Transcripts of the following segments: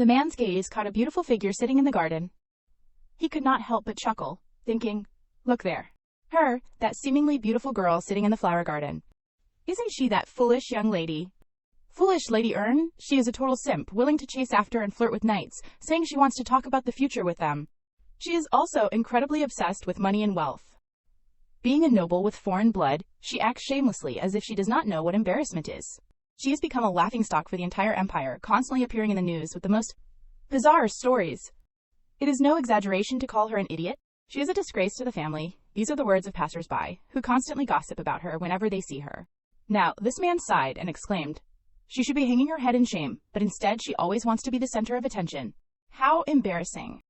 The man's gaze caught a beautiful figure sitting in the garden. He could not help but chuckle, thinking, look there. Her, that seemingly beautiful girl sitting in the flower garden. Isn't she that foolish young lady? Foolish Lady Ern? She is a total simp, willing to chase after and flirt with knights, saying she wants to talk about the future with them. She is also incredibly obsessed with money and wealth. Being a noble with foreign blood, she acts shamelessly as if she does not know what embarrassment is. She has become a laughingstock for the entire empire, constantly appearing in the news with the most bizarre stories. It is no exaggeration to call her an idiot. She is a disgrace to the family. These are the words of passers-by, who constantly gossip about her whenever they see her. Now, this man sighed and exclaimed, she should be hanging her head in shame, but instead she always wants to be the center of attention. How embarrassing.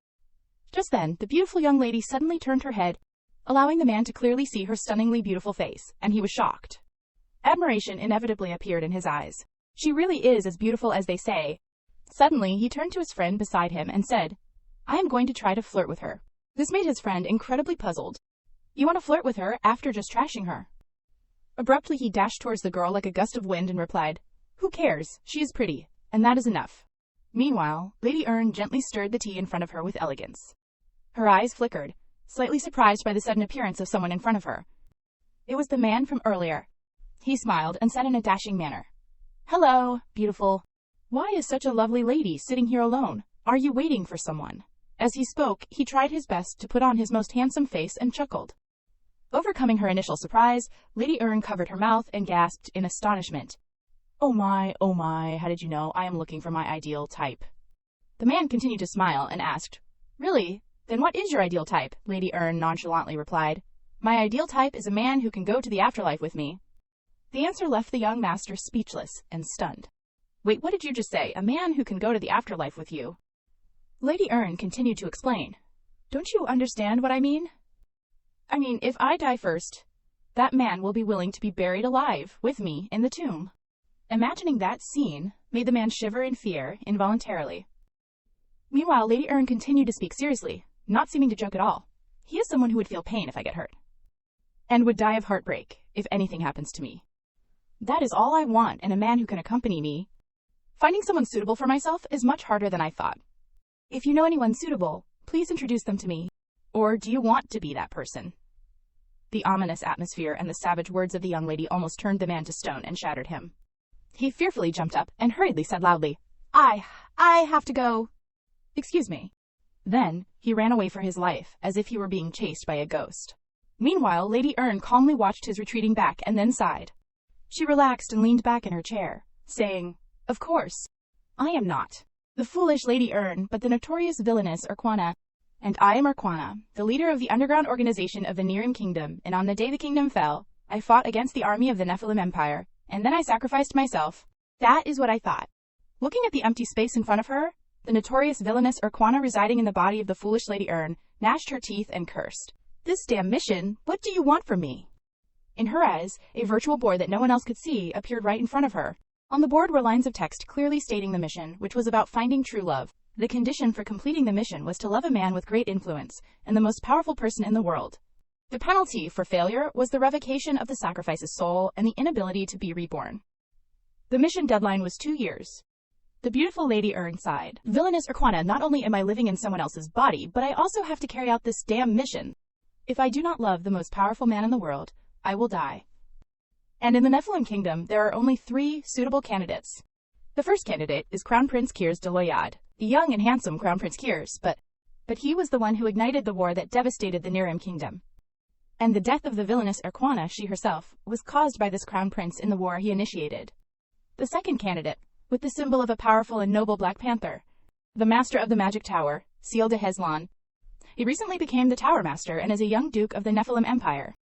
Just then, the beautiful young lady suddenly turned her head, allowing the man to clearly see her stunningly beautiful face, and he was shocked. Admiration inevitably appeared in his eyes. She really is as beautiful as they say. Suddenly, he turned to his friend beside him and said, I am going to try to flirt with her. This made his friend incredibly puzzled. You want to flirt with her after just trashing her? Abruptly, he dashed towards the girl like a gust of wind and replied, who cares? She is pretty, and that is enough. Meanwhile, Lady Ern gently stirred the tea in front of her with elegance. Her eyes flickered, slightly surprised by the sudden appearance of someone in front of her. It was the man from earlier. He smiled and said in a dashing manner, hello, beautiful. Why is such a lovely lady sitting here alone? Are you waiting for someone? As he spoke, he tried his best to put on his most handsome face and chuckled. Overcoming her initial surprise, Lady Ern covered her mouth and gasped in astonishment. Oh my, how did you know I am looking for my ideal type? The man continued to smile and asked, really? Then what is your ideal type? Lady Ern nonchalantly replied, my ideal type is a man who can go to the afterlife with me. The answer left the young master speechless and stunned. Wait, what did you just say? A man who can go to the afterlife with you? Lady Ern continued to explain. Don't you understand what I mean? I mean, if I die first, that man will be willing to be buried alive with me in the tomb. Imagining that scene made the man shiver in fear involuntarily. Meanwhile, Lady Ern continued to speak seriously, not seeming to joke at all. He is someone who would feel pain if I get hurt, and would die of heartbreak if anything happens to me. That is all I want in a man who can accompany me. Finding someone suitable for myself is much harder than I thought. If you know anyone suitable, please introduce them to me. Or do you want to be that person? The ominous atmosphere and the savage words of the young lady almost turned the man to stone and shattered him. He fearfully jumped up and hurriedly said loudly, I have to go. Excuse me. Then, he ran away for his life, as if he were being chased by a ghost. Meanwhile, Lady Ern calmly watched his retreating back and then sighed. She relaxed and leaned back in her chair, saying, of course, I am not the foolish Lady Ern, but the notorious Villainess Urquhart. And I am Urquhart, the leader of the underground organization of the Nehrim Kingdom, and on the day the kingdom fell, I fought against the army of the Nephilim Empire, and then I sacrificed myself. That is what I thought. Looking at the empty space in front of her, the notorious Villainess Urquhart residing in the body of the foolish Lady Ern, gnashed her teeth and cursed. This damn mission, what do you want from me? In her eyes, a virtual board that no one else could see appeared right in front of her. On the board were lines of text clearly stating the mission, which was about finding true love. The condition for completing the mission was to love a man with great influence, and the most powerful person in the world. The penalty for failure was the revocation of the sacrifice's soul and the inability to be reborn. The mission deadline was 2 years. The beautiful Lady Ern sighed. Villainous Urquhart, not only am I living in someone else's body, but I also have to carry out this damn mission. If I do not love the most powerful man in the world, I will die. And in the Nephilim Kingdom, there are only 3 suitable candidates. The first candidate is Crown Prince Kirs de Loyad, the young and handsome Crown Prince Kirs, but he was the one who ignited the war that devastated the Nehrim Kingdom. And the death of the Villainess Urquhart, she herself, was caused by this Crown Prince in the war he initiated. The second candidate, with the symbol of a powerful and noble Black Panther, the Master of the Magic Tower, Seal de Hezlon. He recently became the Tower Master and is a young Duke of the Nephilim Empire.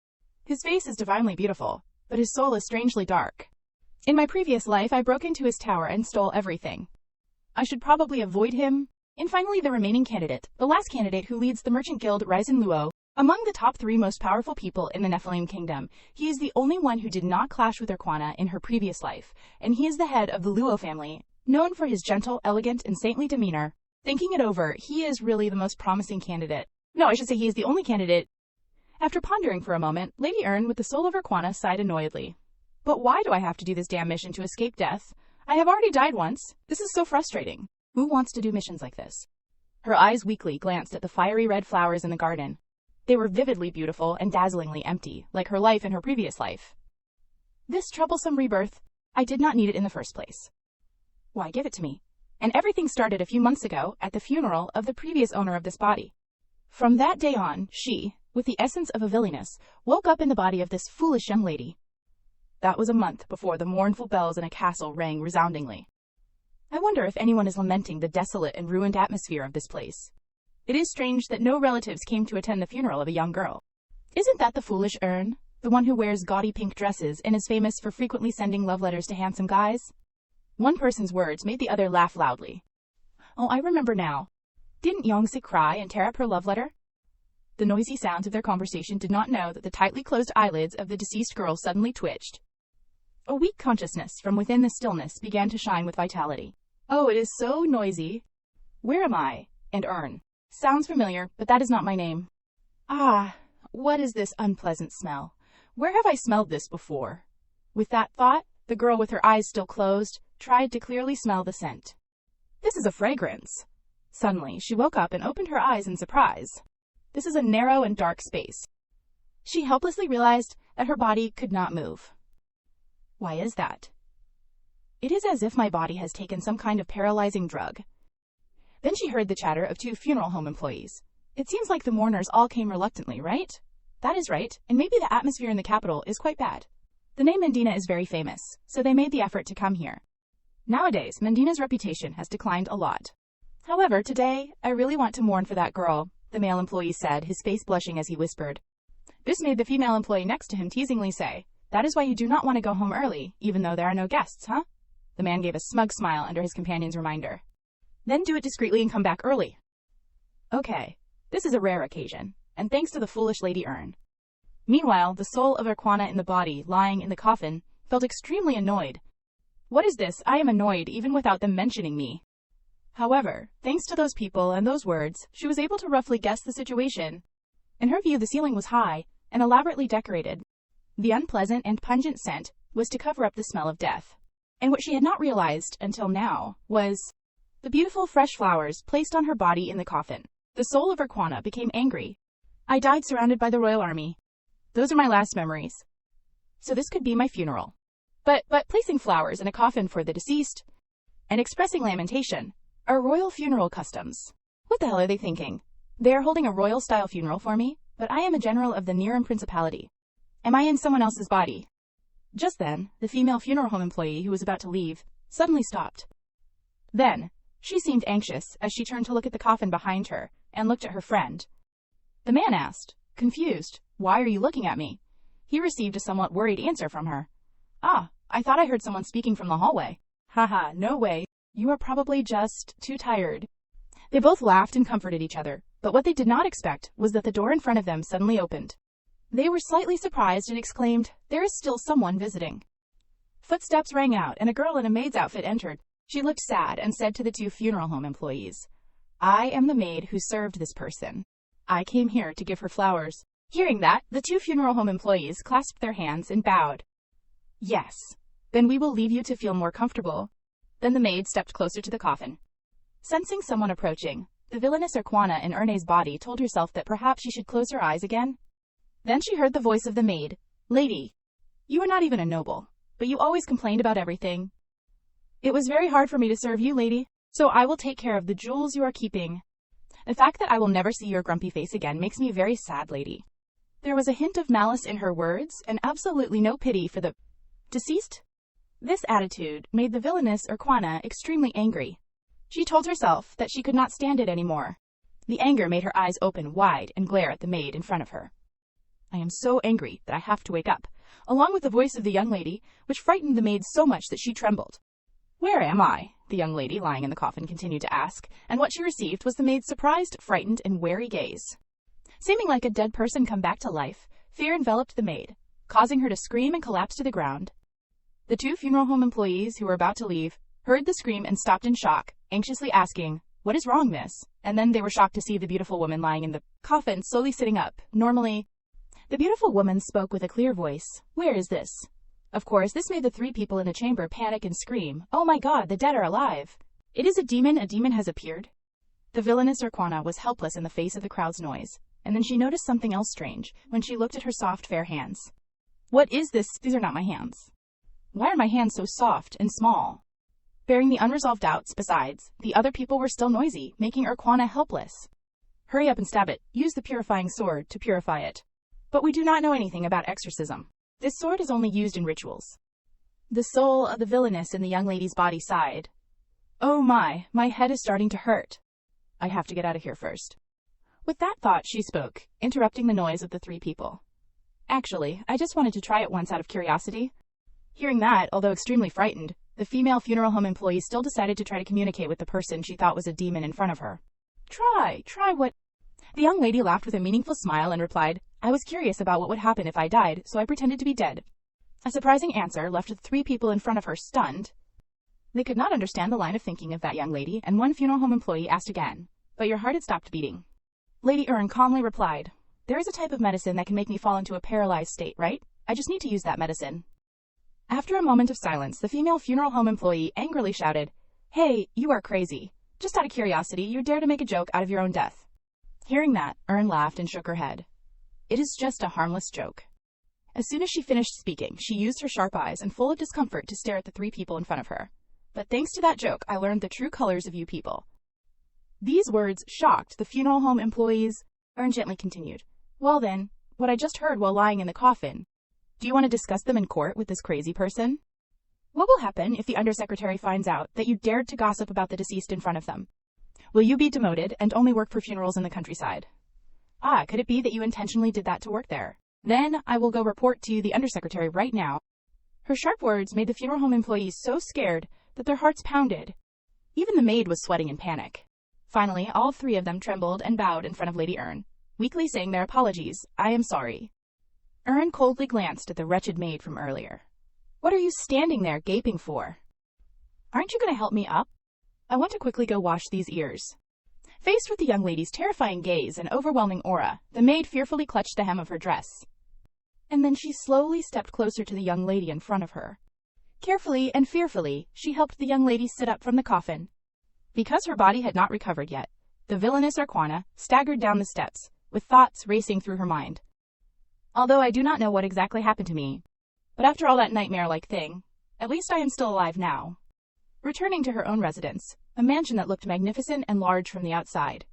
His face is divinely beautiful, but his soul is strangely dark. In my previous life, I broke into his tower and stole everything. I should probably avoid him. And finally, the remaining candidate, the last candidate who leads the merchant guild Ryzen Luo. Among the top 3 most powerful people in the Nephilim Kingdom, he is the only one who did not clash with Urquhart in her previous life, and he is the head of the Luo family, known for his gentle, elegant, and saintly demeanor. Thinking it over, he is really the most promising candidate. No, I should say he is the only candidate. After pondering for a moment, Lady Ern with the soul of Urquhart sighed annoyedly. But why do I have to do this damn mission to escape death? I have already died once. This is so frustrating. Who wants to do missions like this? Her eyes weakly glanced at the fiery red flowers in the garden. They were vividly beautiful and dazzlingly empty, like her life in her previous life. This troublesome rebirth, I did not need it in the first place. Why, give it to me. And everything started a few months ago at the funeral of the previous owner of this body. From that day on, she, with the essence of a villainess, woke up in the body of this foolish young lady. That was a month before the mournful bells in a castle rang resoundingly. I wonder if anyone is lamenting the desolate and ruined atmosphere of this place. It is strange that no relatives came to attend the funeral of a young girl. Isn't that the foolish urn, the one who wears gaudy pink dresses and is famous for frequently sending love letters to handsome guys? One person's words made the other laugh loudly. Oh, I remember now. Didn't Yongsik cry and tear up her love letter? The noisy sounds of their conversation did not know that the tightly closed eyelids of the deceased girl suddenly twitched. A weak consciousness from within the stillness began to shine with vitality. Oh, it is so noisy. Where am I? And urn. Sounds familiar, but that is not my name. Ah, what is this unpleasant smell? Where have I smelled this before? With that thought, the girl with her eyes still closed tried to clearly smell the scent. This is a fragrance. Suddenly, she woke up and opened her eyes in surprise. This is a narrow and dark space. She helplessly realized that her body could not move. Why is that? It is as if my body has taken some kind of paralyzing drug. Then she heard the chatter of two funeral home employees. It seems like the mourners all came reluctantly, right? That is right, and maybe the atmosphere in the capital is quite bad. The name Medina is very famous, so they made the effort to come here. Nowadays, Medina's reputation has declined a lot. However, today, I really want to mourn for that girl, the male employee said, his face blushing as he whispered. This made the female employee next to him teasingly say, "That is why you do not want to go home early, even though there are no guests, huh?" The man gave a smug smile under his companion's reminder. Then do it discreetly and come back early. Okay, this is a rare occasion, and thanks to the foolish lady urn. Meanwhile, the soul of Arquana in the body, lying in the coffin, felt extremely annoyed. What is this? I am annoyed even without them mentioning me. However, thanks to those people and those words, she was able to roughly guess the situation. In her view, the ceiling was high and elaborately decorated. The unpleasant and pungent scent was to cover up the smell of death. And what she had not realized until now was the beautiful fresh flowers placed on her body in the coffin. The soul of Arquana became angry. I died surrounded by the royal army. Those are my last memories. So this could be my funeral. But placing flowers in a coffin for the deceased and expressing lamentation are royal funeral customs. What the hell are they thinking? They are holding a royal-style funeral for me, but I am a general of the Niran Principality. Am I in someone else's body? Just then, the female funeral home employee who was about to leave suddenly stopped. Then, she seemed anxious as she turned to look at the coffin behind her and looked at her friend. The man asked, confused, "Why are you looking at me?" He received a somewhat worried answer from her. "Ah, I thought I heard someone speaking from the hallway." "Haha, no way. You are probably just too tired." They both laughed and comforted each other, but what they did not expect was that the door in front of them suddenly opened. They were slightly surprised and exclaimed, "There is still someone visiting." Footsteps rang out and a girl in a maid's outfit entered. She looked sad and said to the two funeral home employees, "I am the maid who served this person. I came here to give her flowers." Hearing that, the two funeral home employees clasped their hands and bowed. "Yes, then we will leave you to feel more comfortable." Then the maid stepped closer to the coffin. Sensing someone approaching, the villainous Arquana in Erne's body told herself that perhaps she should close her eyes again. Then she heard the voice of the maid. "Lady, you are not even a noble, but you always complained about everything. It was very hard for me to serve you, lady, so I will take care of the jewels you are keeping. The fact that I will never see your grumpy face again makes me very sad, lady." There was a hint of malice in her words and absolutely no pity for the deceased. This attitude made the villainous Arquana extremely angry. She told herself that she could not stand it anymore. The anger made her eyes open wide and glare at the maid in front of her. "I am so angry that I have to wake up," along with the voice of the young lady, which frightened the maid so much that she trembled. "Where am I?" the young lady lying in the coffin continued to ask, and what she received was the maid's surprised, frightened, and wary gaze. Seeming like a dead person come back to life, fear enveloped the maid, causing her to scream and collapse to the ground. The two funeral home employees who were about to leave heard the scream and stopped in shock, anxiously asking, "What is wrong, miss?" And then they were shocked to see the beautiful woman lying in the coffin slowly sitting up. Normally, the beautiful woman spoke with a clear voice. "Where is this?" Of course, this made the three people in the chamber panic and scream, "Oh my God, the dead are alive!" It is a demon has appeared. The villainous Urquana was helpless in the face of the crowd's noise, and then she noticed something else strange when she looked at her soft, fair hands. What is this? These are not my hands. Why are my hands so soft and small? Bearing the unresolved doubts, besides, the other people were still noisy, making Urquana helpless. Hurry up and stab it. Use the purifying sword to purify it. But we do not know anything about exorcism. This sword is only used in rituals. The soul of the villainess in the young lady's body sighed. Oh my head is starting to hurt. I have to get out of here first. With that thought, she spoke, interrupting the noise of the three people. Actually, I just wanted to try it once out of curiosity. Hearing that, although extremely frightened, the female funeral home employee still decided to try to communicate with the person she thought was a demon in front of her. Try what? The young lady laughed with a meaningful smile and replied, I was curious about what would happen if I died, so I pretended to be dead. A surprising answer left the three people in front of her stunned. They could not understand the line of thinking of that young lady, and one funeral home employee asked again, but your heart had stopped beating. Lady Ern calmly replied, there is a type of medicine that can make me fall into a paralyzed state, right? I just need to use that medicine. After a moment of silence, the female funeral home employee angrily shouted, Hey, you are crazy. Just out of curiosity, you dare to make a joke out of your own death. Hearing that, Ern laughed and shook her head. It is just a harmless joke. As soon as she finished speaking, she used her sharp eyes and full of discomfort to stare at the three people in front of her. But thanks to that joke, I learned the true colors of you people. These words shocked the funeral home employees. Ern gently continued. Well then, what I just heard while lying in the coffin. Do you want to discuss them in court with this crazy person? What will happen if the undersecretary finds out that you dared to gossip about the deceased in front of them? Will you be demoted and only work for funerals in the countryside? Ah, could it be that you intentionally did that to work there? Then I will go report to the undersecretary right now. Her sharp words made the funeral home employees so scared that their hearts pounded. Even the maid was sweating in panic. Finally, all three of them trembled and bowed in front of Lady Ern, weakly saying their apologies. I am sorry. Ern coldly glanced at the wretched maid from earlier. What are you standing there gaping for? Aren't you going to help me up? I want to quickly go wash these ears. Faced with the young lady's terrifying gaze and overwhelming aura, the maid fearfully clutched the hem of her dress. And then she slowly stepped closer to the young lady in front of her. Carefully and fearfully, she helped the young lady sit up from the coffin. Because her body had not recovered yet, the villainous Urquana staggered down the steps, with thoughts racing through her mind. Although I do not know what exactly happened to me, but after all that nightmare-like thing, at least I am still alive now. Returning to her own residence, a mansion that looked magnificent and large from the outside.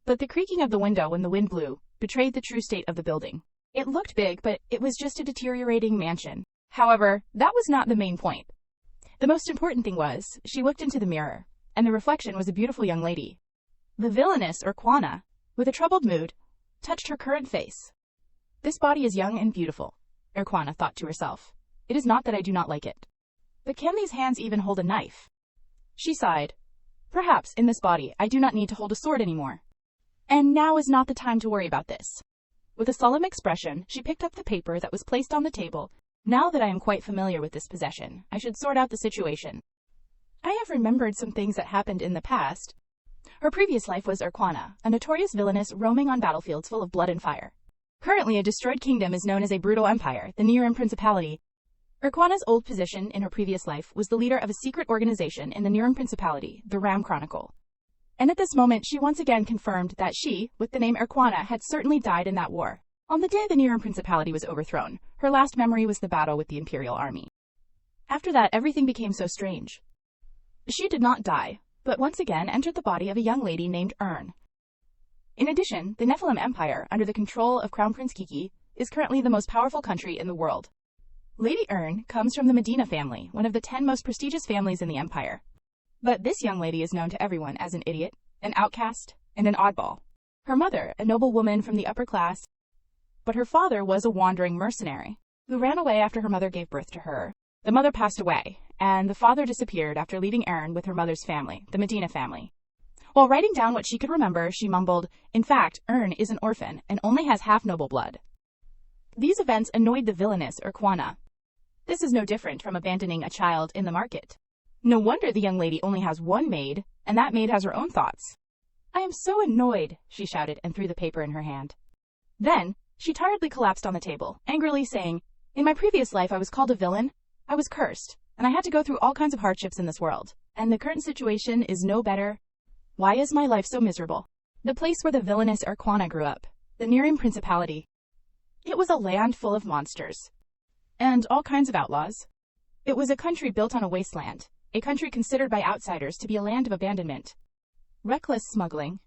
But the creaking of the window when the wind blew betrayed the true state of the building. It looked big, but it was just a deteriorating mansion. However, that was not the main point. The most important thing was, she looked into the mirror, and the reflection was a beautiful young lady. The villainous Urquana, with a troubled mood, touched her current face. This body is young and beautiful, Urquana thought to herself. It is not that I do not like it. But can these hands even hold a knife? She sighed. Perhaps, in this body, I do not need to hold a sword anymore. And now is not the time to worry about this. With a solemn expression, she picked up the paper that was placed on the table. Now that I am quite familiar with this possession, I should sort out the situation. I have remembered some things that happened in the past. Her previous life was Urquana, a notorious villainess roaming on battlefields full of blood and fire. Currently, a destroyed kingdom is known as a brutal empire, the Nerim Principality. Urquana's old position in her previous life was the leader of a secret organization in the Nerim Principality, the Ram Chronicle. And at this moment, she once again confirmed that she, with the name Urquana, had certainly died in that war. On the day the Nerim Principality was overthrown, her last memory was the battle with the Imperial Army. After that, everything became so strange. She did not die, but once again entered the body of a young lady named Ern. In addition, the Nephilim Empire, under the control of Crown Prince Kiki, is currently the most powerful country in the world. Lady Ern comes from the Medina family, one of the 10 most prestigious families in the empire. But this young lady is known to everyone as an idiot, an outcast, and an oddball. Her mother, a noble woman from the upper class, but her father was a wandering mercenary, who ran away after her mother gave birth to her. The mother passed away, and the father disappeared after leaving Ern with her mother's family, the Medina family. While writing down what she could remember, she mumbled, In fact, Ern is an orphan, and only has half noble blood. These events annoyed the villainous Urquana. This is no different from abandoning a child in the market. No wonder the young lady only has one maid, and that maid has her own thoughts. I am so annoyed, she shouted and threw the paper in her hand. Then, she tiredly collapsed on the table, angrily saying, In my previous life I was called a villain, I was cursed, and I had to go through all kinds of hardships in this world. And the current situation is no better. Why is my life so miserable? The place where the villainess Urquana grew up, the Nirim Principality. It was a land full of monsters. And all kinds of outlaws. It was a country built on a wasteland, a country considered by outsiders to be a land of abandonment. Reckless smuggling.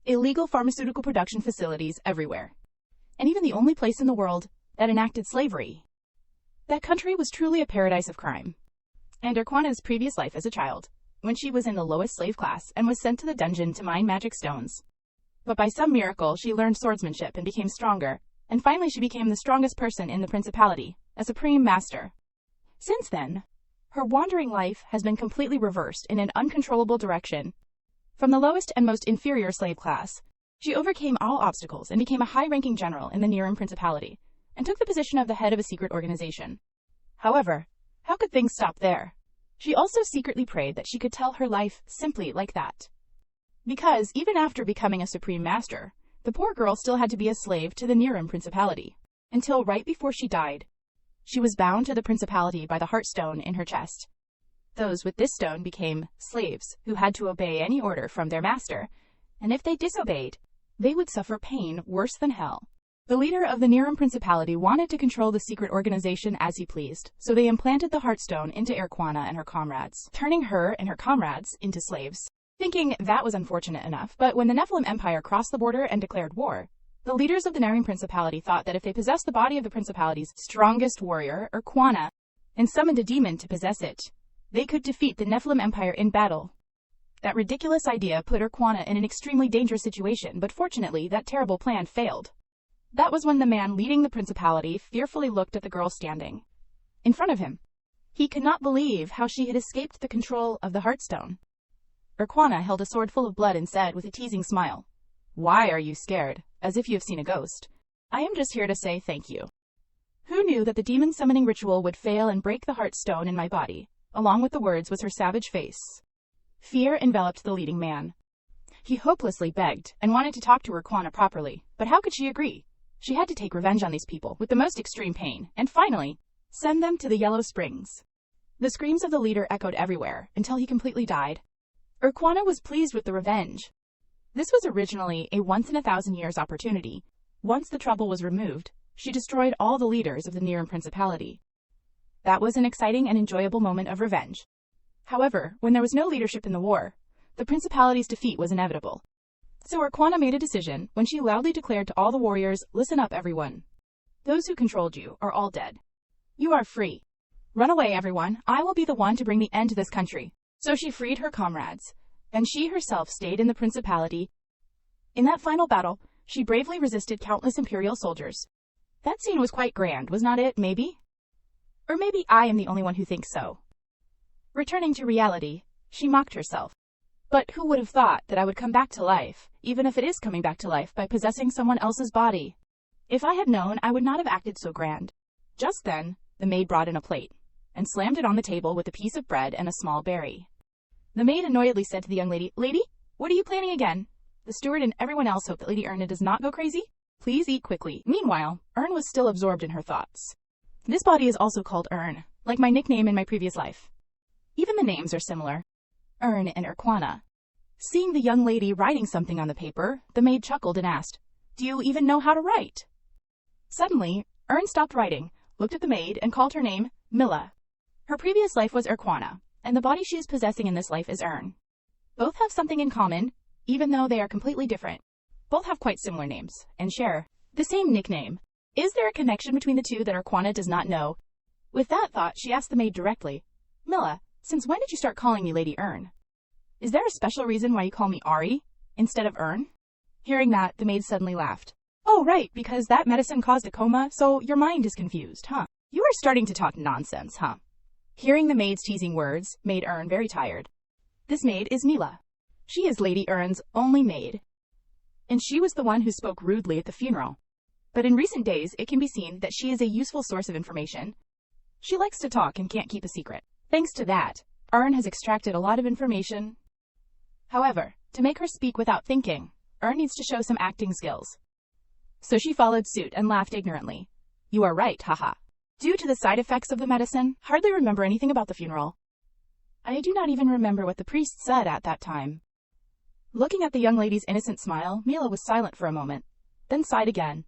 Illegal pharmaceutical production facilities everywhere. And even the only place in the world that enacted slavery. That country was truly a paradise of crime. And Urquana's previous life as a child, when she was in the lowest slave class and was sent to the dungeon to mine magic stones. But by some miracle, she learned swordsmanship and became stronger, and finally she became the strongest person in the principality, a supreme master. Since then, her wandering life has been completely reversed in an uncontrollable direction. From the lowest and most inferior slave class, she overcame all obstacles and became a high-ranking general in the Nirim Principality, and took the position of the head of a secret organization. However, how could things stop there? She also secretly prayed that she could tell her life simply like that. Because even after becoming a supreme master, the poor girl still had to be a slave to the Nirim Principality, until right before she died. She was bound to the principality by the heartstone in her chest. Those with this stone became slaves who had to obey any order from their master, and if they disobeyed, they would suffer pain worse than hell. The leader of the Nirim Principality wanted to control the secret organization as he pleased, so they implanted the heartstone into Urquana and her comrades, turning her and her comrades into slaves. Thinking that was unfortunate enough, but when the Nephilim Empire crossed the border and declared war, the leaders of the Nirim Principality thought that if they possessed the body of the principality's strongest warrior, Urquana, and summoned a demon to possess it, they could defeat the Nephilim Empire in battle. That ridiculous idea put Urquana in an extremely dangerous situation, but fortunately that terrible plan failed. That was when the man leading the principality fearfully looked at the girl standing in front of him. He could not believe how she had escaped the control of the heartstone. Urquana held a sword full of blood and said with a teasing smile, "Why are you scared, as if you have seen a ghost? I am just here to say thank you." Who knew that the demon summoning ritual would fail and break the heartstone in my body? Along with the words was her savage face. Fear enveloped the leading man. He hopelessly begged and wanted to talk to Urquana properly, but how could she agree? She had to take revenge on these people with the most extreme pain, and finally, send them to the Yellow Springs. The screams of the leader echoed everywhere until he completely died. Urquana was pleased with the revenge. This was originally a once-in-a-thousand-years opportunity. Once the trouble was removed, she destroyed all the leaders of the Nirim Principality. That was an exciting and enjoyable moment of revenge. However, when there was no leadership in the war, the principality's defeat was inevitable. So Urquana made a decision when she loudly declared to all the warriors, "Listen up, everyone. Those who controlled you are all dead. You are free. Run away, everyone. I will be the one to bring the end to this country." So she freed her comrades, and she herself stayed in the principality. In that final battle, she bravely resisted countless imperial soldiers. That scene was quite grand, was not it, maybe? Or maybe I am the only one who thinks so. Returning to reality, she mocked herself. But who would have thought that I would come back to life, even if it is coming back to life by possessing someone else's body? If I had known, I would not have acted so grand. Just then, the maid brought in a plate, and slammed it on the table with a piece of bread and a small berry. The maid annoyedly said to the young lady, "Lady, what are you planning again?" The steward and everyone else hoped that Lady Erna does not go crazy. "Please eat quickly." Meanwhile, Ern was still absorbed in her thoughts. This body is also called Ern, like my nickname in my previous life. Even the names are similar. Ern and Urquana. Seeing the young lady writing something on the paper, the maid chuckled and asked, "Do you even know how to write?" Suddenly, Ern stopped writing, looked at the maid, and called her name Milla. Her previous life was Urquana, and the body she is possessing in this life is Ern. Both have something in common, even though they are completely different. Both have quite similar names, and share the same nickname. Is there a connection between the two that Urquana does not know? With that thought, she asked the maid directly, "Milla, since when did you start calling me Lady Ern? Is there a special reason why you call me Ari instead of Ern?" Hearing that, the maid suddenly laughed. "Oh, right, because that medicine caused a coma, so your mind is confused, huh? You are starting to talk nonsense, huh?" Hearing the maid's teasing words made Ern very tired. This maid is Milla. She is Lady Ern's only maid, and she was the one who spoke rudely at the funeral. But in recent days, it can be seen that she is a useful source of information. She likes to talk and can't keep a secret. Thanks to that, Ern has extracted a lot of information. However, to make her speak without thinking, Ern needs to show some acting skills. So she followed suit and laughed ignorantly. "You are right, haha. Due to the side effects of the medicine, hardly remember anything about the funeral." I do not even remember what the priest said at that time. Looking at the young lady's innocent smile, Mila was silent for a moment, then sighed again.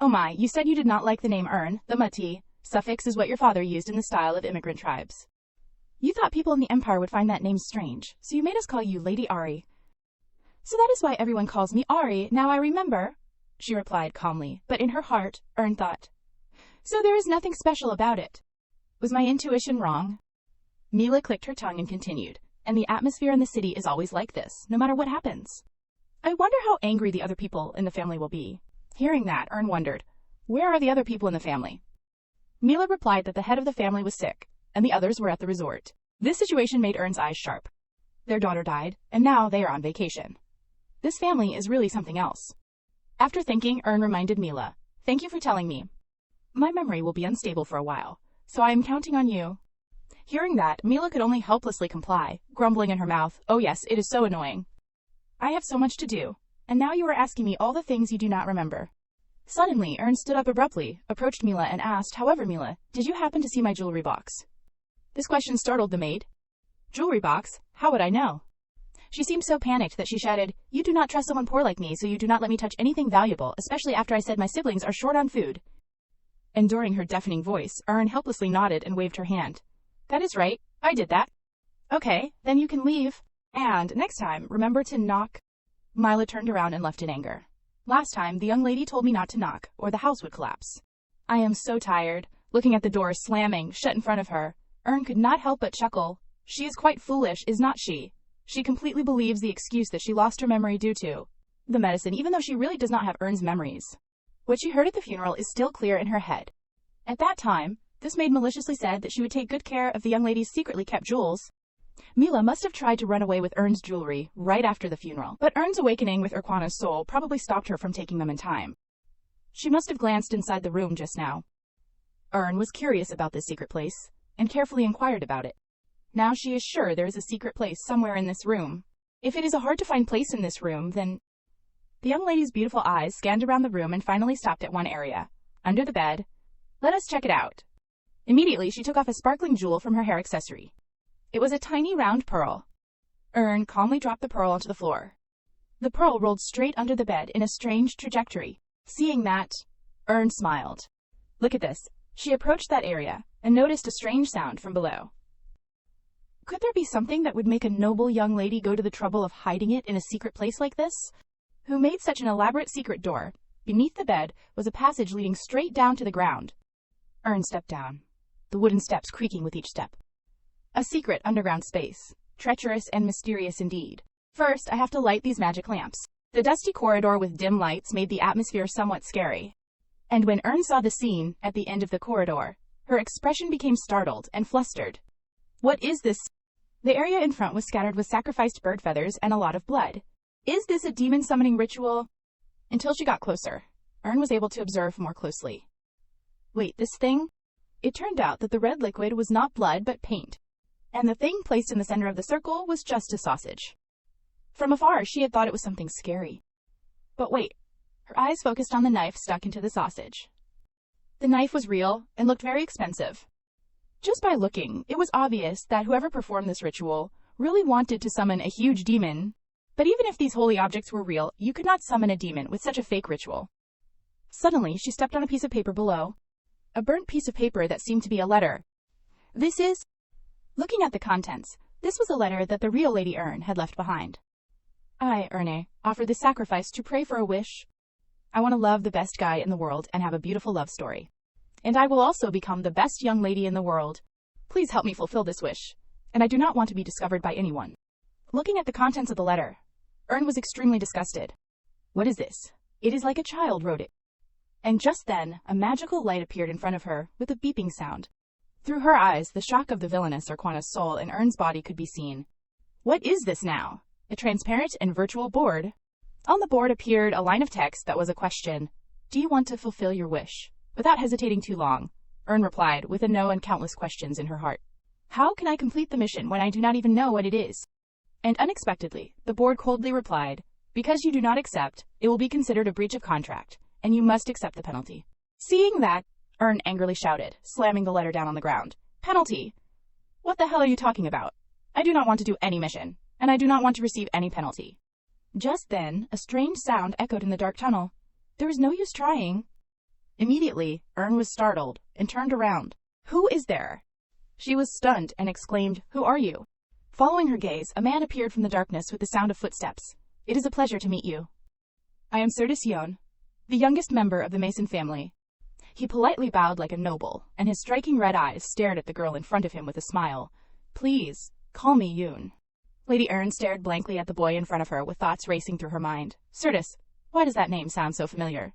Oh my, you said you did not like the name Ern. The mati suffix is what your father used in the style of immigrant tribes. You thought people in the empire would find that name strange, so you made us call you Lady Ari. So that is why everyone calls me Ari, now I remember, she replied calmly, but in her heart, Ern thought. So there is nothing special about it. Was my intuition wrong? Mila clicked her tongue and continued, and the atmosphere in the city is always like this, no matter what happens. I wonder how angry the other people in the family will be. Hearing that, Ern wondered, where are the other people in the family? Mila replied that the head of the family was sick, and the others were at the resort. This situation made Ern's eyes sharp. Their daughter died, and now they are on vacation. This family is really something else. After thinking, Ern reminded Mila, thank you for telling me. My memory will be unstable for a while, so I am counting on you. Hearing that, Mila could only helplessly comply, grumbling in her mouth, oh yes, it is so annoying. I have so much to do, and now you are asking me all the things you do not remember. Suddenly, Ern stood up abruptly, approached Mila and asked, however Mila, did you happen to see my jewelry box? This question startled the maid. Jewelry box? How would I know? She seemed so panicked that she shouted, you do not trust someone poor like me, so you do not let me touch anything valuable, especially after I said my siblings are short on food. Enduring her deafening voice, Ern helplessly nodded and waved her hand. That is right, I did that. Okay, then you can leave. And next time, remember to knock. Mila turned around and left in anger. Last time, the young lady told me not to knock, or the house would collapse. I am so tired. Looking at the door slamming shut in front of her, Ern could not help but chuckle. She is quite foolish, is not she? She completely believes the excuse that she lost her memory due to the medicine, even though she really does not have Ern's memories. What she heard at the funeral is still clear in her head. At that time, this maid maliciously said that she would take good care of the young lady's secretly kept jewels. Mila must have tried to run away with Ern's jewelry right after the funeral, but Ern's awakening with Urquana's soul probably stopped her from taking them in time. She must have glanced inside the room just now. Ern was curious about this secret place, and carefully inquired about it. Now she is sure there is a secret place somewhere in this room. If it is a hard-to-find place in this room, then... The young lady's beautiful eyes scanned around the room and finally stopped at one area. Under the bed. Let us check it out. Immediately, she took off a sparkling jewel from her hair accessory. It was a tiny round pearl. Ern calmly dropped the pearl onto the floor. The pearl rolled straight under the bed in a strange trajectory. Seeing that, Ern smiled. Look at this. She approached that area and noticed a strange sound from below. Could there be something that would make a noble young lady go to the trouble of hiding it in a secret place like this? Who made such an elaborate secret door? Beneath the bed was a passage leading straight down to the ground. Ern stepped down, the wooden steps creaking with each step. A secret underground space, treacherous and mysterious indeed. First, I have to light these magic lamps. The dusty corridor with dim lights made the atmosphere somewhat scary. And when Ern saw the scene at the end of the corridor, her expression became startled and flustered. What is this? The area in front was scattered with sacrificed bird feathers and a lot of blood. Is this a demon summoning ritual? Until she got closer, Ern was able to observe more closely. Wait, this thing? It turned out that the red liquid was not blood but paint, and the thing placed in the center of the circle was just a sausage. From afar, she had thought it was something scary. But wait, her eyes focused on the knife stuck into the sausage. The knife was real and looked very expensive. Just by looking, it was obvious that whoever performed this ritual really wanted to summon a huge demon. But even if these holy objects were real, you could not summon a demon with such a fake ritual. Suddenly, she stepped on a piece of paper below. A burnt piece of paper that seemed to be a letter. This is... Looking at the contents, this was a letter that the real Lady Ern had left behind. I, Erne, offer this sacrifice to pray for a wish. I want to love the best guy in the world and have a beautiful love story. And I will also become the best young lady in the world. Please help me fulfill this wish. And I do not want to be discovered by anyone. Looking at the contents of the letter, Ern was extremely disgusted. What is this? It is like a child wrote it. And just then, a magical light appeared in front of her, with a beeping sound. Through her eyes, the shock of the villainess Urquana's soul in Ern's body could be seen. What is this now? A transparent and virtual board. On the board appeared a line of text that was a question. Do you want to fulfill your wish? Without hesitating too long, Ern replied, with a no and countless questions in her heart. How can I complete the mission when I do not even know what it is? And unexpectedly, the board coldly replied, because you do not accept, it will be considered a breach of contract, and you must accept the penalty. Seeing that, Ern angrily shouted, slamming the letter down on the ground. Penalty! What the hell are you talking about? I do not want to do any mission, and I do not want to receive any penalty. Just then, a strange sound echoed in the dark tunnel. There was no use trying. Immediately, Ern was startled and turned around. Who is there? She was stunned and exclaimed, Who are you? Following her gaze, a man appeared from the darkness with the sound of footsteps. It is a pleasure to meet you. I am Sir Sion, the youngest member of the Mason family. He politely bowed like a noble, and his striking red eyes stared at the girl in front of him with a smile. Please, call me Yoon. Lady Ern stared blankly at the boy in front of her with thoughts racing through her mind. Certus, why does that name sound so familiar?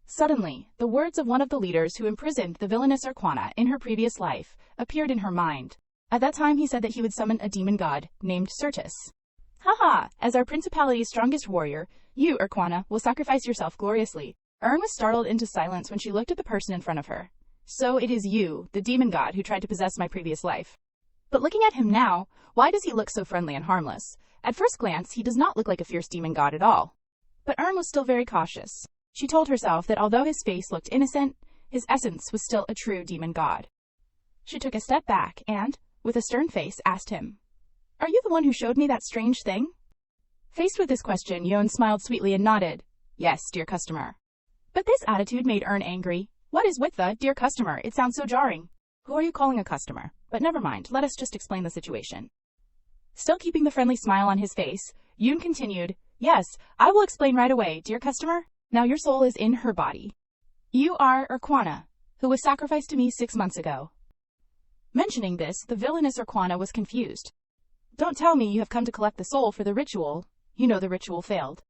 Suddenly, the words of one of the leaders who imprisoned the villainous Urquana in her previous life appeared in her mind. At that time he said that he would summon a demon god named Certus. Haha, as our principality's strongest warrior, you, Urquana, will sacrifice yourself gloriously. Ern was startled into silence when she looked at the person in front of her. So it is you, the demon god who tried to possess my previous life. But looking at him now, why does he look so friendly and harmless? At first glance, he does not look like a fierce demon god at all. But Ern was still very cautious. She told herself that although his face looked innocent, his essence was still a true demon god. She took a step back and, with a stern face, asked him, Are you the one who showed me that strange thing? Faced with this question, Yoon smiled sweetly and nodded. Yes, dear customer. But this attitude made Ern angry. What is with the, dear customer? It sounds so jarring. Who are you calling a customer? But never mind, let us just explain the situation. Still keeping the friendly smile on his face, Yoon continued, Yes, I will explain right away, dear customer. Now your soul is in her body. You are Urquana, who was sacrificed to me 6 months ago. Mentioning this, the villainous Urquana was confused. Don't tell me you have come to collect the soul for the ritual. You know the ritual failed.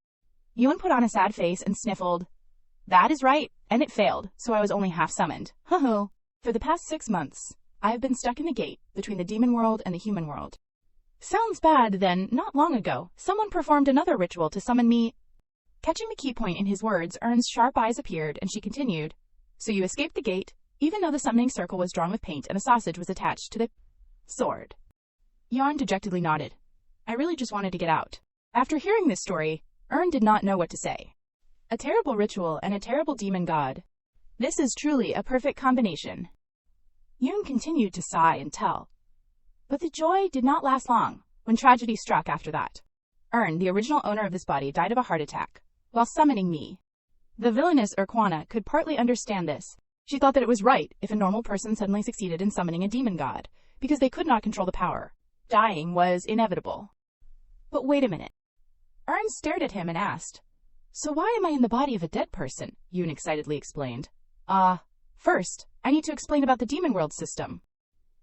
Yoon put on a sad face and sniffled. That is right, and it failed, so I was only half summoned. Ho-ho. For the past 6 months, I have been stuck in the gate between the demon world and the human world. Sounds bad, then, not long ago, someone performed another ritual to summon me. Catching the key point in his words, Ern's sharp eyes appeared, and she continued. So you escaped the gate, even though the summoning circle was drawn with paint and a sausage was attached to the sword. Yeon dejectedly nodded. I really just wanted to get out. After hearing this story, Ern did not know what to say. A terrible ritual and a terrible demon god. This is truly a perfect combination. Yoon continued to sigh and tell. But the joy did not last long, when tragedy struck after that. Ern, the original owner of this body, died of a heart attack, while summoning me. The villainous Urquana could partly understand this. She thought that it was right if a normal person suddenly succeeded in summoning a demon god, because they could not control the power. Dying was inevitable. But wait a minute. Ern stared at him and asked, So why am I in the body of a dead person? Yoon excitedly explained. First, I need to explain about the demon world system.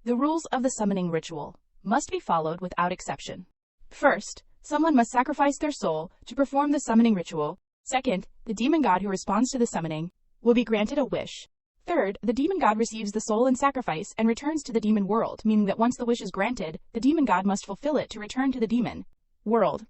The rules of the summoning ritual must be followed without exception. First, someone must sacrifice their soul to perform the summoning ritual. Second, the demon god who responds to the summoning will be granted a wish. Third, the demon god receives the soul in sacrifice and returns to the demon world, meaning that once the wish is granted, the demon god must fulfill it to return to the demon world.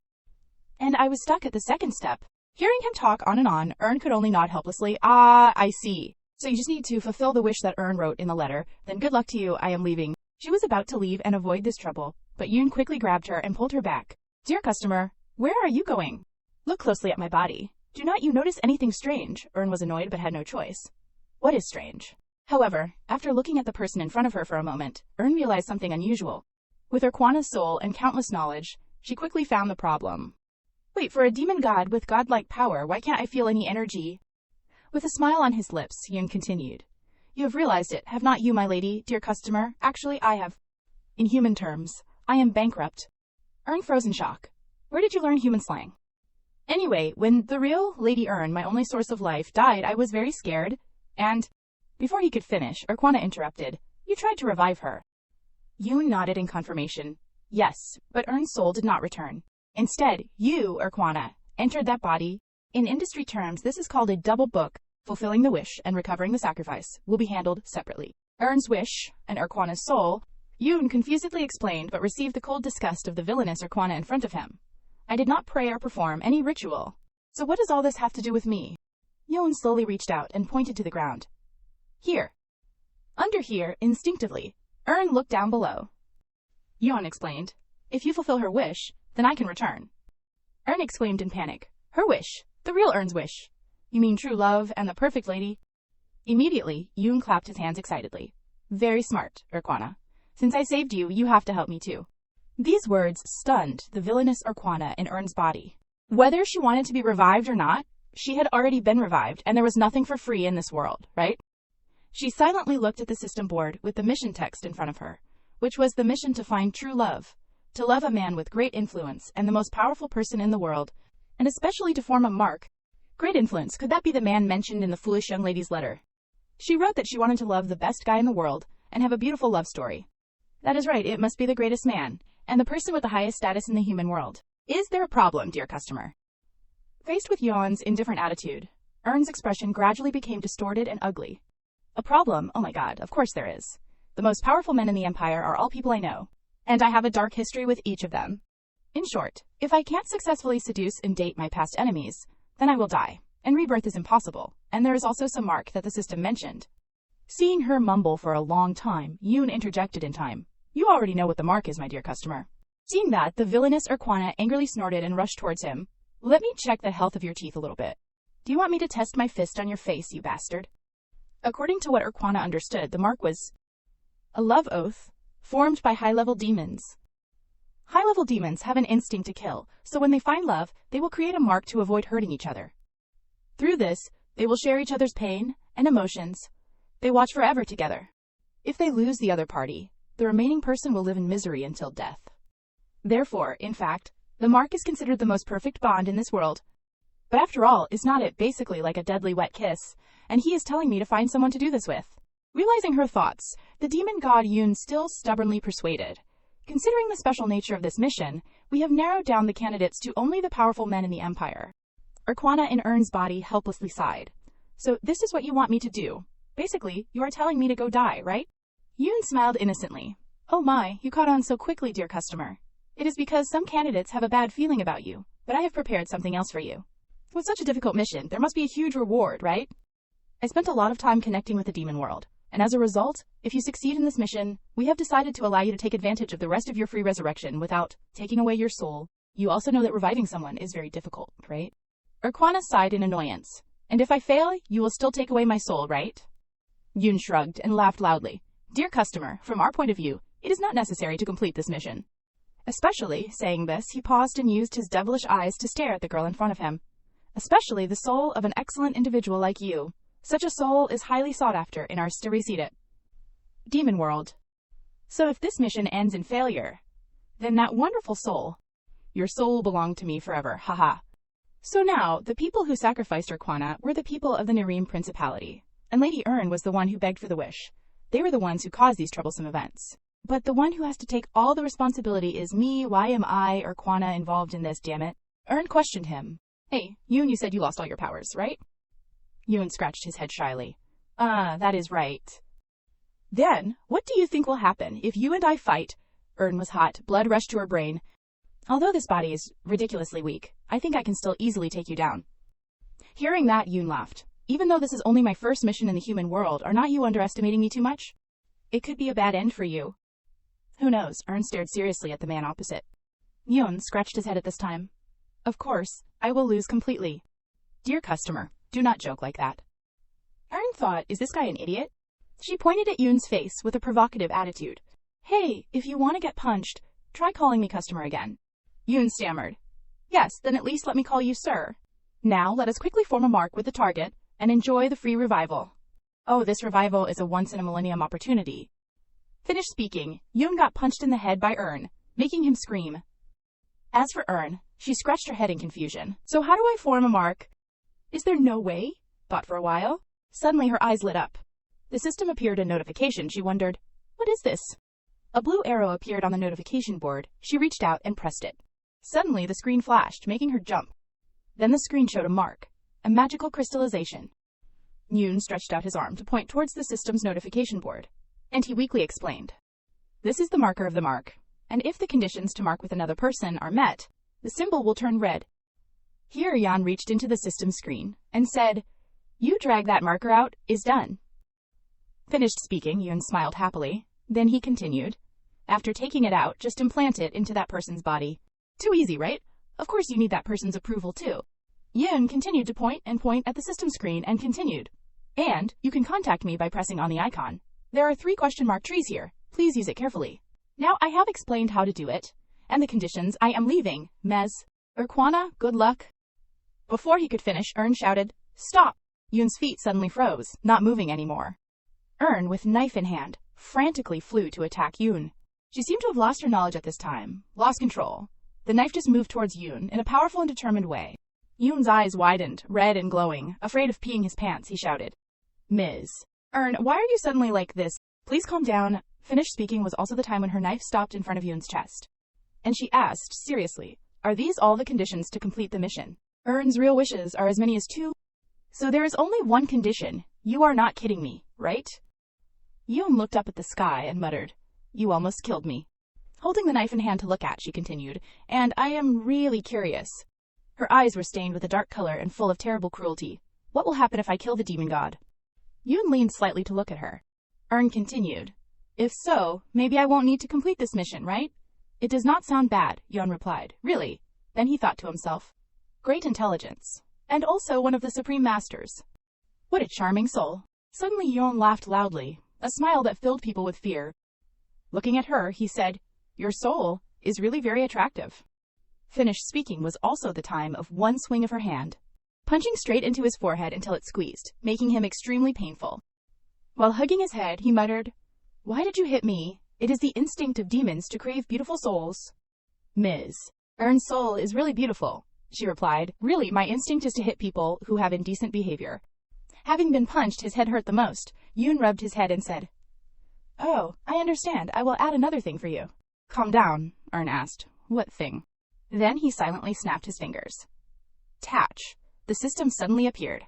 And I was stuck at the second step. Hearing him talk on and on, Ern could only nod helplessly. I see. So you just need to fulfill the wish that Ern wrote in the letter. Then good luck to you, I am leaving. She was about to leave and avoid this trouble, but Yoon quickly grabbed her and pulled her back. Dear customer, where are you going? Look closely at my body. Do not you notice anything strange? Ern was annoyed but had no choice. What is strange? However, after looking at the person in front of her for a moment, Ern realized something unusual. With Urquana's soul and countless knowledge, she quickly found the problem. Wait, for a demon god with godlike power, why can't I feel any energy? With a smile on his lips, Yoon continued. You have realized it, have not you, my lady, dear customer? Actually, I have. In human terms, I am bankrupt. Ern froze in shock. Where did you learn human slang? Anyway, when the real Lady Ern, my only source of life, died, I was very scared, and... Before he could finish, Urquana interrupted. You tried to revive her. Yoon nodded in confirmation. Yes, but Ern's soul did not return. Instead, you, Urquana, entered that body. In industry terms, this is called a double book. Fulfilling the wish and recovering the sacrifice will be handled separately. Ern's wish and Urquana's soul, Yoon confusedly explained but received the cold disgust of the villainous Urquana in front of him. I did not pray or perform any ritual. So what does all this have to do with me? Yoon slowly reached out and pointed to the ground. Here. Under here, instinctively, Ern looked down below. Yoon explained. If you fulfill her wish, then I can return. Ern exclaimed in panic. Her wish? The real Ern's wish? You mean true love and the perfect lady? Immediately, Yoon clapped his hands excitedly. Very smart, Urquana. Since I saved you, you have to help me too. These words stunned the villainous Urquana in Ern's body. Whether she wanted to be revived or not, she had already been revived, and there was nothing for free in this world, right? She silently looked at the system board with the mission text in front of her, which was the mission to find true love, to love a man with great influence and the most powerful person in the world, and especially to form a mark. Great influence, could that be the man mentioned in the foolish young lady's letter? She wrote that she wanted to love the best guy in the world and have a beautiful love story. That is right, it must be the greatest man, and the person with the highest status in the human world. Is there a problem, dear customer? Faced with Yuan's indifferent attitude, Ern's expression gradually became distorted and ugly. A problem? Oh my god, of course there is. The most powerful men in the Empire are all people I know, and I have a dark history with each of them. In short, if I can't successfully seduce and date my past enemies, then I will die, and rebirth is impossible, and there is also some mark that the system mentioned. Seeing her mumble for a long time, Yoon interjected in time. You already know what the mark is, my dear customer. Seeing that, the villainous Urquana angrily snorted and rushed towards him. Let me check the health of your teeth a little bit. Do you want me to test my fist on your face, you bastard? According to what Urquana understood, the mark was a love oath, formed by high-level demons. High-level demons have an instinct to kill, so when they find love, they will create a mark to avoid hurting each other. Through this, they will share each other's pain and emotions. They watch forever together. If they lose the other party, the remaining person will live in misery until death. Therefore, in fact, the mark is considered the most perfect bond in this world. But after all, is not it basically like a deadly wet kiss? And he is telling me to find someone to do this with. Realizing her thoughts, the demon god Yoon still stubbornly persuaded. Considering the special nature of this mission, we have narrowed down the candidates to only the powerful men in the Empire. Urquana in Ern's body helplessly sighed. So this is what you want me to do. Basically, you are telling me to go die, right? Yoon smiled innocently. Oh my, you caught on so quickly, dear customer. It is because some candidates have a bad feeling about you, but I have prepared something else for you. With such a difficult mission, there must be a huge reward, right? I spent a lot of time connecting with the demon world, and as a result, if you succeed in this mission, we have decided to allow you to take advantage of the rest of your free resurrection without taking away your soul. You also know that reviving someone is very difficult, right? Urquana sighed in annoyance. And if I fail, you will still take away my soul, right? Yoon shrugged and laughed loudly. Dear customer, from our point of view, it is not necessary to complete this mission. Especially, saying this, he paused and used his devilish eyes to stare at the girl in front of him. Especially the soul of an excellent individual like you. Such a soul is highly sought after in our Stericidit demon world. So if this mission ends in failure, then that wonderful soul, your soul belonged to me forever, haha. So now, the people who sacrificed Urquana were the people of the Narim Principality, and Lady Ern was the one who begged for the wish. They were the ones who caused these troublesome events. But the one who has to take all the responsibility is me. Why am I, Urquana, involved in this, damn it? Ern questioned him. Hey, Yoon, you said you lost all your powers, right? Yoon scratched his head shyly. That is right. Then, what do you think will happen if you and I fight? Ern was hot, blood rushed to her brain. Although this body is ridiculously weak, I think I can still easily take you down. Hearing that, Yoon laughed. Even though this is only my first mission in the human world, are not you underestimating me too much? It could be a bad end for you. Who knows? Ern stared seriously at the man opposite. Yoon scratched his head at this time. Of course, I will lose completely. Dear customer, do not joke like that. Ern thought, is this guy an idiot? She pointed at Yoon's face with a provocative attitude. Hey, if you want to get punched, try calling me customer again. Yoon stammered. Yes, then at least let me call you sir. Now let us quickly form a mark with the target and enjoy the free revival. Oh, this revival is a once-in-a-millennium opportunity. Finished speaking, Yoon got punched in the head by Ern, making him scream. As for Ern, she scratched her head in confusion. So how do I form a mark? Is there no way? Thought for a while. Suddenly her eyes lit up. The system appeared a notification. She wondered, what is this? A blue arrow appeared on the notification board. She reached out and pressed it. Suddenly the screen flashed, making her jump. Then the screen showed a mark, a magical crystallization. Yoon stretched out his arm to point towards the system's notification board, and he weakly explained. This is the marker of the mark, and if the conditions to mark with another person are met, the symbol will turn red. Here Yan reached into the system screen and said, you drag that marker out, is done. Finished speaking, Yoon smiled happily. Then he continued, after taking it out, just implant it into that person's body. Too easy, right? Of course you need that person's approval too. Yoon continued to point at the system screen and continued. And you can contact me by pressing on the icon. There are 3 question mark trees here. Please use it carefully. Now I have explained how to do it, and the conditions. I am leaving. Urquana, good luck. Before he could finish, Ern shouted, Stop! Yoon's feet suddenly froze, not moving anymore. Ern, with knife in hand, frantically flew to attack Yoon. She seemed to have lost her knowledge at this time, lost control. The knife just moved towards Yoon in a powerful and determined way. Yoon's eyes widened, red and glowing. Afraid of peeing his pants, he shouted, Ms. Ern, why are you suddenly like this? Please calm down. Finished speaking was also the time when her knife stopped in front of Yoon's chest. And she asked, seriously, are these all the conditions to complete the mission? Ern's real wishes are as many as 2. So there is only one condition. You are not kidding me, right? Yoon looked up at the sky and muttered, You almost killed me. Holding the knife in hand to look at, she continued, and I am really curious. Her eyes were stained with a dark color and full of terrible cruelty. What will happen if I kill the demon god? Yoon leaned slightly to look at her. Ern continued, If so, maybe I won't need to complete this mission, right? It does not sound bad, Yoon replied. Really? Then he thought to himself, Great intelligence. And also one of the Supreme Masters. What a charming soul. Suddenly Yoon laughed loudly, a smile that filled people with fear. Looking at her, he said, Your soul is really very attractive. Finished speaking was also the time of one swing of her hand, punching straight into his forehead until it squeezed, making him extremely painful. While hugging his head, he muttered, Why did you hit me? It is the instinct of demons to crave beautiful souls. Ms. Ern's soul is really beautiful, she replied. Really, my instinct is to hit people who have indecent behavior. Having been punched, his head hurt the most. Yoon rubbed his head and said, Oh, I understand. I will add another thing for you. Calm down, Ern asked. What thing? Then he silently snapped his fingers. Tatch. The system suddenly appeared.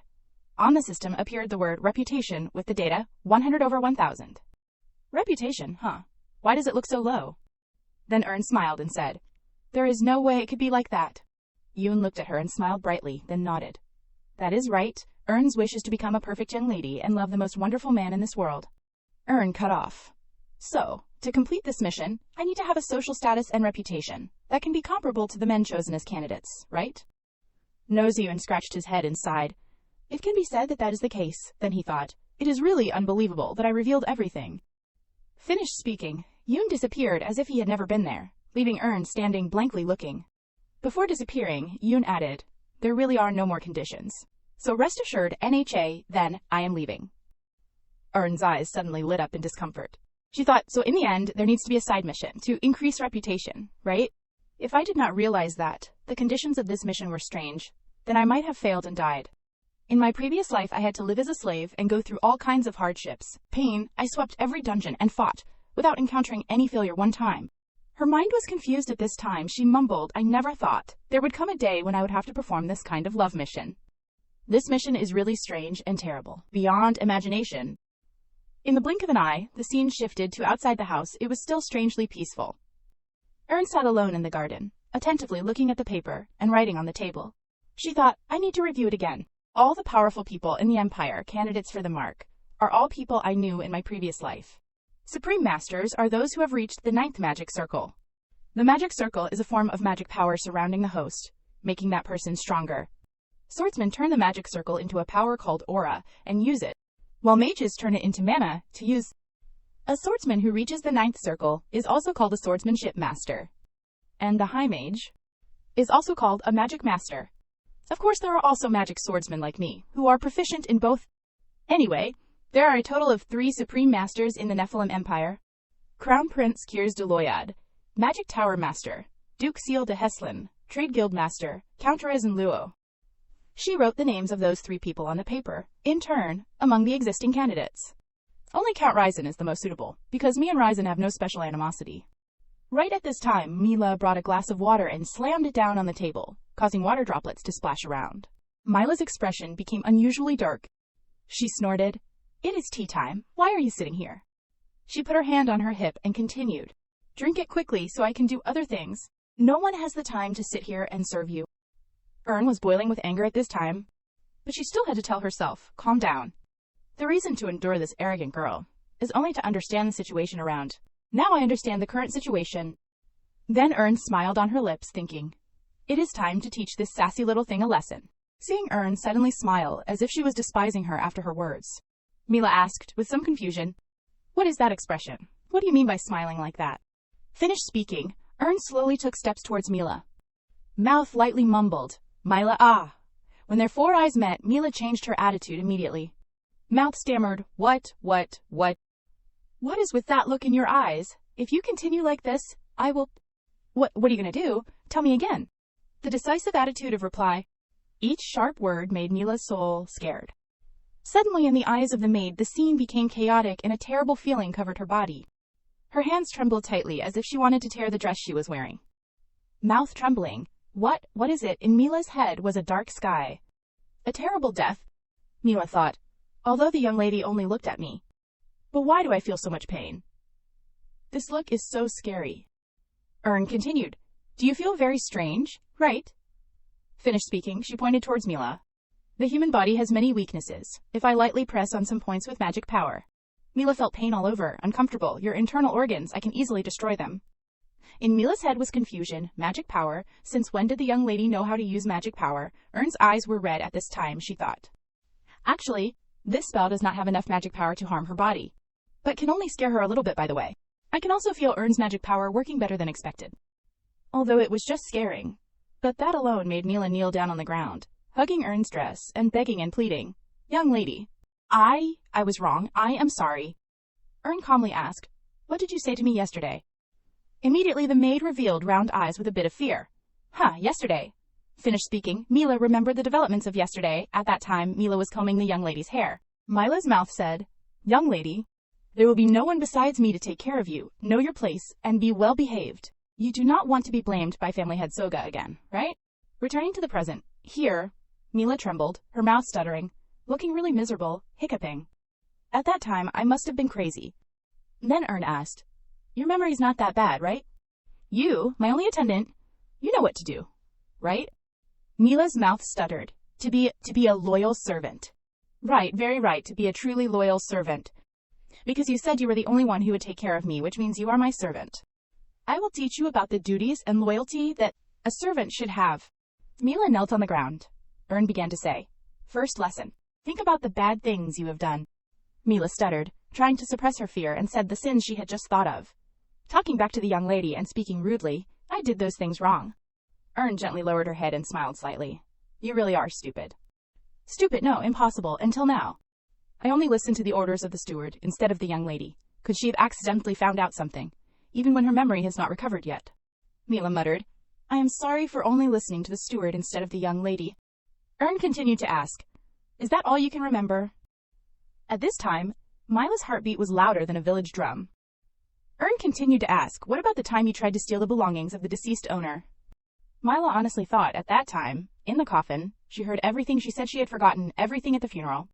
On the system appeared the word reputation with the data 100/1000. Reputation, huh? Why does it look so low? Then Ern smiled and said, There is no way it could be like that. Yoon looked at her and smiled brightly, then nodded. That is right. Ern's wish is to become a perfect young lady and love the most wonderful man in this world. Ern cut off. So, to complete this mission, I need to have a social status and reputation that can be comparable to the men chosen as candidates, right? Yoon scratched his head and sighed. It can be said that that is the case. Then he thought, It is really unbelievable that I revealed everything. Finished speaking, Yoon disappeared as if he had never been there, leaving Ern standing blankly looking. Before disappearing, Yoon added, There really are no more conditions. So rest assured, NHA, then, I am leaving. Ern's eyes suddenly lit up in discomfort. She thought, so in the end, there needs to be a side mission to increase reputation, right? If I did not realize that the conditions of this mission were strange, then I might have failed and died. In my previous life, I had to live as a slave and go through all kinds of hardships, pain. I swept every dungeon and fought without encountering any failure one time. Her mind was confused at this time. She mumbled, I never thought there would come a day when I would have to perform this kind of love mission. This mission is really strange and terrible, beyond imagination. In the blink of an eye, the scene shifted to outside the house. It was still strangely peaceful. Ern sat alone in the garden, attentively looking at the paper and writing on the table. She thought, I need to review it again. All the powerful people in the Empire, candidates for the mark, are all people I knew in my previous life. Supreme Masters are those who have reached the 9th magic circle. The magic circle is a form of magic power surrounding the host, making that person stronger. Swordsmen turn the magic circle into a power called aura and use it, while mages turn it into mana to use. A swordsman who reaches the 9th circle is also called a swordsmanship master. And the high mage is also called a magic master. Of course, there are also magic swordsmen like me, who are proficient in both. Anyway, there are a total of 3 supreme masters in the Nephilim Empire. Crown Prince Kiers de Loyad, Magic Tower Master, Duke Seal de Heslin, Trade Guild Master, Count Raisin Luo. She wrote the names of those 3 people on the paper, in turn, among the existing candidates. Only Count Raisin is the most suitable, because me and Raisin have no special animosity. Right at this time, Mila brought a glass of water and slammed it down on the table, causing water droplets to splash around. Mila's expression became unusually dark. She snorted, It is tea time. Why are you sitting here? She put her hand on her hip and continued, Drink it quickly so I can do other things. No one has the time to sit here and serve you. Ern was boiling with anger at this time, but she still had to tell herself, calm down. The reason to endure this arrogant girl is only to understand the situation around. Now I understand the current situation. Then Ern smiled on her lips, thinking, It is time to teach this sassy little thing a lesson. Seeing Ern suddenly smile as if she was despising her after her words, Mila asked, with some confusion, What is that expression? What do you mean by smiling like that? Finished speaking, Ern slowly took steps towards Mila. Mouth lightly mumbled, Mila ah. When their four eyes met, Mila changed her attitude immediately. Mouth stammered, What? What is with that look in your eyes? If you continue like this, I will... What are you gonna do? Tell me again. The decisive attitude of reply. Each sharp word made Mila's soul scared. Suddenly, in the eyes of the maid, the scene became chaotic and a terrible feeling covered her body. Her hands trembled tightly as if she wanted to tear the dress she was wearing. Mouth trembling. What is it? In Mila's head was a dark sky. A terrible death, Mila thought, although the young lady only looked at me. But why do I feel so much pain? This look is so scary. Ern continued. Do you feel very strange, right? Finished speaking, she pointed towards Mila. The human body has many weaknesses. If I lightly press on some points with magic power. Mila felt pain all over, uncomfortable. Your internal organs, I can easily destroy them. In Mila's head was confusion, magic power. Since when did the young lady know how to use magic power? Ern's eyes were red at this time, she thought. Actually, this spell does not have enough magic power to harm her body. But can only scare her a little bit, by the way. I can also feel Ern's magic power working better than expected. Although it was just scaring. But that alone made Mila kneel down on the ground, hugging Ern's dress and begging and pleading. Young lady. I was wrong. I am sorry. Ern calmly asked, What did you say to me yesterday? Immediately the maid revealed round eyes with a bit of fear. Yesterday. Finished speaking, Mila remembered the developments of yesterday. At that time, Mila was combing the young lady's hair. Mila's mouth said, Young lady, there will be no one besides me to take care of you. Know your place, and be well behaved. You do not want to be blamed by family head Soga again, right? Returning to the present, here, Mila trembled, her mouth stuttering, looking really miserable, hiccuping. At that time, I must have been crazy. Then Ern asked, Your memory's not that bad, right? You, my only attendant, you know what to do, right? Mila's mouth stuttered. To be a loyal servant. Right, very right, to be a truly loyal servant. Because you said you were the only one who would take care of me, which means you are my servant. I will teach you about the duties and loyalty that a servant should have. Mila knelt on the ground. Ern began to say, First lesson. Think about the bad things you have done. Mila stuttered, trying to suppress her fear, and said the sins she had just thought of. Talking back to the young lady and speaking rudely, I did those things wrong. Ern gently lowered her head and smiled slightly. You really are stupid. Stupid? No, impossible, until now. I only listened to the orders of the steward instead of the young lady. Could she have accidentally found out something, even when her memory has not recovered yet? Mila muttered, I am sorry for only listening to the steward instead of the young lady. Ern continued to ask, Is that all you can remember? At this time, Mila's heartbeat was louder than a village drum. Ern continued to ask, What about the time you tried to steal the belongings of the deceased owner? Mila honestly thought at that time, in the coffin, she heard everything she said she had forgotten, everything at the funeral.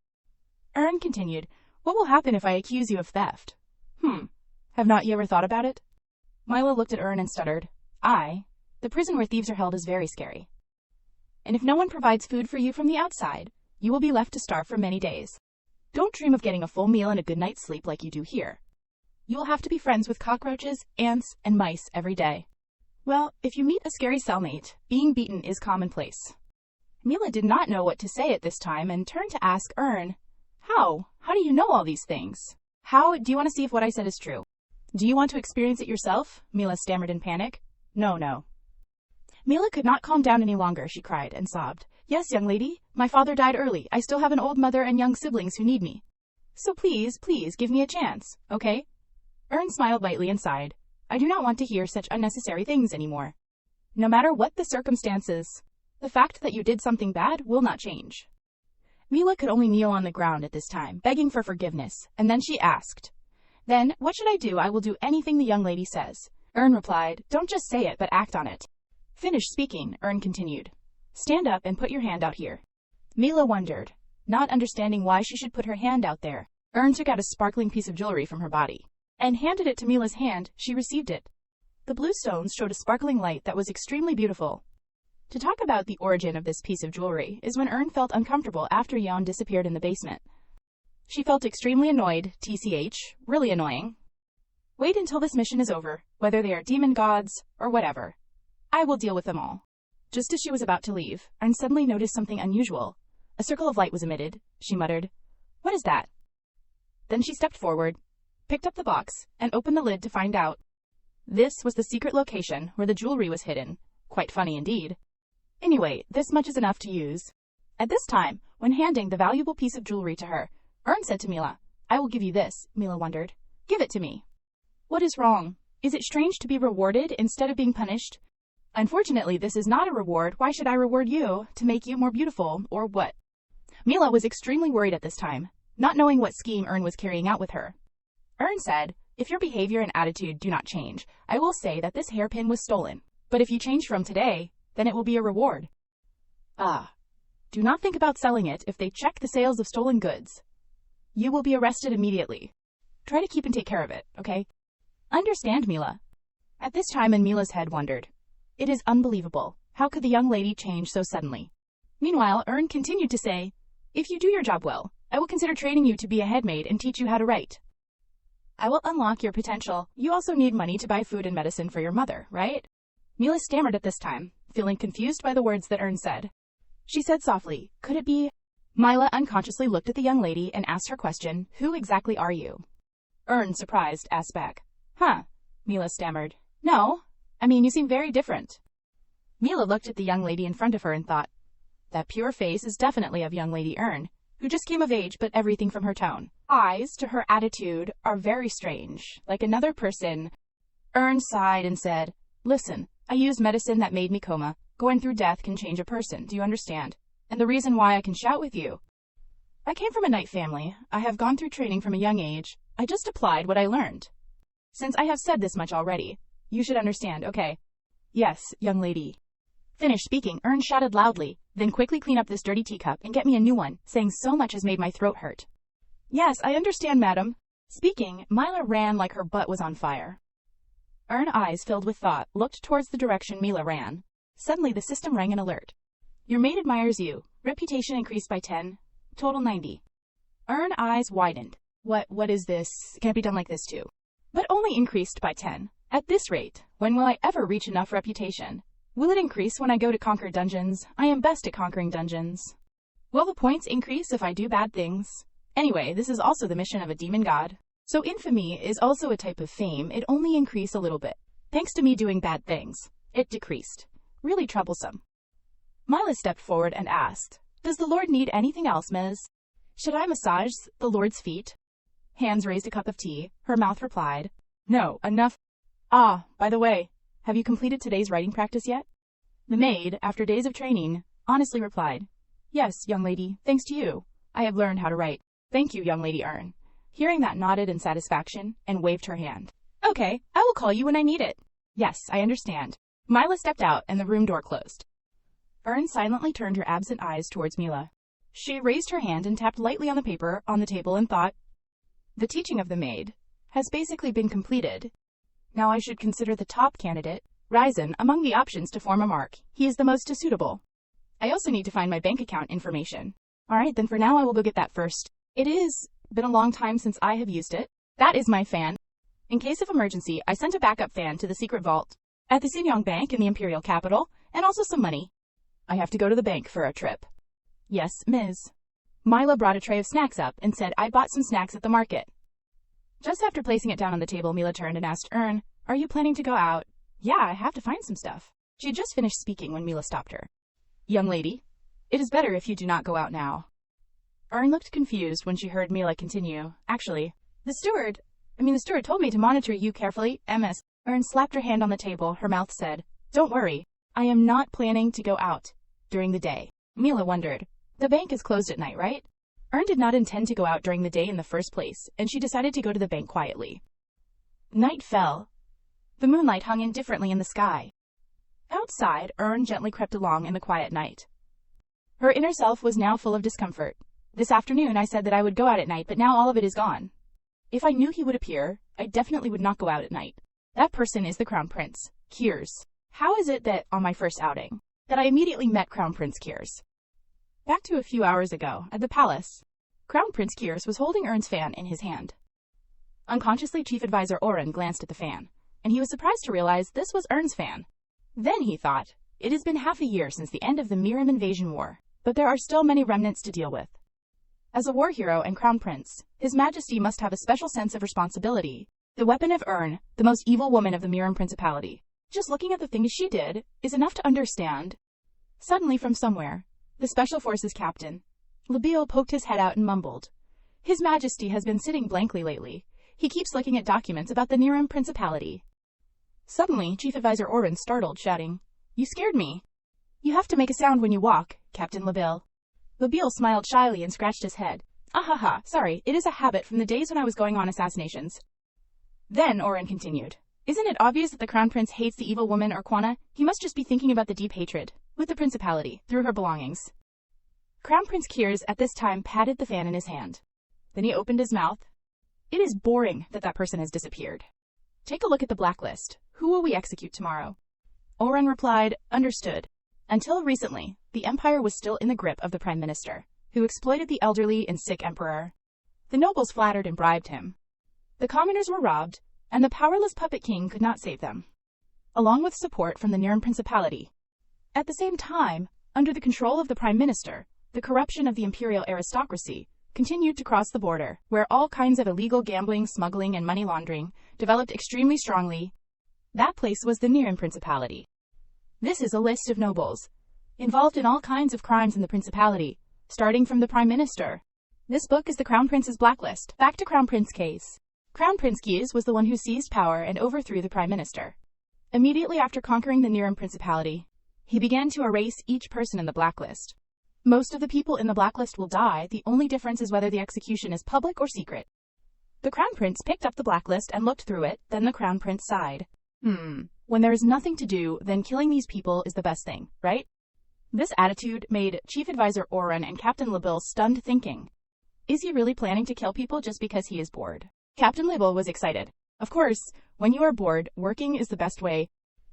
Ern continued, What will happen if I accuse you of theft? Have not you ever thought about it? Mila looked at Ern and stuttered, The prison where thieves are held is very scary. And if no one provides food for you from the outside, you will be left to starve for many days. Don't dream of getting a full meal and a good night's sleep like you do here. You will have to be friends with cockroaches, ants, and mice every day. Well, if you meet a scary cellmate, being beaten is commonplace. Mila did not know what to say at this time and turned to ask Ern, How do you know all these things? Do you want to see if what I said is true? Do you want to experience it yourself? Mila stammered in panic. No. Mila could not calm down any longer, she cried and sobbed. Yes, young lady, my father died early. I still have an old mother and young siblings who need me. So please, give me a chance, okay? Ern smiled lightly and sighed. I do not want to hear such unnecessary things anymore. No matter what the circumstances, the fact that you did something bad will not change. Mila could only kneel on the ground at this time, begging for forgiveness, and then she asked, Then, what should I do? I will do anything the young lady says. Ern replied, Don't just say it, but act on it. Finished speaking, Ern continued. Stand up and put your hand out here. Mila wondered, not understanding why she should put her hand out there. Ern took out a sparkling piece of jewelry from her body and handed it to Mila's hand. She received it. The blue stones showed a sparkling light that was extremely beautiful. To talk about the origin of this piece of jewelry is when Ern felt uncomfortable after Yeon disappeared in the basement. She felt extremely annoyed, really annoying. Wait until this mission is over, whether they are demon gods or whatever. I will deal with them all. Just as she was about to leave, Ern suddenly noticed something unusual. A circle of light was emitted. She muttered, What is that? Then she stepped forward. picked up the box, and opened the lid to find out. This was the secret location where the jewelry was hidden. Quite funny indeed. Anyway, this much is enough to use. At this time, when handing the valuable piece of jewelry to her, Ern said to Mila, "I will give you this." Mila wondered. "Give it to me." What is wrong? Is it strange to be rewarded instead of being punished? Unfortunately, this is not a reward. Why should I reward you? To make you more beautiful, or what? Mila was extremely worried at this time, not knowing what scheme Ern was carrying out with her. Ern said, "If your behavior and attitude do not change, I will say that this hairpin was stolen. But if you change from today, then it will be a reward." Do not think about selling it if they check the sales of stolen goods. You will be arrested immediately. Try to keep and take care of it, okay? Understand, Mila? At this time, in Mila's head wondered, "It is unbelievable. How could the young lady change so suddenly?" Meanwhile, Ern continued to say, "If you do your job well, I will consider training you to be a headmaid and teach you how to write. I will unlock your potential. You also need money to buy food and medicine for your mother, right?" Mila stammered at this time, feeling confused by the words that Ern said. She said softly, "Could it be?" Mila unconsciously looked at the young lady and asked her question, "Who exactly are you?" Ern, surprised, asked back, "Huh?" Mila stammered, "No, I mean, you seem very different." Mila looked at the young lady in front of her and thought, that pure face is definitely of young lady Ern, who just came of age, but everything from her tone, eyes to her attitude are very strange, like another person. Ern sighed and said, "Listen, I used medicine that made me coma. Going through death can change a person, do you understand? And the reason why I can shout with you. I came from a knight family. I have gone through training from a young age. I just applied what I learned. Since I have said this much already, you should understand, okay?" "Yes, young lady." Finished speaking, Ern shouted loudly, "Then quickly clean up this dirty teacup and get me a new one, saying so much has made my throat hurt." "Yes, I understand, madam." Speaking, Mila ran like her butt was on fire. Ern, eyes filled with thought, looked towards the direction Mila ran. Suddenly the system rang an alert. "Your maid admires you. Reputation increased by 10. Total 90. Ern, eyes widened. What is this? Can't be done like this too. But only increased by 10. At this rate, when will I ever reach enough reputation? Will it increase when I go to conquer dungeons? I am best at conquering dungeons. Will the points increase if I do bad things? Anyway, this is also the mission of a demon god. So infamy is also a type of fame. It only increased a little bit. Thanks to me doing bad things, it decreased. Really troublesome." Mila stepped forward and asked, "Does the Lord need anything else, Ms.? Should I massage the Lord's feet?" Hands raised a cup of tea. Her mouth replied, "No, enough. By the way, have you completed today's writing practice yet?" The maid, after days of training, honestly replied, "Yes, young lady, thanks to you. I have learned how to write." "Thank you, young lady Ern." Hearing that, nodded in satisfaction and waved her hand. "Okay, I will call you when I need it." "Yes, I understand." Mila stepped out and the room door closed. Ern silently turned her absent eyes towards Mila. She raised her hand and tapped lightly on the paper on the table and thought, "The teaching of the maid has basically been completed. Now I should consider the top candidate, Ryzen, among the options to form a mark. He is the most suitable. I also need to find my bank account information. Alright, then for now I will go get that first. It is been a long time since I have used it. That is my fan. In case of emergency, I sent a backup fan to the secret vault at the Sinyong Bank in the Imperial Capital, and also some money. I have to go to the bank for a trip." "Yes, Ms." Mila brought a tray of snacks up and said, "I bought some snacks at the market." Just after placing it down on the table, Mila turned and asked Ern, "Are you planning to go out?" "Yeah, I have to find some stuff." She had just finished speaking when Mila stopped her. "Young lady, it is better if you do not go out now." Ern looked confused when she heard Mila continue. "Actually, the steward told me to monitor you carefully, Ms." Ern slapped her hand on the table. Her mouth said, "Don't worry. I am not planning to go out during the day." Mila wondered, the bank is closed at night, right? Ern did not intend to go out during the day in the first place, and she decided to go to the bank quietly. Night fell. The moonlight hung indifferently in the sky. Outside, Ern gently crept along in the quiet night. Her inner self was now full of discomfort. "This afternoon I said that I would go out at night, but now all of it is gone. If I knew he would appear, I definitely would not go out at night. That person is the Crown Prince, Kiers. How is it that, on my first outing, that I immediately met Crown Prince Kiers?" Back to a few hours ago, at the palace, Crown Prince Kiers was holding Ern's fan in his hand. Unconsciously, Chief Advisor Oren glanced at the fan, and he was surprised to realize this was Ern's fan. Then he thought, it has been half a year since the end of the Mirim invasion war, but there are still many remnants to deal with. As a war hero and crown prince, His Majesty must have a special sense of responsibility. The weapon of Ern, the most evil woman of the Miram Principality. Just looking at the things she did is enough to understand. Suddenly from somewhere, the Special Forces captain, Labille, poked his head out and mumbled. His Majesty has been sitting blankly lately. He keeps looking at documents about the Miram Principality. Suddenly, Chief Advisor Oren startled, shouting, "You scared me." "You have to make a sound when you walk, Captain Labille." Labille smiled shyly and scratched his head. "Ahaha, sorry, it is a habit from the days when I was going on assassinations." Then Oren continued, "Isn't it obvious that the Crown Prince hates the evil woman Urquana? He must just be thinking about the deep hatred with the Principality through her belongings." Crown Prince Kiers at this time patted the fan in his hand. Then he opened his mouth. "It is boring that person has disappeared. Take a look at the blacklist. Who will we execute tomorrow?" Oren replied, "Understood." Until recently, the empire was still in the grip of the prime minister, who exploited the elderly and sick emperor. The nobles flattered and bribed him. The commoners were robbed, and the powerless puppet king could not save them, along with support from the Miram Principality. At the same time, under the control of the prime minister, the corruption of the imperial aristocracy continued to cross the border, where all kinds of illegal gambling, smuggling, and money laundering developed extremely strongly. That place was the Miram Principality. This is a list of nobles involved in all kinds of crimes in the Principality, starting from the Prime Minister. This book is the Crown Prince's blacklist. Back to Crown Prince case. Crown Prince Kies was the one who seized power and overthrew the Prime Minister. Immediately after conquering the Miram Principality, he began to erase each person in the blacklist. Most of the people in the blacklist will die, the only difference is whether the execution is public or secret. The Crown Prince picked up the blacklist and looked through it, then the Crown Prince sighed. When there is nothing to do, then killing these people is the best thing, right? This attitude made Chief Advisor Oren and Captain Labille stunned, thinking, is he really planning to kill people just because he is bored? Captain Labille was excited. Of course, when you are bored, working is the best way.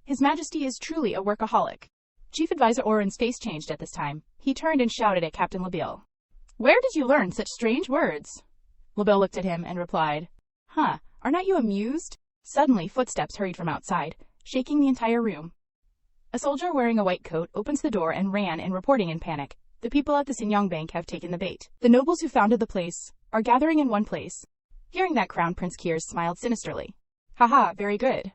His Majesty is truly a workaholic. Chief Advisor Oren's face changed at this time. He turned and shouted at Captain Labille. "Where did you learn such strange words?" Labille looked at him and replied, "Are not you amused?" Suddenly, footsteps hurried from outside, shaking the entire room. A soldier wearing a white coat opens the door and ran in, reporting in panic. The people at the Sinyang Bank have taken the bait. The nobles who founded the place are gathering in one place. Hearing that, Crown Prince Kiers smiled sinisterly. "Haha, very good.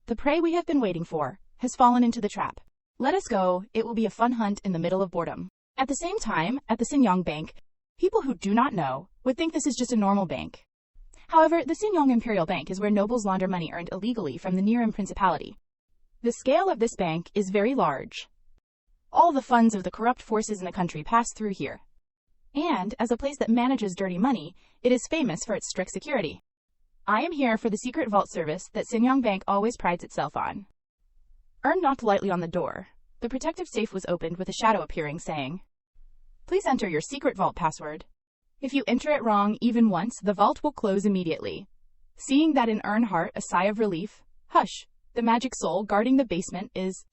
The prey we have been waiting for has fallen into the trap. Let us go, it will be a fun hunt in the middle of boredom." At the same time, at the Sinyang Bank, people who do not know would think this is just a normal bank. However, the Sinyang Imperial Bank is where nobles launder money earned illegally from the Miram Principality. The scale of this bank is very large. All the funds of the corrupt forces in the country pass through here. And, as a place that manages dirty money, it is famous for its strict security. I am here for the secret vault service that Sinyang Bank always prides itself on. Ern knocked lightly on the door. The protective safe was opened with a shadow appearing, saying, "Please enter your secret vault password. If you enter it wrong even once, the vault will close immediately." Seeing that in Ern's heart a sigh of relief, "Hush, the magic soul guarding the basement is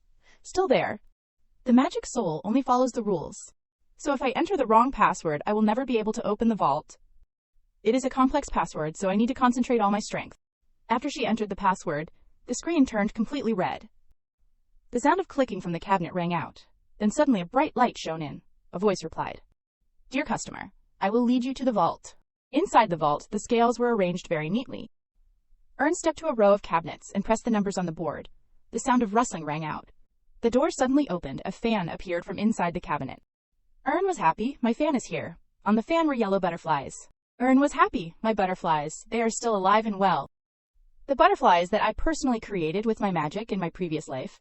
still there. The magic soul only follows the rules. So if I enter the wrong password, I will never be able to open the vault. It is a complex password, so I need to concentrate all my strength." After she entered the password, the screen turned completely red. The sound of clicking from the cabinet rang out. Then suddenly a bright light shone in. A voice replied, "Dear customer, I will lead you to the vault." Inside the vault, the scales were arranged very neatly. Ern stepped to a row of cabinets and pressed the numbers on the board. The sound of rustling rang out. The door suddenly opened. A fan appeared from inside the cabinet. Ern was happy. "My fan is here." On the fan were yellow butterflies. Ern was happy. "My butterflies, they are still alive and well. The butterflies that I personally created with my magic in my previous life.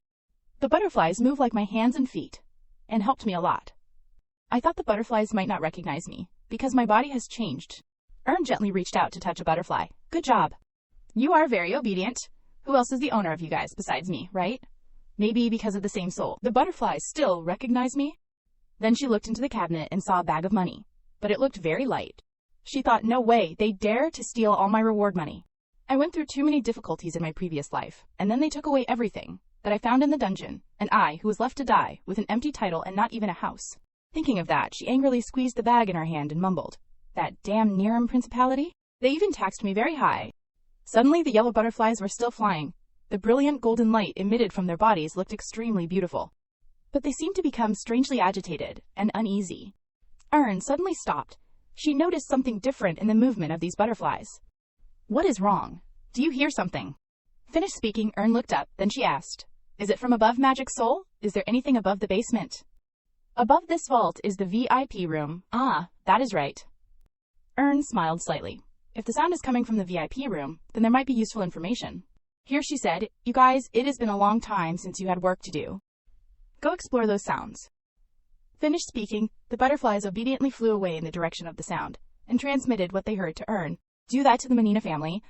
The butterflies move like my hands and feet, and helped me a lot. I thought the butterflies might not recognize me, because my body has changed." Ern gently reached out to touch a butterfly. "Good job. You are very obedient. Who else is the owner of you guys besides me, right? Maybe because of the same soul. The butterflies still recognize me?" Then she looked into the cabinet and saw a bag of money, but it looked very light. She thought, "No way, they dare to steal all my reward money. I went through too many difficulties in my previous life, and then they took away everything that I found in the dungeon, and I, who was left to die, with an empty title and not even a house." Thinking of that, she angrily squeezed the bag in her hand and mumbled, "That damn Miram Principality? They even taxed me very high." Suddenly the yellow butterflies were still flying. The brilliant golden light emitted from their bodies looked extremely beautiful. But they seemed to become strangely agitated and uneasy. Ern suddenly stopped. She noticed something different in the movement of these butterflies. What is wrong? Do you hear something? Finished speaking, Ern looked up, then she asked, is it from above, Magic Soul? Is there anything above the basement? Above this vault is the VIP room. Ah, that is right. Ern smiled slightly. If the sound is coming from the VIP room, then there might be useful information. Here she said, you guys, it has been a long time since you had work to do. Go explore those sounds. Finished speaking, the butterflies obediently flew away in the direction of the sound, and transmitted what they heard to Ern. Do that to the Menina family.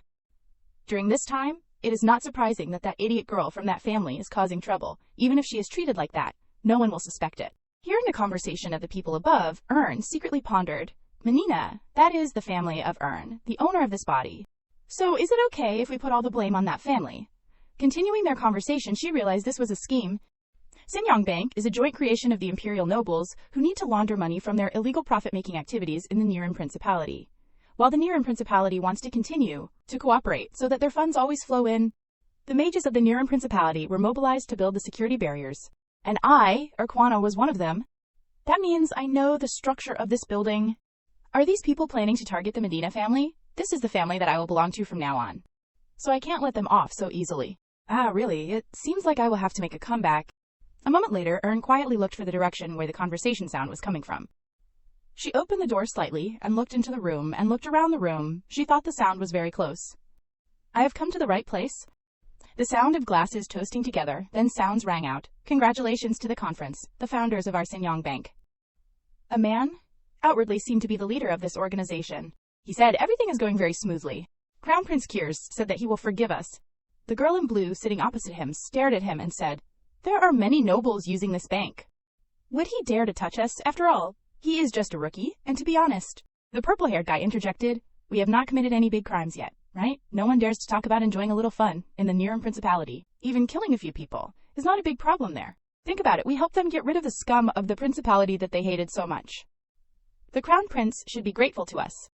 During this time, it is not surprising that that idiot girl from that family is causing trouble. Even if she is treated like that, no one will suspect it. Hearing the conversation of the people above, Ern secretly pondered, Menina, that is the family of Ern, the owner of this body. So is it okay if we put all the blame on that family? Continuing their conversation, she realized this was a scheme. Sinyang Bank is a joint creation of the imperial nobles who need to launder money from their illegal profit-making activities in the Niran Principality. While the Niran Principality wants to continue to cooperate so that their funds always flow in, the mages of the Niran Principality were mobilized to build the security barriers. And I, Urquana, was one of them. That means I know the structure of this building. Are these people planning to target the Medina family? This is the family that I will belong to from now on. So I can't let them off so easily. Ah, really? It seems like I will have to make a comeback. A moment later, Ern quietly looked for the direction where the conversation sound was coming from. She opened the door slightly and looked into the room and looked around the room. She thought the sound was very close. I have come to the right place. The sound of glasses toasting together, then sounds rang out. Congratulations to the conference, the founders of our Sinyang Bank. A man outwardly seemed to be the leader of this organization. He said, everything is going very smoothly. Crown Prince Kiers said that he will forgive us. The girl in blue sitting opposite him stared at him and said, there are many nobles using this bank. Would he dare to touch us? After all, he is just a rookie, and to be honest, the purple-haired guy interjected, we have not committed any big crimes yet, right? No one dares to talk about enjoying a little fun in the Niran Principality. Even killing a few people is not a big problem there. Think about it, we helped them get rid of the scum of the principality that they hated so much. The Crown Prince should be grateful to us.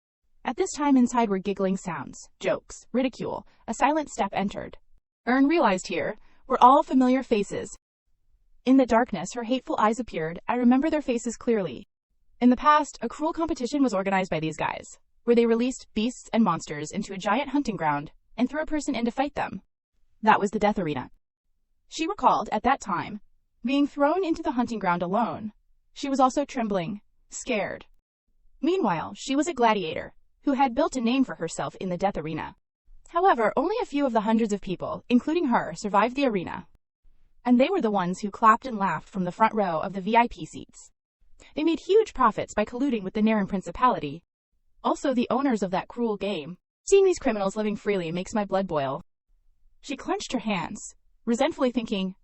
At this time inside were giggling sounds, jokes, ridicule. A silent step entered. Ern realized here were all familiar faces. In the darkness, her hateful eyes appeared. I remember their faces clearly. In the past, a cruel competition was organized by these guys, where they released beasts and monsters into a giant hunting ground and threw a person in to fight them. That was the death arena. She recalled, at that time, being thrown into the hunting ground alone. She was also trembling, scared. Meanwhile, she was a gladiator who had built a name for herself in the death arena. However, only a few of the hundreds of people, including her, survived the arena. And they were the ones who clapped and laughed from the front row of the VIP seats. They made huge profits by colluding with the Niran Principality. Also the owners of that cruel game. Seeing these criminals living freely makes my blood boil. She clenched her hands, resentfully thinking,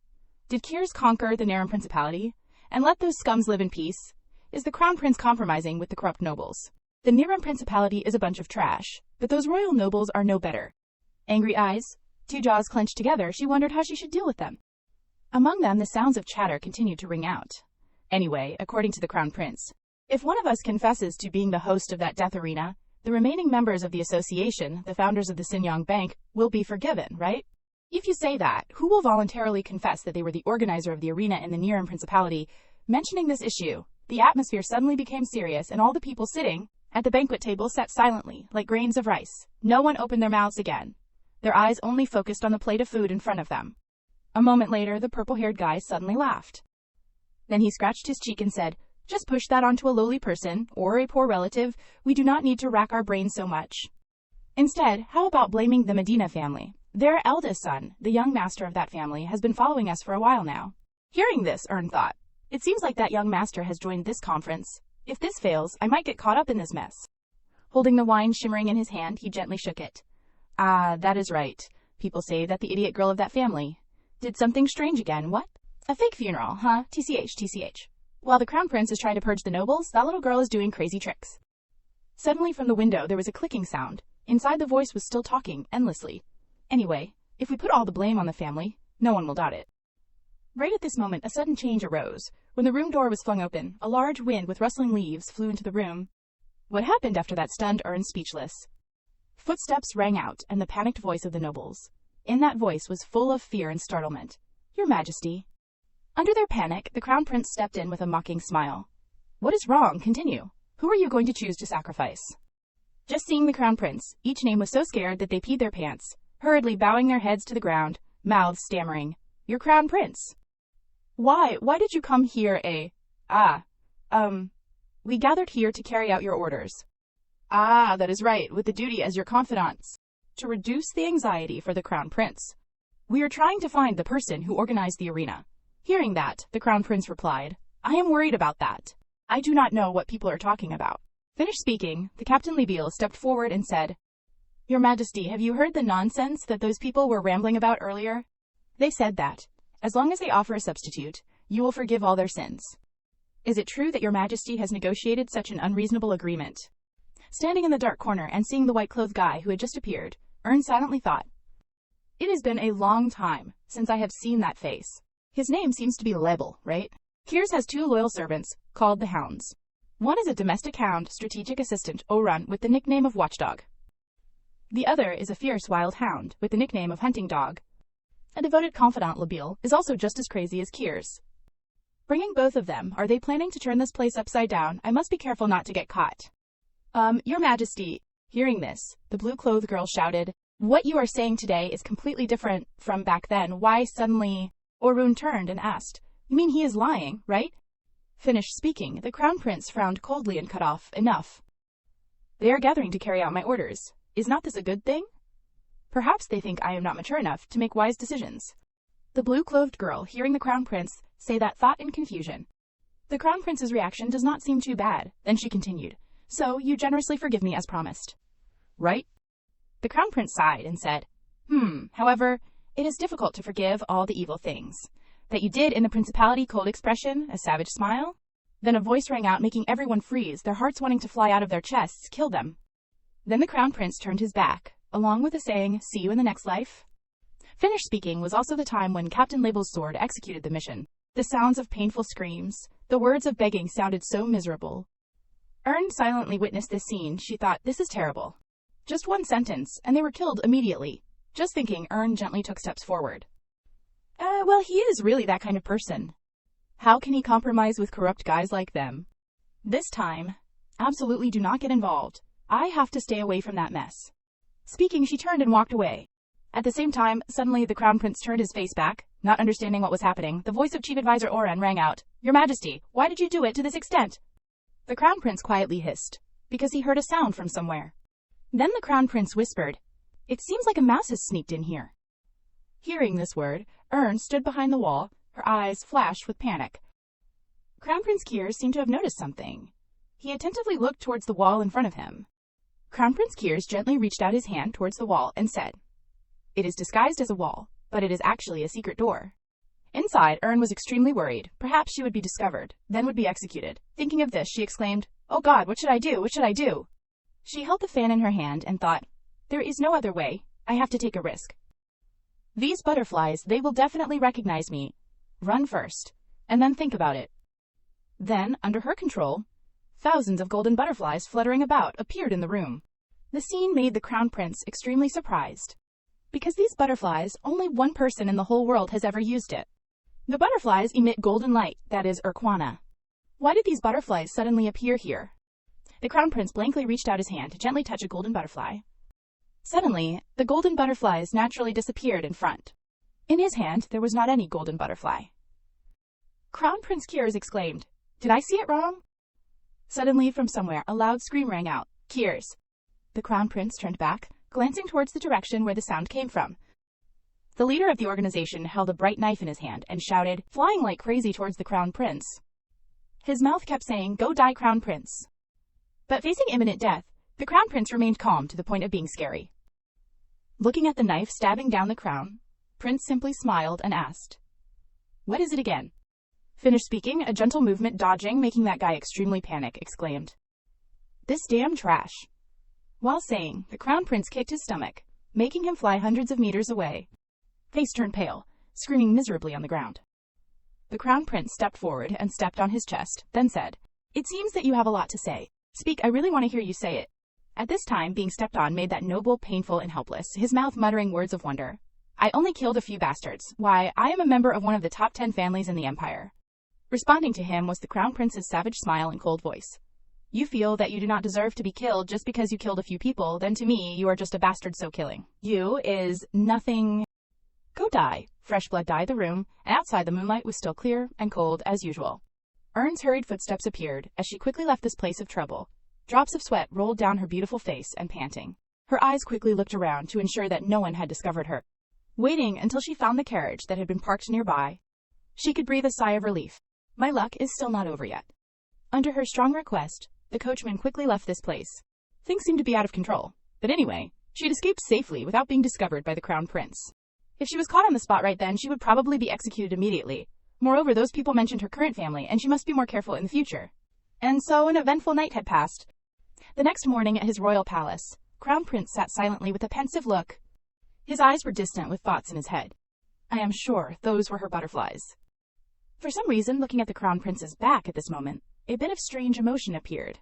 did Kiers conquer the Niran Principality and let those scums live in peace? Is the Crown Prince compromising with the corrupt nobles? The Niran Principality is a bunch of trash, but those royal nobles are no better. Angry eyes, two jaws clenched together, she wondered how she should deal with them. Among them, the sounds of chatter continued to ring out. Anyway, according to the Crown Prince, if one of us confesses to being the host of that death arena, the remaining members of the association, the founders of the Sinyang Bank, will be forgiven, right? If you say that, who will voluntarily confess that they were the organizer of the arena in the Niran Principality? Mentioning this issue, the atmosphere suddenly became serious and all the people sitting at the banquet table sat silently, like grains of rice. No one opened their mouths again. Their eyes only focused on the plate of food in front of them. A moment later, the purple-haired guy suddenly laughed. Then he scratched his cheek and said, just push that onto a lowly person, or a poor relative. We do not need to rack our brains so much. Instead, how about blaming the Medina family? Their eldest son, the young master of that family, has been following us for a while now. Hearing this, Ern thought, it seems like that young master has joined this conference. If this fails, I might get caught up in this mess. Holding the wine shimmering in his hand, he gently shook it. Ah, that is right. People say that the idiot girl of that family did something strange again. What? A fake funeral, huh? TCH. While the Crown Prince is trying to purge the nobles, that little girl is doing crazy tricks. Suddenly from the window there was a clicking sound. Inside the voice was still talking, endlessly. Anyway, if we put all the blame on the family, no one will doubt it. Right at this moment, a sudden change arose. When the room door was flung open, a large wind with rustling leaves flew into the room. What happened after that stunned Ern speechless. Footsteps rang out, and the panicked voice of the nobles. In that voice was full of fear and startlement. Your Majesty. Under their panic, the Crown Prince stepped in with a mocking smile. What is wrong? Continue. Who are you going to choose to sacrifice? Just seeing the crown prince, each name was so scared that they peed their pants, hurriedly bowing their heads to the ground, mouths stammering. Your crown prince. Why did you come here, We gathered here to carry out your orders. Ah, that is right, with the duty as your confidants. To reduce the anxiety for the crown prince. We are trying to find the person who organized the arena. Hearing that, the crown prince replied, I am worried about that. I do not know what people are talking about. Finished speaking, the Captain Libelle stepped forward and said, Your Majesty, have you heard the nonsense that those people were rambling about earlier? They said that, as long as they offer a substitute, you will forgive all their sins. Is it true that your Majesty has negotiated such an unreasonable agreement? Standing in the dark corner and seeing the white-clothed guy who had just appeared, Ern silently thought, It has been a long time since I have seen that face. His name seems to be Lebel, right? Kiers has 2 loyal servants, called the Hounds. One is a domestic hound, strategic assistant, Orun, with the nickname of Watchdog. The other is a fierce wild hound, with the nickname of Hunting Dog. A devoted confidant, Libelle, is also just as crazy as Kiers. Bringing both of them, are they planning to turn this place upside down? I must be careful not to get caught. Your Majesty. Hearing this, the blue-clothed girl shouted, What you are saying today is completely different from back then. Why suddenly? Orun turned and asked, You mean he is lying, right? Finished speaking, the crown prince frowned coldly and cut off, Enough. They are gathering to carry out my orders. Is not this a good thing? Perhaps they think I am not mature enough to make wise decisions. The blue-clothed girl, hearing the crown prince say that, thought in confusion. The crown prince's reaction does not seem too bad. Then she continued, So, you generously forgive me as promised. Right? The crown prince sighed and said, However, it is difficult to forgive all the evil things that you did in the principality. Cold expression, a savage smile. Then a voice rang out, making everyone freeze, their hearts wanting to fly out of their chests. Kill them. Then the crown prince turned his back, along with a saying, See you in the next life. Finished speaking was also the time when Captain Libelle's sword executed the mission. The sounds of painful screams, the words of begging sounded so miserable. Ern silently witnessed this scene. She thought, This is terrible. Just one sentence, and they were killed immediately. Just thinking, Ern gently took steps forward. Well, he is really that kind of person. How can he compromise with corrupt guys like them? This time, absolutely do not get involved. I have to stay away from that mess. Speaking, she turned and walked away. At the same time, suddenly the crown prince turned his face back, not understanding what was happening. The voice of Chief Advisor Orun rang out, Your Majesty, why did you do it to this extent? The crown prince quietly hissed, because he heard a sound from somewhere. Then the crown prince whispered, It seems like a mouse has sneaked in here. Hearing this word, Ern stood behind the wall, her eyes flashed with panic. Crown Prince Kiers seemed to have noticed something. He attentively looked towards the wall in front of him. Crown Prince Kiers gently reached out his hand towards the wall and said, It is disguised as a wall, but it is actually a secret door. Inside, Ern was extremely worried. Perhaps she would be discovered, then would be executed. Thinking of this, she exclaimed, Oh God, what should I do? What should I do? She held the fan in her hand and thought, There is no other way. I have to take a risk. These butterflies, they will definitely recognize me. Run first, and then think about it. Then, under her control, thousands of golden butterflies fluttering about appeared in the room. The scene made the crown prince extremely surprised. Because these butterflies, only one person in the whole world has ever used it. The butterflies emit golden light, that is Urquana. Why did these butterflies suddenly appear here? The crown prince blankly reached out his hand to gently touch a golden butterfly. Suddenly, the golden butterflies naturally disappeared in front. In his hand, there was not any golden butterfly. Crown Prince Kiers exclaimed, Did I see it wrong? Suddenly, from somewhere, a loud scream rang out, Kiers. The crown prince turned back, glancing towards the direction where the sound came from. The leader of the organization held a bright knife in his hand and shouted, flying like crazy towards the crown prince. His mouth kept saying, Go die, crown prince. But facing imminent death, the crown prince remained calm to the point of being scary. Looking at the knife stabbing down the crown, Prince simply smiled and asked, What is it again? Finished speaking, a gentle movement dodging, making that guy extremely panic, exclaimed, This damn trash. While saying, the crown prince kicked his stomach, making him fly hundreds of meters away. Face turned pale, screaming miserably on the ground. The crown prince stepped forward and stepped on his chest, then said, It seems that you have a lot to say. Speak, I really want to hear you say it. At this time, being stepped on made that noble painful and helpless, his mouth muttering words of wonder. I only killed a few bastards. Why, I am a member of one of the top 10 families in the empire. Responding to him was the crown prince's savage smile and cold voice. You feel that you do not deserve to be killed just because you killed a few people, then to me, you are just a bastard, so killing you is nothing. Go die. Fresh blood dyed the room, and outside the moonlight was still clear and cold as usual. Ern's hurried footsteps appeared as she quickly left this place of trouble. Drops of sweat rolled down her beautiful face, and panting, her eyes quickly looked around to ensure that no one had discovered her. Waiting until she found the carriage that had been parked nearby, she could breathe a sigh of relief. My luck is still not over yet. Under her strong request, the coachman quickly left this place. Things seemed to be out of control, but anyway, she had escaped safely without being discovered by the Crown Prince. If she was caught on the spot right then, she would probably be executed immediately. Moreover, those people mentioned her current family, and she must be more careful in the future. And so an eventful night had passed. The next morning at his royal palace, Crown Prince sat silently with a pensive look. His eyes were distant with thoughts in his head. I am sure those were her butterflies. For some reason, looking at the Crown Prince's back at this moment, a bit of strange emotion appeared.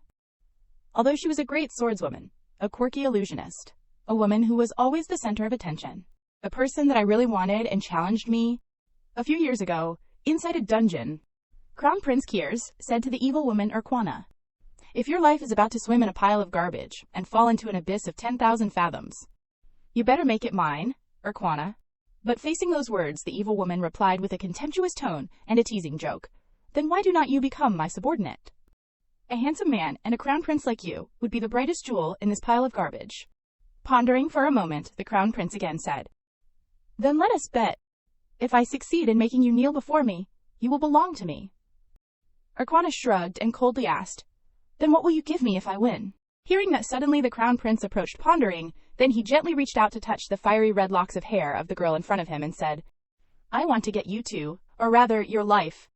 Although she was a great swordswoman, a quirky illusionist, a woman who was always the center of attention, a person that I really wanted and challenged me, a few years ago, inside a dungeon, Crown Prince Kiers said to the evil woman Urquana, if your life is about to swim in a pile of garbage and fall into an abyss of 10,000 fathoms, you better make it mine, Urquana. But facing those words, the evil woman replied with a contemptuous tone and a teasing joke, then why do not you become my subordinate? A handsome man and a crown prince like you would be the brightest jewel in this pile of garbage. Pondering for a moment, the Crown Prince again said, then let us bet. If I succeed in making you kneel before me, you will belong to me. Urquana shrugged and coldly asked, then what will you give me if I win? Hearing that, suddenly the Crown Prince approached, pondering, then he gently reached out to touch the fiery red locks of hair of the girl in front of him and said, I want to get you two, or rather, your life.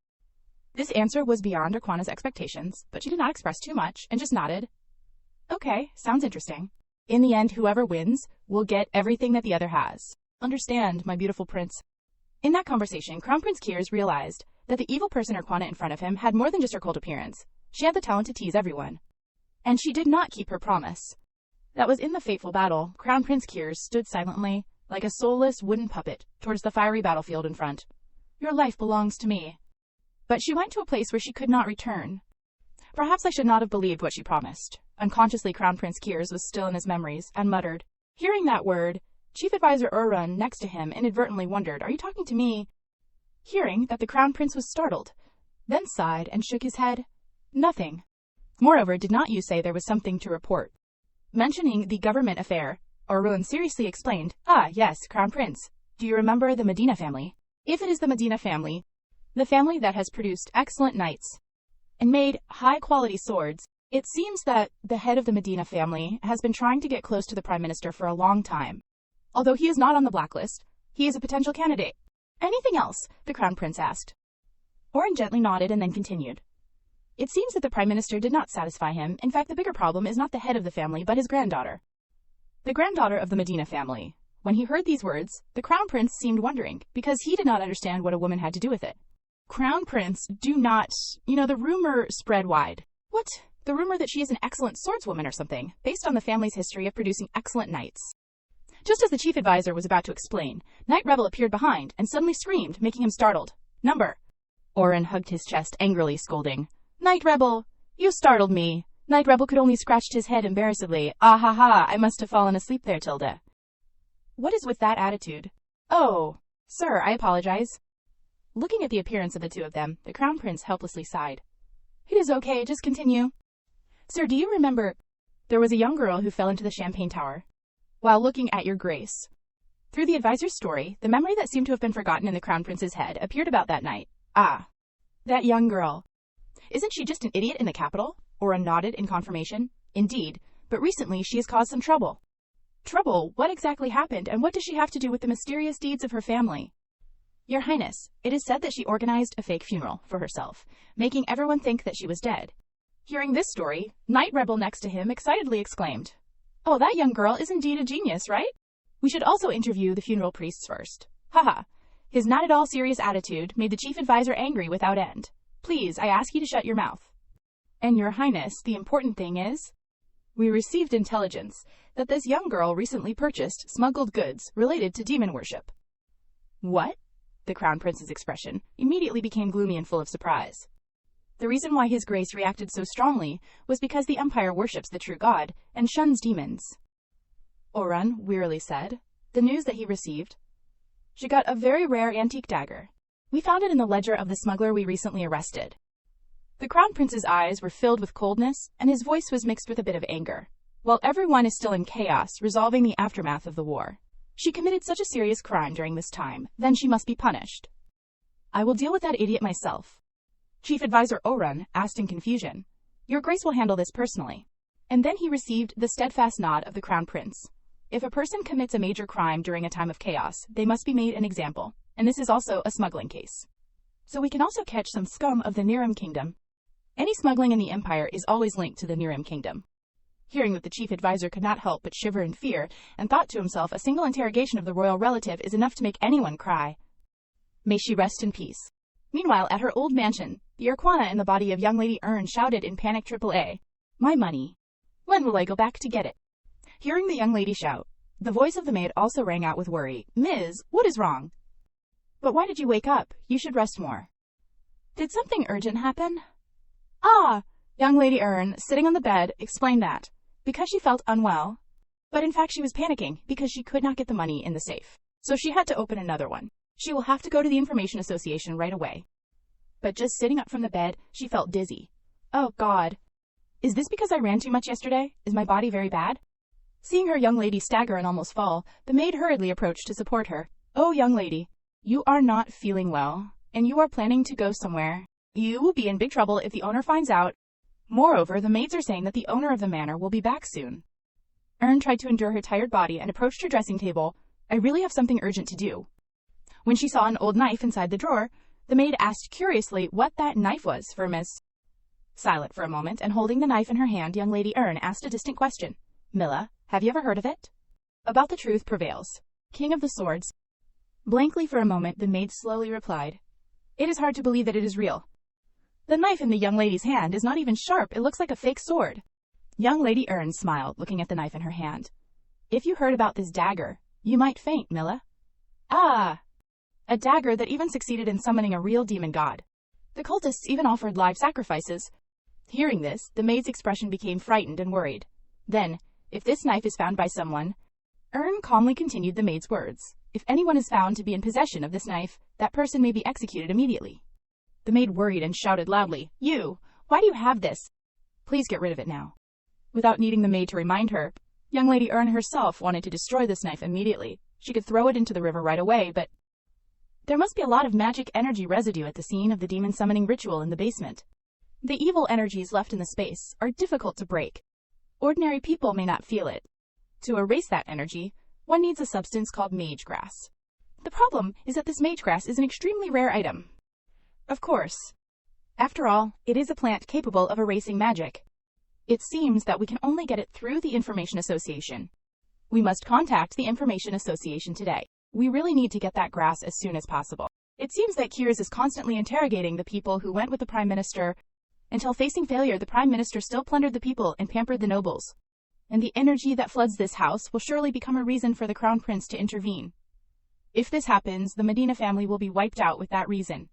This answer was beyond Urquana's expectations, but she did not express too much and just nodded. Okay, sounds interesting. In the end, whoever wins will get everything that the other has. Understand, my beautiful prince. In that conversation, Crown Prince Kiers realized that the evil person Urquana in front of him had more than just her cold appearance. She had the talent to tease everyone. And she did not keep her promise. That was in the fateful battle. Crown Prince Kiers stood silently, like a soulless wooden puppet, towards the fiery battlefield in front. Your life belongs to me. But she went to a place where she could not return. Perhaps I should not have believed what she promised. Unconsciously, Crown Prince Kiers was still in his memories, and muttered. Hearing that word, Chief Advisor Urun next to him inadvertently wondered, are you talking to me? Hearing that the Crown Prince was startled, then sighed and shook his head. Nothing. Moreover, did not you say there was something to report? Mentioning the government affair, Urun seriously explained, ah, yes, Crown Prince. Do you remember the Medina family? If it is the Medina family, the family that has produced excellent knights and made high-quality swords, it seems that the head of the Medina family has been trying to get close to the Prime Minister for a long time. Although he is not on the blacklist, he is a potential candidate. Anything else? The Crown Prince asked. Urun gently nodded and then continued. It seems that the Prime Minister did not satisfy him. In fact, the bigger problem is not the head of the family, but his granddaughter. The granddaughter of the Medina family. When he heard these words, the Crown Prince seemed wondering, because he did not understand what a woman had to do with it. Crown Prince, do not, the rumor spread wide. What? The rumor that she is an excellent swordswoman or something, based on the family's history of producing excellent knights. Just as the chief advisor was about to explain, Knight Rebel appeared behind and suddenly screamed, making him startled. Number. Urun hugged his chest angrily, scolding. Knight Rebel, you startled me. Knight Rebel could only scratch his head embarrassedly. Ah ha ha, I must have fallen asleep there, Tilda. What is with that attitude? Oh, sir, I apologize. Looking at the appearance of the two of them, the Crown Prince helplessly sighed. It is okay, just continue. Sir, do you remember? There was a young girl who fell into the Champagne Tower. While looking at your grace. Through the advisor's story, the memory that seemed to have been forgotten in the Crown Prince's head appeared about that night. Ah, that young girl. Isn't she just an idiot in the capital? Urun nodded in confirmation. Indeed, but recently she has caused some trouble. Trouble? What exactly happened, and what does she have to do with the mysterious deeds of her family? Your Highness, it is said that she organized a fake funeral for herself, making everyone think that she was dead. Hearing this story, Knight Rebel next to him excitedly exclaimed, Oh, that young girl is indeed a genius, right? We should also interview the funeral priests first. Haha. His not at all serious attitude made the chief advisor angry without end. Please, I ask you to shut your mouth. And Your Highness, the important thing is, we received intelligence that this young girl recently purchased smuggled goods related to demon worship. What? The Crown Prince's expression immediately became gloomy and full of surprise. The reason why His Grace reacted so strongly was because the Empire worships the true God and shuns demons. Orun wearily said. The news that he received. She got a very rare antique dagger. We found it in the ledger of the smuggler we recently arrested. The Crown Prince's eyes were filled with coldness, and his voice was mixed with a bit of anger. While everyone is still in chaos, resolving the aftermath of the war. She committed such a serious crime during this time, then she must be punished. I will deal with that idiot myself. Chief Advisor Orun asked in confusion. Your Grace will handle this personally. And then he received the steadfast nod of the Crown Prince. If a person commits a major crime during a time of chaos, they must be made an example, and this is also a smuggling case. So we can also catch some scum of the Nirim Kingdom. Any smuggling in the Empire is always linked to the Nirim Kingdom. Hearing that, the chief advisor could not help but shiver in fear, and thought to himself, a single interrogation of the royal relative is enough to make anyone cry. May she rest in peace. Meanwhile, at her old mansion, the Urquana in the body of young Lady Ern shouted in panic, "AAA. My money. When will I go back to get it?" Hearing the young lady shout, the voice of the maid also rang out with worry. Ms., what is wrong? But why did you wake up? You should rest more. Did something urgent happen? Ah! Young Lady Ern, sitting on the bed, explained that, because she felt unwell. But in fact she was panicking, because she could not get the money in the safe. So she had to open another one. She will have to go to the Information Association right away. But just sitting up from the bed, she felt dizzy. Oh God. Is this because I ran too much yesterday? Is my body very bad? Seeing her young lady stagger and almost fall, the maid hurriedly approached to support her. Oh, young lady, you are not feeling well, and you are planning to go somewhere. You will be in big trouble if the owner finds out. Moreover, the maids are saying that the owner of the manor will be back soon. Ern tried to endure her tired body and approached her dressing table. I really have something urgent to do. When she saw an old knife inside the drawer, the maid asked curiously what that knife was for Miss. Silent for a moment, and holding the knife in her hand, young Lady Ern asked a distant question. Milla, have you ever heard of it? About the truth prevails. King of the Swords. Blankly for a moment, the maid slowly replied. It is hard to believe that it is real. The knife in the young lady's hand is not even sharp, it looks like a fake sword. Young Lady Ern smiled, looking at the knife in her hand. If you heard about this dagger, you might faint, Milla. Ah! A dagger that even succeeded in summoning a real demon god. The cultists even offered live sacrifices. Hearing this, the maid's expression became frightened and worried. Then, if this knife is found by someone, Ern calmly continued the maid's words. If anyone is found to be in possession of this knife, that person may be executed immediately. The maid worried and shouted loudly, You! Why do you have this? Please get rid of it now. Without needing the maid to remind her, young Lady Ern herself wanted to destroy this knife immediately. She could throw it into the river right away, but there must be a lot of magic energy residue at the scene of the demon summoning ritual in the basement. The evil energies left in the space are difficult to break. Ordinary people may not feel it. To erase that energy, one needs a substance called mage grass. The problem is that this mage grass is an extremely rare item. Of course. After all, it is a plant capable of erasing magic. It seems that we can only get it through the Information Association. We must contact the Information Association today. We really need to get that grass as soon as possible. It seems that Kiers is constantly interrogating the people who went with the Prime Minister. Until facing failure, the Prime Minister still plundered the people and pampered the nobles. And the energy that floods this house will surely become a reason for the Crown Prince to intervene. If this happens, the Medina family will be wiped out with that reason.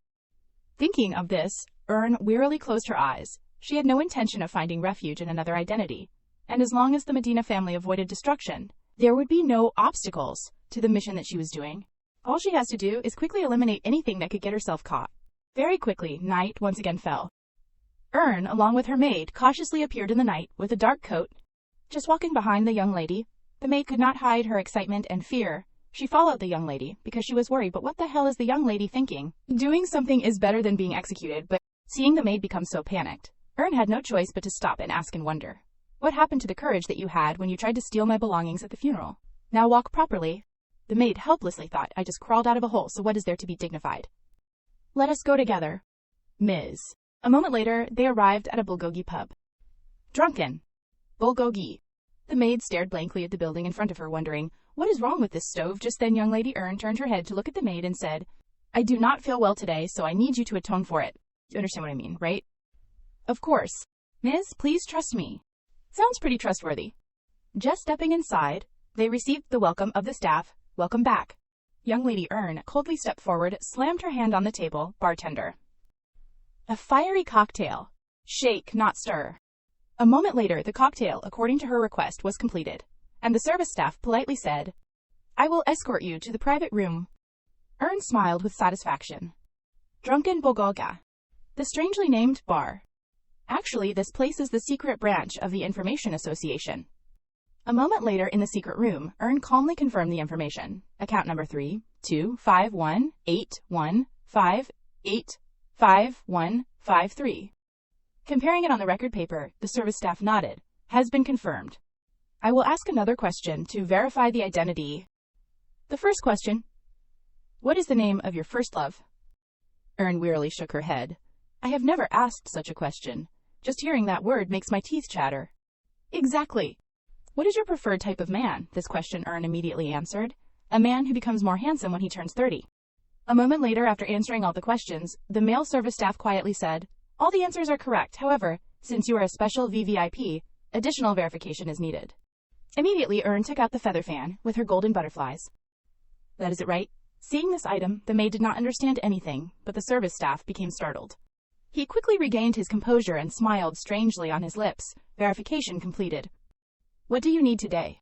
Thinking of this, Ern wearily closed her eyes. She had no intention of finding refuge in another identity. And as long as the Medina family avoided destruction, there would be no obstacles to the mission that she was doing. All she has to do is quickly eliminate anything that could get herself caught. Very quickly, night once again fell. Ern, along with her maid, cautiously appeared in the night with a dark coat. Just walking behind the young lady, the maid could not hide her excitement and fear. She followed the young lady because she was worried, but what the hell is the young lady thinking? Doing something is better than being executed, but seeing the maid become so panicked, Ern had no choice but to stop and ask in wonder. What happened to the courage that you had when you tried to steal my belongings at the funeral? Now walk properly. The maid helplessly thought, I just crawled out of a hole, so what is there to be dignified? Let us go together. Ms. A moment later, they arrived at a bulgogi pub. Drunken. Bulgogi. The maid stared blankly at the building in front of her, wondering, what is wrong with this stove? Just then young Lady Ern turned her head to look at the maid and said, I do not feel well today, so I need you to atone for it. You understand what I mean, right? Of course. Ms., please trust me. Sounds pretty trustworthy. Just stepping inside, they received the welcome of the staff. Welcome back. Young Lady Ern coldly stepped forward, slammed her hand on the table. Bartender. A fiery cocktail. Shake, not stir. A moment later, the cocktail, according to her request, was completed, and the service staff politely said, "I will escort you to the private room." Earn smiled with satisfaction. Drunken Bogolga. The strangely named bar. Actually, this place is the secret branch of the Information Association. A moment later in the secret room, Earn calmly confirmed the information. Account number 3251815855153. Comparing it on the record paper, the service staff nodded. Has been confirmed. I will ask another question to verify the identity. The first question. What is the name of your first love? Earn wearily shook her head. I have never asked such a question. Just hearing that word makes my teeth chatter. Exactly. What is your preferred type of man? This question Earn immediately answered. A man who becomes more handsome when he turns 30. A moment later, after answering all the questions, the male service staff quietly said, all the answers are correct. However, since you are a special VVIP, additional verification is needed. Immediately, Earn took out the feather fan with her golden butterflies. That is it, right? Seeing this item, the maid did not understand anything, but the service staff became startled. He quickly regained his composure and smiled strangely on his lips. Verification completed. What do you need today?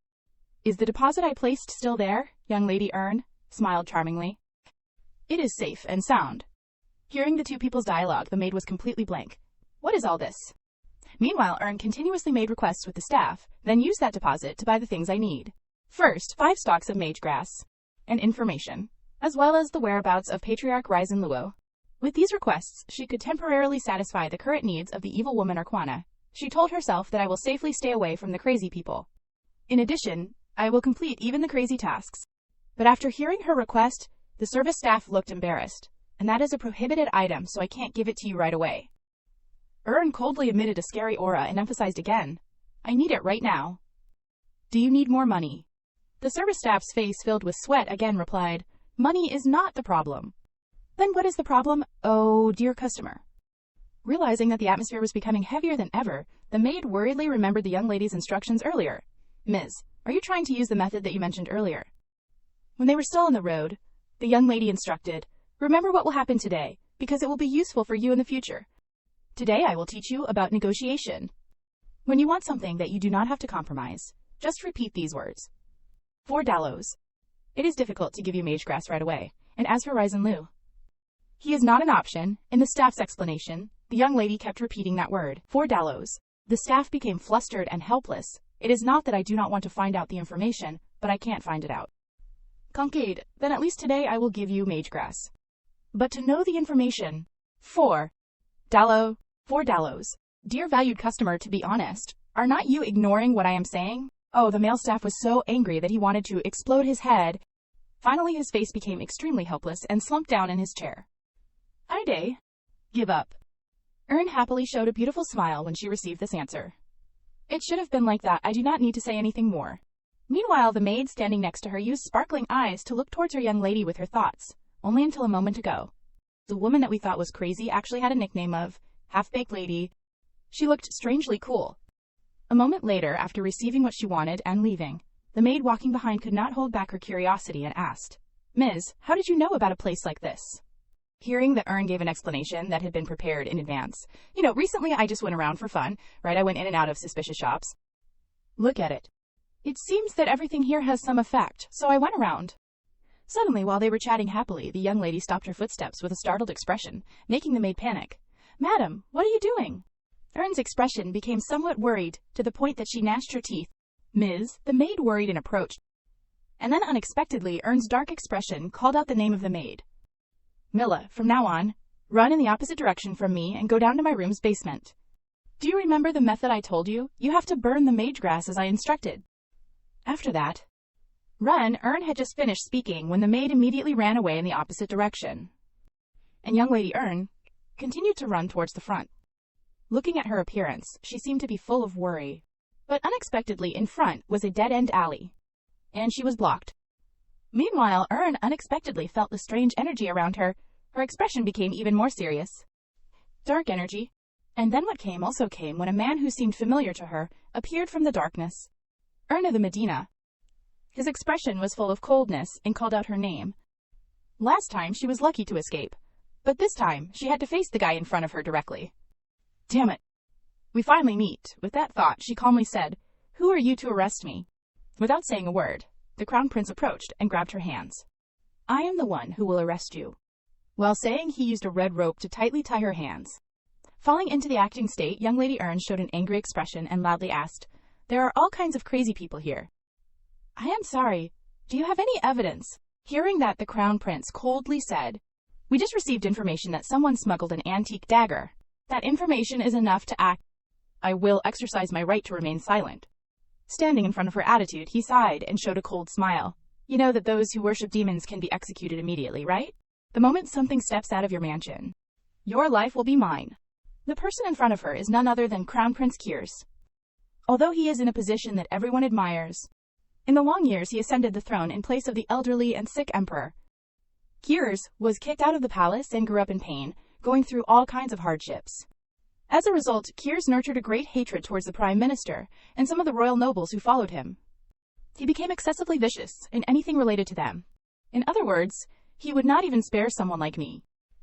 Is the deposit I placed still there? Young lady Earn smiled charmingly. It is safe and sound. Hearing the two people's dialogue, the maid was completely blank. What is all this? Meanwhile, Earn continuously made requests with the staff, then used that deposit to buy the things I need. First, 5 stalks of mage grass and information, as well as the whereabouts of Patriarch Ryzen Luo. With these requests, she could temporarily satisfy the current needs of the evil woman Arquana. She told herself that I will safely stay away from the crazy people. In addition, I will complete even the crazy tasks. But after hearing her request, the service staff looked embarrassed, and that is a prohibited item, so I can't give it to you right away. Earn coldly emitted a scary aura and emphasized again, I need it right now. Do you need more money? The service staff's face filled with sweat again replied, money is not the problem. Then what is the problem? Oh, dear customer. Realizing that the atmosphere was becoming heavier than ever, the maid worriedly remembered the young lady's instructions earlier. Ms., are you trying to use the method that you mentioned earlier? When they were still on the road, the young lady instructed, remember what will happen today, because it will be useful for you in the future. Today I will teach you about negotiation. When you want something that you do not have to compromise, just repeat these words. 4 Dalos. It is difficult to give you mage grass right away, and as for Ryzen Lu, he is not an option. In the staff's explanation, the young lady kept repeating that word, 4 Dalos. The staff became flustered and helpless. It is not that I do not want to find out the information, but I can't find it out. Concade, then at least today I will give you mage grass. But to know the information, 4 Dalo, 4 Dalos. Dear valued customer, to be honest, are not you ignoring what I am saying? Oh, the male staff was so angry that he wanted to explode his head. Finally, his face became extremely helpless and slumped down in his chair. I give up. Earn happily showed a beautiful smile when she received this answer. It should have been like that. I do not need to say anything more. Meanwhile, the maid standing next to her used sparkling eyes to look towards her young lady with her thoughts, only until a moment ago. The woman that we thought was crazy actually had a nickname of Half-Baked Lady. She looked strangely cool. A moment later, after receiving what she wanted and leaving, the maid walking behind could not hold back her curiosity and asked, Ms., how did you know about a place like this? Hearing that Earn gave an explanation that had been prepared in advance. Recently I just went around for fun, right? I went in and out of suspicious shops. Look at it. It seems that everything here has some effect, so I went around. Suddenly, while they were chatting happily, the young lady stopped her footsteps with a startled expression, making the maid panic. Madam, what are you doing? Earn's expression became somewhat worried, to the point that she gnashed her teeth. Ms., the maid worried and approached. And then unexpectedly, Earn's dark expression called out the name of the maid. Milla, from now on, run in the opposite direction from me and go down to my room's basement. Do you remember the method I told you? You have to burn the mage grass as I instructed. After that, Earn had just finished speaking when the maid immediately ran away in the opposite direction. And young lady Earn continued to run towards the front. Looking at her appearance, she seemed to be full of worry. But unexpectedly in front was a dead-end alley, and she was blocked. Meanwhile, Earn unexpectedly felt the strange energy around her. Her expression became even more serious. Dark energy. And then what came also came when a man who seemed familiar to her appeared from the darkness. Earn of the Medina. His expression was full of coldness and called out her name. Last time she was lucky to escape, But this time, she had to face the guy in front of her directly. Damn it. We finally meet. With that thought, she calmly said, "Who are you to arrest me?" Without saying a word, the Crown Prince approached and grabbed her hands. "I am the one who will arrest you." While saying, he used a red rope to tightly tie her hands. Falling into the acting state, young Lady Ern showed an angry expression and loudly asked, "There are all kinds of crazy people here." "I am sorry. Do you have any evidence?" Hearing that, the Crown Prince coldly said, "We just received information that someone smuggled an antique dagger. That information is enough to act. I will exercise my right to remain silent." Standing in front of her attitude, he sighed and showed a cold smile. "You know that those who worship demons can be executed immediately, right? The moment something steps out of your mansion, your life will be mine." The person in front of her is none other than Crown Prince Kiers. Although he is in a position that everyone admires, in the long years he ascended the throne in place of the elderly and sick emperor. Kiers was kicked out of the palace and grew up in pain, going through all kinds of hardships. As a result, Kiers nurtured a great hatred towards the prime minister and some of the royal nobles who followed him. He became excessively vicious in anything related to them. In other words, he would not even spare someone like me.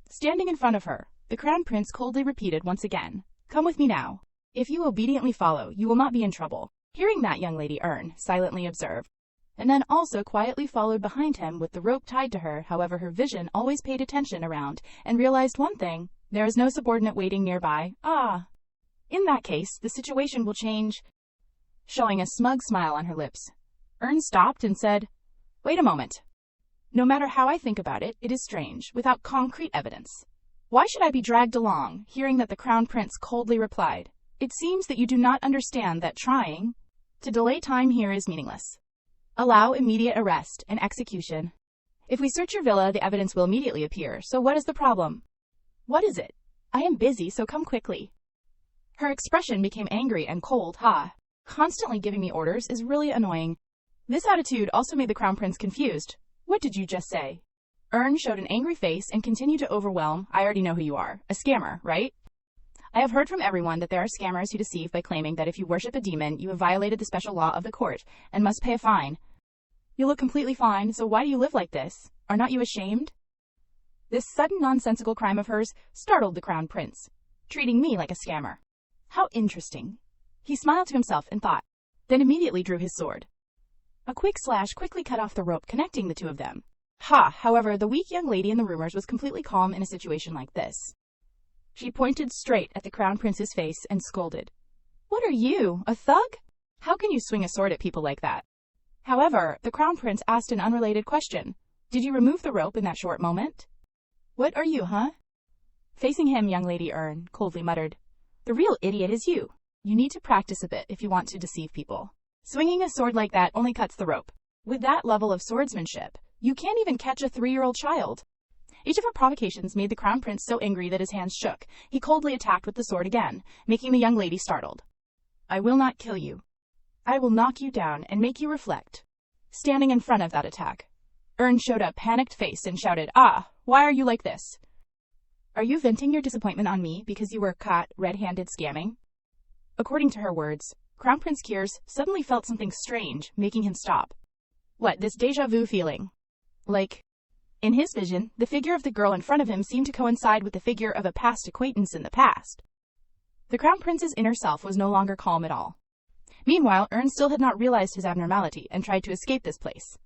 Standing in front of her, the Crown Prince coldly repeated once again, "Come with me now. If you obediently follow, you will not be in trouble." Hearing that, young Lady Ern silently observed, and then also quietly followed behind him with the rope tied to her. However, her vision always paid attention around and realized one thing: there is no subordinate waiting nearby. In that case, the situation will change. Showing a smug smile on her lips, Ern stopped and said, "Wait a moment. No matter how I think about it, it is strange, without concrete evidence. Why should I be dragged along?" Hearing that, the Crown Prince coldly replied, "It seems that you do not understand that trying to delay time here is meaningless. Allow immediate arrest and execution. If we search your villa, the evidence will immediately appear, so what is the problem?" "What is it?" "I am busy, so come quickly." Her expression became angry and cold. Constantly giving me orders is really annoying. This attitude also made the Crown Prince confused. "What did you just say?" Ern showed an angry face and continued to overwhelm. "I already know who you are. A scammer, right? I have heard from everyone that there are scammers who deceive by claiming that if you worship a demon, you have violated the special law of the court and must pay a fine. You look completely fine, so why do you live like this? Are not you ashamed?" This sudden nonsensical crime of hers startled the Crown Prince, treating me like a scammer. How interesting. He smiled to himself and thought, then immediately drew his sword. A quick slash quickly cut off the rope connecting the two of them. However, the weak young lady in the rumors was completely calm in a situation like this. She pointed straight at the Crown Prince's face and scolded, "What are you, a thug? How can you swing a sword at people like that?" However, the Crown Prince asked an unrelated question. "Did you remove the rope in that short moment?" "What are you, Facing him, young Lady Ern coldly muttered, "The real idiot is you. You need to practice a bit if you want to deceive people. Swinging a sword like that only cuts the rope. With that level of swordsmanship, you can't even catch a 3-year-old child." Each of her provocations made the Crown Prince so angry that his hands shook. He coldly attacked with the sword again, making the young lady startled. "I will not kill you. I will knock you down and make you reflect." Standing in front of that attack, Ern showed a panicked face and shouted, "Why are you like this? Are you venting your disappointment on me because you were caught red-handed scamming?" According to her words, Crown Prince Kiers suddenly felt something strange, making him stop. What, this déjà vu feeling? In his vision, the figure of the girl in front of him seemed to coincide with the figure of a past acquaintance in the past. The Crown Prince's inner self was no longer calm at all. Meanwhile, Ern still had not realized his abnormality and tried to escape this place.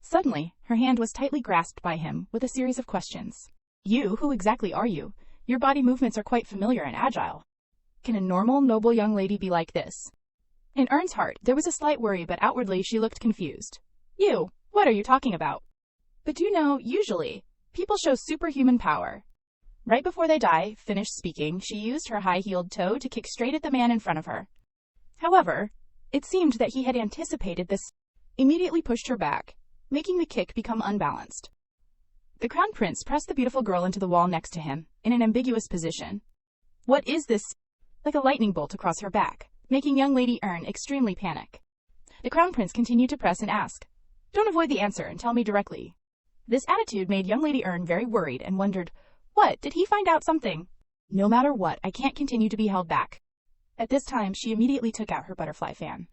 Suddenly, her hand was tightly grasped by him with a series of questions. Who exactly are you? Your body movements are quite familiar and agile. Can a normal, noble young lady be like this?" In Ern's heart, there was a slight worry, but outwardly she looked confused. What are you talking about?" "But do you know, usually, people show superhuman power." Right before they finished speaking, she used her high-heeled toe to kick straight at the man in front of her. However, it seemed that he had anticipated this, immediately pushed her back, making the kick become unbalanced. The Crown Prince pressed the beautiful girl into the wall next to him, in an ambiguous position. "What is this?" Like a lightning bolt across her back, making young Lady Ern extremely panic. The Crown Prince continued to press and ask, "Don't avoid the answer and tell me directly." This attitude made young Lady Ern very worried and wondered, what, did he find out something? "No matter what, I can't continue to be held back." At this time, she immediately took out her butterfly fan.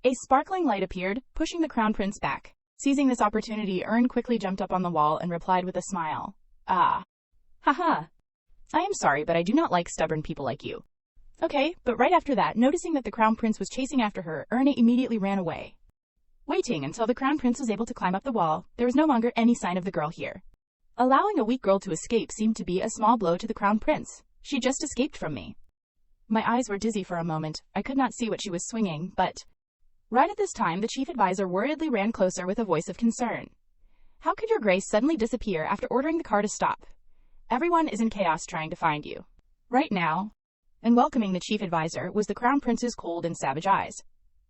A sparkling light appeared, pushing the Crown Prince back. Seizing this opportunity, Ern quickly jumped up on the wall and replied with a smile, Haha. I am sorry, but I do not like stubborn people like you. Okay, but right after that, noticing that the Crown Prince was chasing after her, Erna immediately ran away. Waiting until the Crown Prince was able to climb up the wall, there was no longer any sign of the girl here. Allowing a weak girl to escape seemed to be a small blow to the Crown Prince. She just escaped from me. My eyes were dizzy for a moment. I could not see what she was swinging, but... Right at this time, the chief advisor worriedly ran closer with a voice of concern. How could your grace suddenly disappear after ordering the car to stop? Everyone is in chaos trying to find you. Right now. And welcoming the chief advisor was the Crown Prince's cold and savage eyes.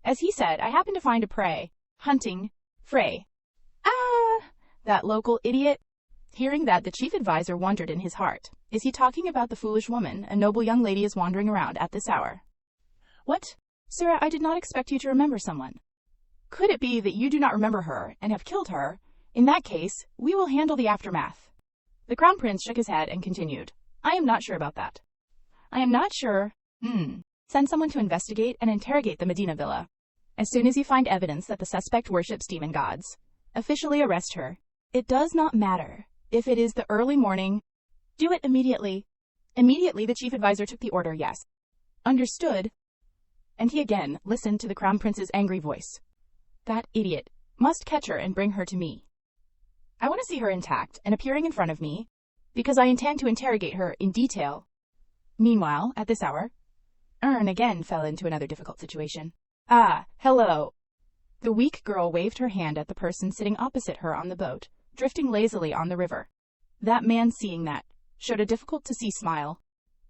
As he said, I happened to find a prey. Hunting. Frey. Ah! That local idiot. Hearing that, the chief advisor wondered in his heart. Is he talking about the foolish woman, a noble young lady is wandering around at this hour? What? Sir, I did not expect you to remember someone. Could it be that you do not remember her, and have killed her? In that case, we will handle the aftermath. The Crown Prince shook his head and continued. I am not sure about that. I am not sure. Send someone to investigate and interrogate the Medina Villa. As soon as you find evidence that the suspect worships demon gods, officially arrest her. It does not matter if it is the early morning. Do it immediately. Immediately the chief advisor took the order. Yes. Understood. And he again listened to the Crown Prince's angry voice. That idiot. Must catch her and bring her to me. I want to see her intact and appearing in front of me, because I intend to interrogate her in detail. Meanwhile, at this hour, Ern again fell into another difficult situation. Ah, hello. The weak girl waved her hand at the person sitting opposite her on the boat, drifting lazily on the river. That man, seeing that, showed a difficult-to-see smile.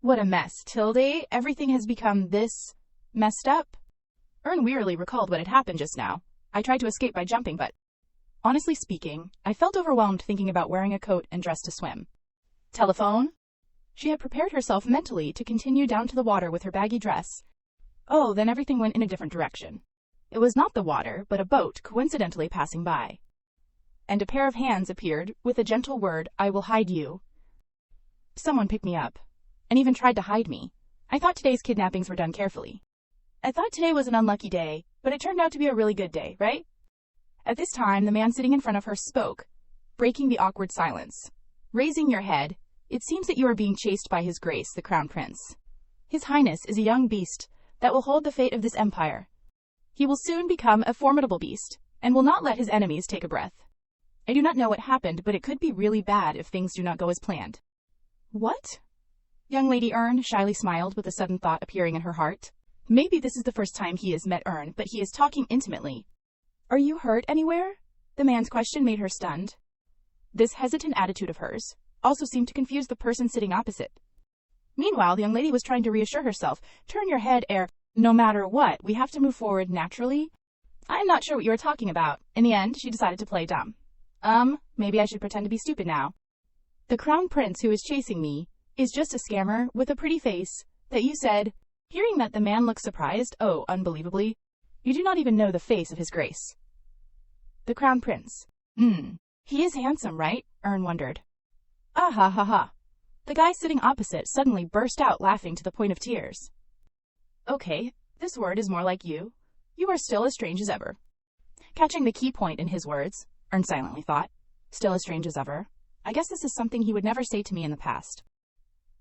What a mess, Tilde. Everything has become this messed up. Ern wearily recalled what had happened just now. I tried to escape by jumping, but honestly speaking, I felt overwhelmed thinking about wearing a coat and dress to swim. Telephone? She had prepared herself mentally to continue down to the water with her baggy dress. Oh, then everything went in a different direction. It was not the water, but a boat coincidentally passing by. And a pair of hands appeared with a gentle word, I will hide you. Someone picked me up, and even tried to hide me. I thought today's kidnappings were done carefully. I thought today was an unlucky day, but it turned out to be a really good day, right? At this time, the man sitting in front of her spoke, breaking the awkward silence. Raising your head, it seems that you are being chased by His Grace, the Crown Prince. His Highness is a young beast that will hold the fate of this empire. He will soon become a formidable beast, and will not let his enemies take a breath. I do not know what happened, but it could be really bad if things do not go as planned. What? Young Lady Ern shyly smiled with a sudden thought appearing in her heart. Maybe this is the first time he has met Ern, but he is talking intimately. Are you hurt anywhere? The man's question made her stunned. This hesitant attitude of hers also seemed to confuse the person sitting opposite. Meanwhile, the young lady was trying to reassure herself. Turn your head, Air. No matter what, we have to move forward naturally. I am not sure what you are talking about. In the end, she decided to play dumb. Maybe I should pretend to be stupid now. The Crown Prince who is chasing me is just a scammer with a pretty face that you said. Hearing that, the man looked surprised. Oh, unbelievably. You do not even know the face of His Grace. The Crown Prince. He is handsome, right? Ern wondered. Ah ha ha ha. The guy sitting opposite suddenly burst out laughing to the point of tears. Okay, this word is more like you. You are still as strange as ever. Catching the key point in his words, Ern silently thought. Still as strange as ever. I guess this is something he would never say to me in the past.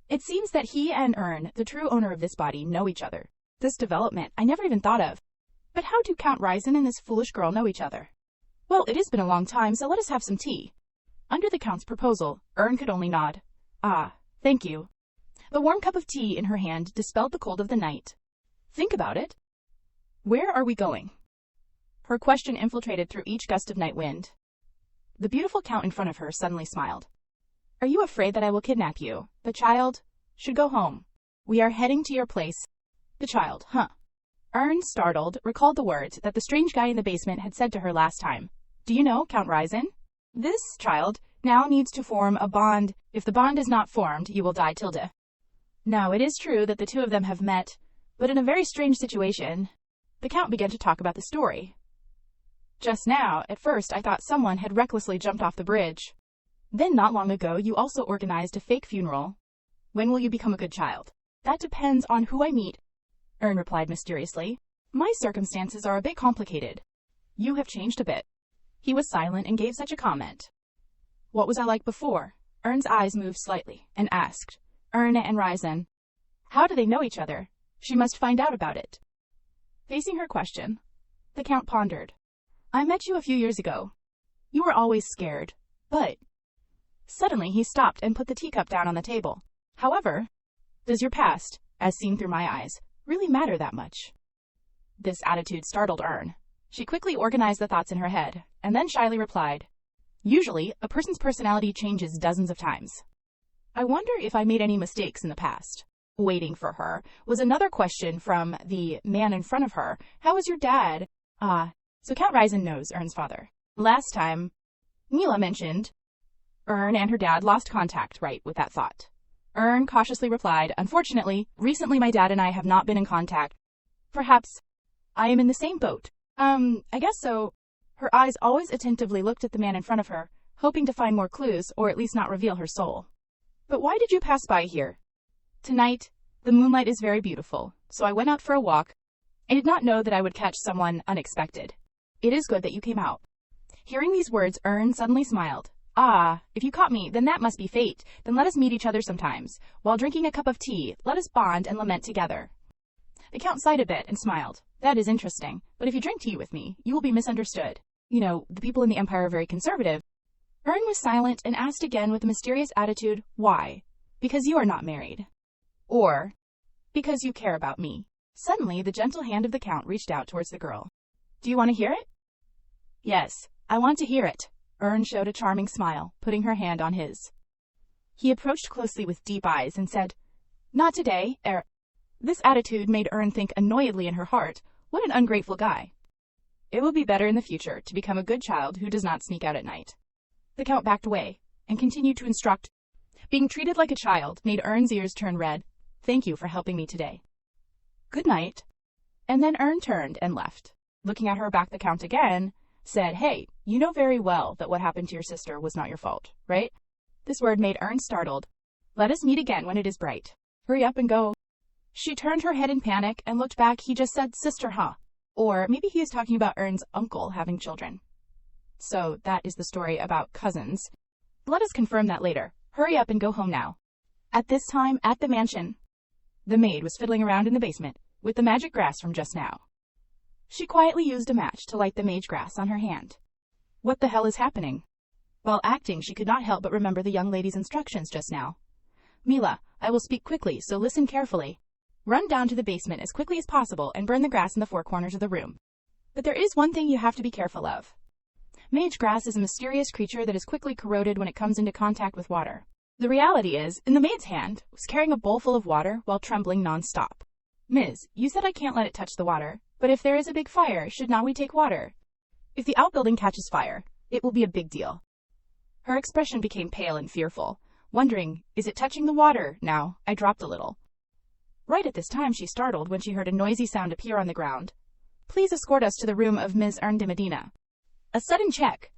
It seems that he and Ern, the true owner of this body, know each other. This development I never even thought of. But how do Count Ryzen and this foolish girl know each other? Well, it has been a long time, so let us have some tea. Under the Count's proposal, Ern could only nod. Ah, thank you. The warm cup of tea in her hand dispelled the cold of the night. Think about it. Where are we going? Her question infiltrated through each gust of night wind. The beautiful Count in front of her suddenly smiled. Are you afraid that I will kidnap you? The child should go home. We are heading to your place. The child, huh? Ern, startled, recalled the words that the strange guy in the basement had said to her last time. Do you know, Count Ryzen? This child now needs to form a bond. If the bond is not formed, you will die, Tilde. Now, it is true that the two of them have met, but in a very strange situation. The Count began to talk about the story. Just now, at first, I thought someone had recklessly jumped off the bridge. Then not long ago, you also organized a fake funeral. When will you become a good child? That depends on who I meet, Ern replied mysteriously. My circumstances are a bit complicated. You have changed a bit. He was silent and gave such a comment. What was I like before? Ern's eyes moved slightly and asked, Ern and Ryzen, how do they know each other? She must find out about it. Facing her question, the Count pondered. I met you a few years ago. You were always scared, but... Suddenly he stopped and put the teacup down on the table. However, does your past, as seen through my eyes, really matter that much? This attitude startled Ern. She quickly organized the thoughts in her head, and then shyly replied, Usually, a person's personality changes dozens of times. I wonder if I made any mistakes in the past. Waiting for her was another question from the man in front of her. How is your dad? So Count Ryzen knows Ern's father. Last time, Mila mentioned, Ern and her dad lost contact right with that thought. Ern cautiously replied, Unfortunately, recently my dad and I have not been in contact. Perhaps I am in the same boat. I guess so. Her eyes always attentively looked at the man in front of her, hoping to find more clues or at least not reveal her soul. But why did you pass by here? Tonight, the moonlight is very beautiful, so I went out for a walk. I did not know that I would catch someone unexpected. It is good that you came out. Hearing these words, Ern suddenly smiled. If you caught me, then that must be fate. Then let us meet each other sometimes. While drinking a cup of tea, let us bond and lament together. The Count sighed a bit and smiled. That is interesting, but if you drink tea with me, you will be misunderstood. You know, the people in the Empire are very conservative. Ern was silent and asked again with a mysterious attitude, Why? Because you are not married. Or, because you care about me. Suddenly, the gentle hand of the Count reached out towards the girl. Do you want to hear it? Yes, I want to hear it. Ern showed a charming smile, putting her hand on his. He approached closely with deep eyes and said, Not today, This attitude made Ern think annoyedly in her heart, what an ungrateful guy. It will be better in the future to become a good child who does not sneak out at night. The Count backed away and continued to instruct. Being treated like a child made Ern's ears turn red. Thank you for helping me today. Good night. And then Ern turned and left. Looking at her back, the Count again said, Hey, you know very well that what happened to your sister was not your fault, right? This word made Ern startled. Let us meet again when it is bright. Hurry up and go. She turned her head in panic and looked back. He just said sister, huh? Or maybe he is talking about Ern's uncle having children. So that is the story about cousins. Let us confirm that later. Hurry up and go home now. At this time, at the mansion, the maid was fiddling around in the basement with the magic grass from just now. She quietly used a match to light the mage grass on her hand. What the hell is happening? While acting, she could not help but remember the young lady's instructions just now. Mila, I will speak quickly, so listen carefully. Run down to the basement as quickly as possible and burn the grass in the four corners of the room. But there is one thing you have to be careful of. Mage grass is a mysterious creature that is quickly corroded when it comes into contact with water. The reality is, in the maid's hand was carrying a bowl full of water while trembling non-stop. Ms., you said I can't let it touch the water, but if there is a big fire, should not we take water? If the outbuilding catches fire, it will be a big deal. Her expression became pale and fearful, wondering, is it touching the water? Now, I dropped a little. Right at this time she startled when she heard a noisy sound appear on the ground. Please escort us to the room of Ms. Ern de Medina. A sudden check.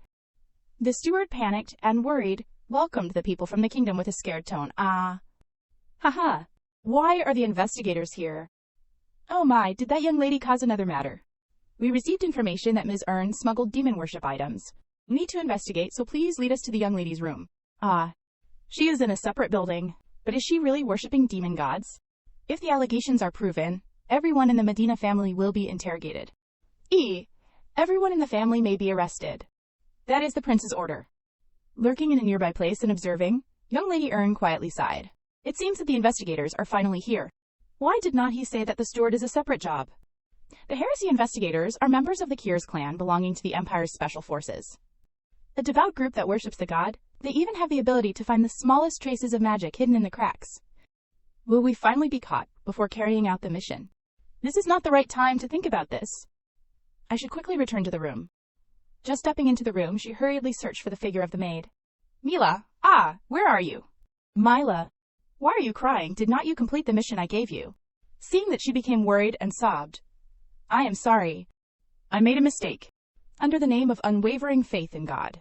The steward panicked and worried, welcomed the people from the kingdom with a scared tone. Haha. Why are the investigators here? Oh my, did that young lady cause another matter? We received information that Ms. Ern smuggled demon worship items. We need to investigate, so please lead us to the young lady's room. She is in a separate building, but is she really worshipping demon gods? If the allegations are proven, everyone in the Medina family will be interrogated. Everyone in the family may be arrested. That is the prince's order. Lurking in a nearby place and observing, young Lady Ern quietly sighed. It seems that the investigators are finally here. Why did not he say that the steward is a separate job? The heresy investigators are members of the Kiers clan belonging to the Empire's special forces. A devout group that worships the god, they even have the ability to find the smallest traces of magic hidden in the cracks. Will we finally be caught before carrying out the mission? This is not the right time to think about this. I should quickly return to the room. Just stepping into the room, she hurriedly searched for the figure of the maid. Mila, where are you? Mila, why are you crying? Did not you complete the mission I gave you? Seeing that she became worried and sobbed. I am sorry. I made a mistake. Under the name of unwavering faith in God.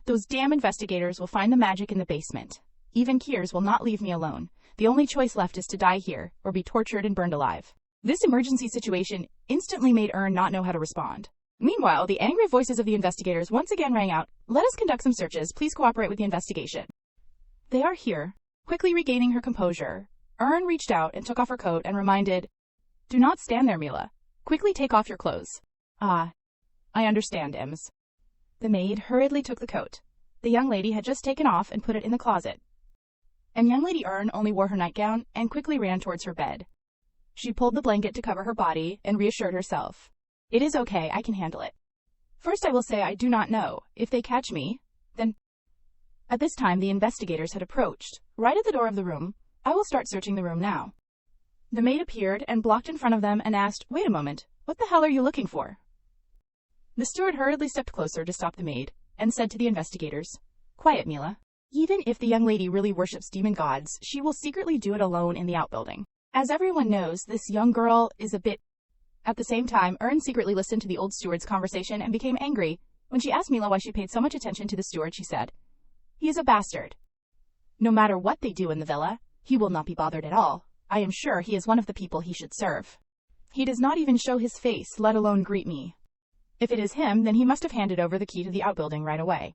Those damn investigators will find the magic in the basement. Even Kiers will not leave me alone. The only choice left is to die here, or be tortured and burned alive. This emergency situation instantly made Ern not know how to respond. Meanwhile, the angry voices of the investigators once again rang out. Let us conduct some searches. Please cooperate with the investigation. They are here. Quickly regaining her composure, Erin reached out and took off her coat and reminded, "Do not stand there, Mila. Quickly take off your clothes." "Ah, I understand, Ems." The maid hurriedly took the coat. The young lady had just taken off and put it in the closet. And young lady Erin only wore her nightgown and quickly ran towards her bed. She pulled the blanket to cover her body and reassured herself. "It is okay, I can handle it. First I will say I do not know. If they catch me, then—" At this time the investigators had approached, right at the door of the room. "I will start searching the room now." The maid appeared and blocked in front of them and asked, "Wait a moment, what the hell are you looking for?" The steward hurriedly stepped closer to stop the maid and said to the investigators, "Quiet, Mila. Even if the young lady really worships demon gods, she will secretly do it alone in the outbuilding. As everyone knows, this young girl is a bit—" At the same time, Erin secretly listened to the old steward's conversation and became angry. When she asked Mila why she paid so much attention to the steward, she said, "He is a bastard. No matter what they do in the villa, he will not be bothered at all. I am sure he is one of the people he should serve. He does not even show his face, let alone greet me. If it is him, then he must have handed over the key to the outbuilding right away."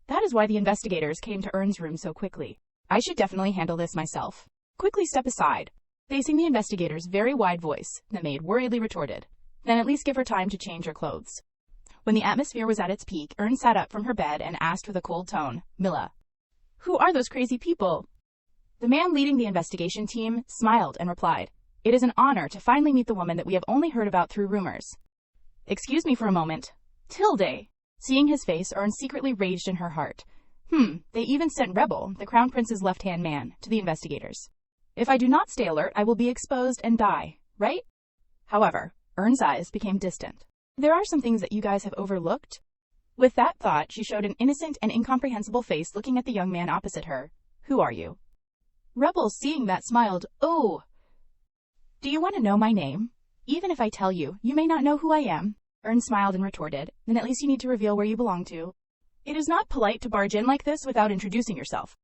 That is why the investigators came to Erin's room so quickly. "I should definitely handle this myself. Quickly step aside." Facing the investigator's very wide voice, the maid worriedly retorted, "Then at least give her time to change her clothes." When the atmosphere was at its peak, Erin sat up from her bed and asked with a cold tone, "Mila, who are those crazy people?" The man leading the investigation team smiled and replied, "It is an honor to finally meet the woman that we have only heard about through rumors." "Excuse me for a moment. Tilde." Seeing his face, Erin secretly raged in her heart. They even sent Rebel, the Crown Prince's left-hand man, to the investigators. If I do not stay alert, I will be exposed and die, right? However, Erin's eyes became distant. "There are some things that you guys have overlooked." With that thought, she showed an innocent and incomprehensible face looking at the young man opposite her. "Who are you?" Rebel, seeing that, smiled. "Oh, do you want to know my name? Even if I tell you, you may not know who I am." Erin smiled and retorted, "Then at least you need to reveal where you belong to. It is not polite to barge in like this without introducing yourself.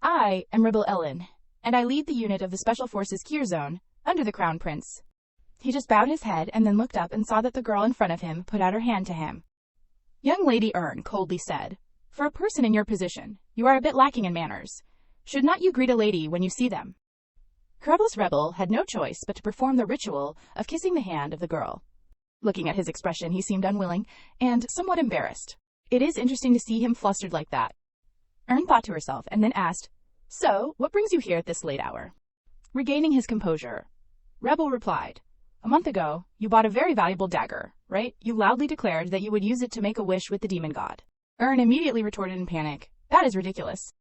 I am Rebel Ellen, and I lead the unit of the Special Forces Kier Zone, under the Crown Prince." He just bowed his head and then looked up and saw that the girl in front of him put out her hand to him. "Young Lady Erin," coldly said, "for a person in your position, you are a bit lacking in manners. Should not you greet a lady when you see them?" Careless Rebel had no choice but to perform the ritual of kissing the hand of the girl. Looking at his expression, he seemed unwilling and somewhat embarrassed. It is interesting to see him flustered like that. Erin thought to herself and then asked, "So, what brings you here at this late hour?" Regaining his composure, Rebel replied, "A month ago, you bought a very valuable dagger, right? You loudly declared that you would use it to make a wish with the demon god." Erin immediately retorted in panic, "That is ridiculous.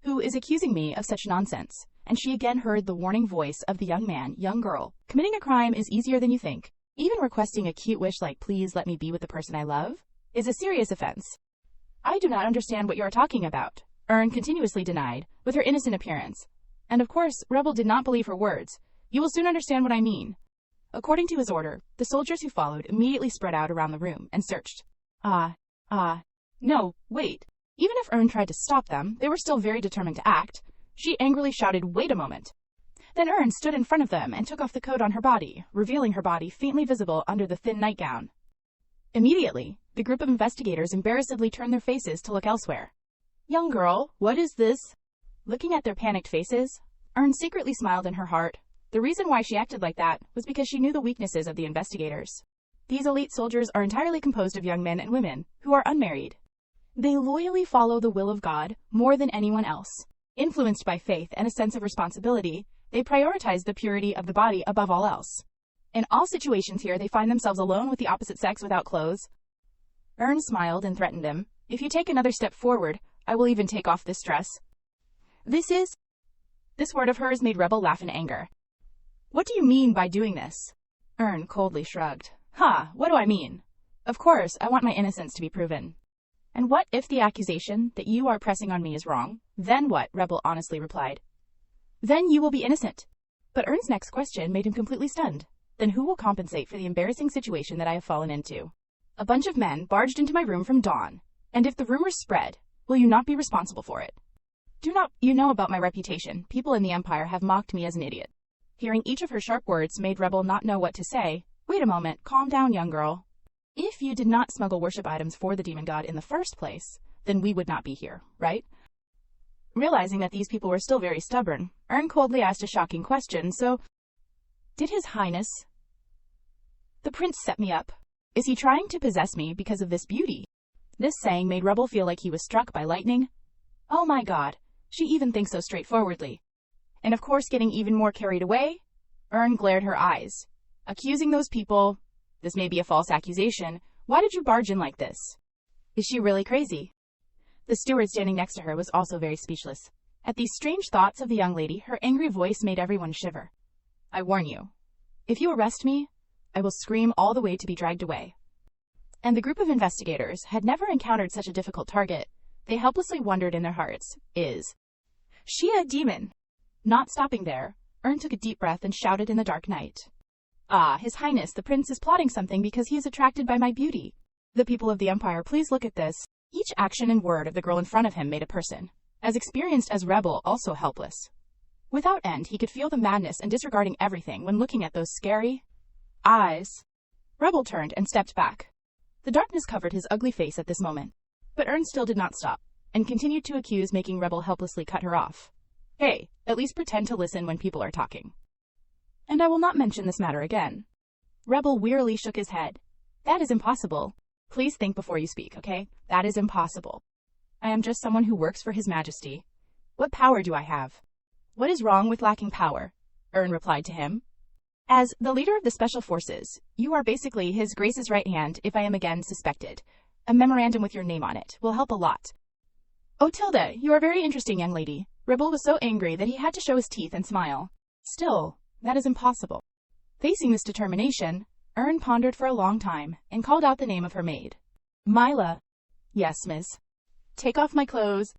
Who is accusing me of such nonsense?" And she again heard the warning voice of the young man, "Young girl, committing a crime is easier than you think. Even requesting a cute wish like 'please let me be with the person I love' is a serious offense." "I do not understand what you are talking about," Erin continuously denied, with her innocent appearance. And of course, Rebel did not believe her words. "You will soon understand what I mean." According to his order, the soldiers who followed immediately spread out around the room and searched. No, wait. Even if Erin tried to stop them, they were still very determined to act. She angrily shouted, "Wait a moment." Then Erin stood in front of them and took off the coat on her body, revealing her body faintly visible under the thin nightgown. Immediately, the group of investigators embarrassedly turned their faces to look elsewhere. "Young girl, what is this?" Looking at their panicked faces, Erin secretly smiled in her heart. The reason why she acted like that was because she knew the weaknesses of the investigators. These elite soldiers are entirely composed of young men and women who are unmarried. They loyally follow the will of God more than anyone else. Influenced by faith and a sense of responsibility, they prioritize the purity of the body above all else. In all situations here, they find themselves alone with the opposite sex without clothes. Erin smiled and threatened him. "If you take another step forward, I will even take off this dress." This word of hers made Rebel laugh in anger. "What do you mean by doing this?" Erin coldly shrugged. What do I mean? Of course, I want my innocence to be proven." "And what if the accusation that you are pressing on me is wrong? Then what?" Rebel honestly replied. "Then you will be innocent." But Ern's next question made him completely stunned. "Then who will compensate for the embarrassing situation that I have fallen into? A bunch of men barged into my room from dawn. And if the rumors spread, will you not be responsible for it? You know about my reputation. People in the Empire have mocked me as an idiot." Hearing each of her sharp words made Rebel not know what to say. "Wait a moment, calm down, young girl. If you did not smuggle worship items for the demon god in the first place, then we would not be here, right?" Realizing that these people were still very stubborn, Ern coldly asked a shocking question. So, did His Highness the Prince set me up? Is he trying to possess me because of this beauty? This saying made Rebel feel like he was struck by lightning. Oh my god, she even thinks so straightforwardly. And of course, getting even more carried away, Ern glared her eyes, accusing those people. This may be a false accusation. Why did you barge in like this? Is she really crazy? The steward standing next to her was also very speechless. At these strange thoughts of the young lady, her angry voice made everyone shiver. I warn you, if you arrest me, I will scream all the way to be dragged away. And the group of investigators had never encountered such a difficult target. They helplessly wondered in their hearts, is she a demon? Not stopping there, Ern took a deep breath and shouted in the dark night. Ah, His Highness, the Prince is plotting something because he is attracted by my beauty. The people of the Empire, please look at this. Each action and word of the girl in front of him made a person, as experienced as Rebel, also helpless. Without end, he could feel the madness and disregarding everything when looking at those scary eyes. Rebel turned and stepped back. The darkness covered his ugly face at this moment. But Ern still did not stop, and continued to accuse, making Rebel helplessly cut her off. Hey, at least pretend to listen when people are talking. And I will not mention this matter again. Rebel wearily shook his head. That is impossible. Please think before you speak, okay? That is impossible. I am just someone who works for His Majesty. What power do I have? What is wrong with lacking power? Ern replied to him. As the leader of the Special Forces, you are basically His Grace's right hand if I am again suspected. A memorandum with your name on it will help a lot. Oh, Tilda, you are very interesting, young lady. Rebel was so angry that he had to show his teeth and smile. Still, that is impossible. Facing this determination, Ern pondered for a long time and called out the name of her maid. Mila. Yes, miss. Take off my clothes.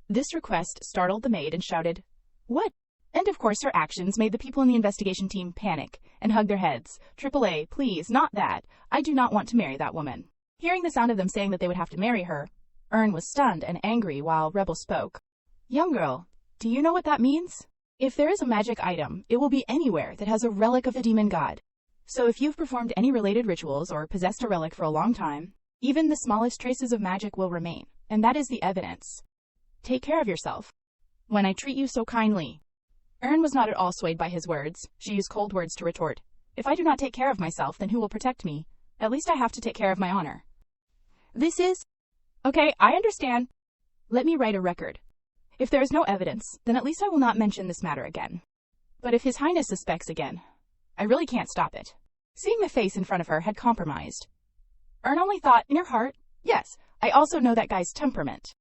This request startled the maid and shouted, What? And of course her actions made the people in the investigation team panic and hug their heads. AAA, please, not that. I do not want to marry that woman. Hearing the sound of them saying that they would have to marry her, Ern was stunned and angry while Rebel spoke. Young girl, do you know what that means? If there is a magic item, it will be anywhere that has a relic of a demon god. So if you've performed any related rituals or possessed a relic for a long time, even the smallest traces of magic will remain, and that is the evidence. Take care of yourself. When I treat you so kindly. Ern was not at all swayed by his words. She used cold words to retort. If I do not take care of myself, then who will protect me? At least I have to take care of my honor. This is... Okay, I understand. Let me write a record. If there is no evidence, then at least I will not mention this matter again. But if His Highness suspects again, I really can't stop it. Seeing the face in front of her had compromised. Ern only thought in her heart, yes, I also know that guy's temperament.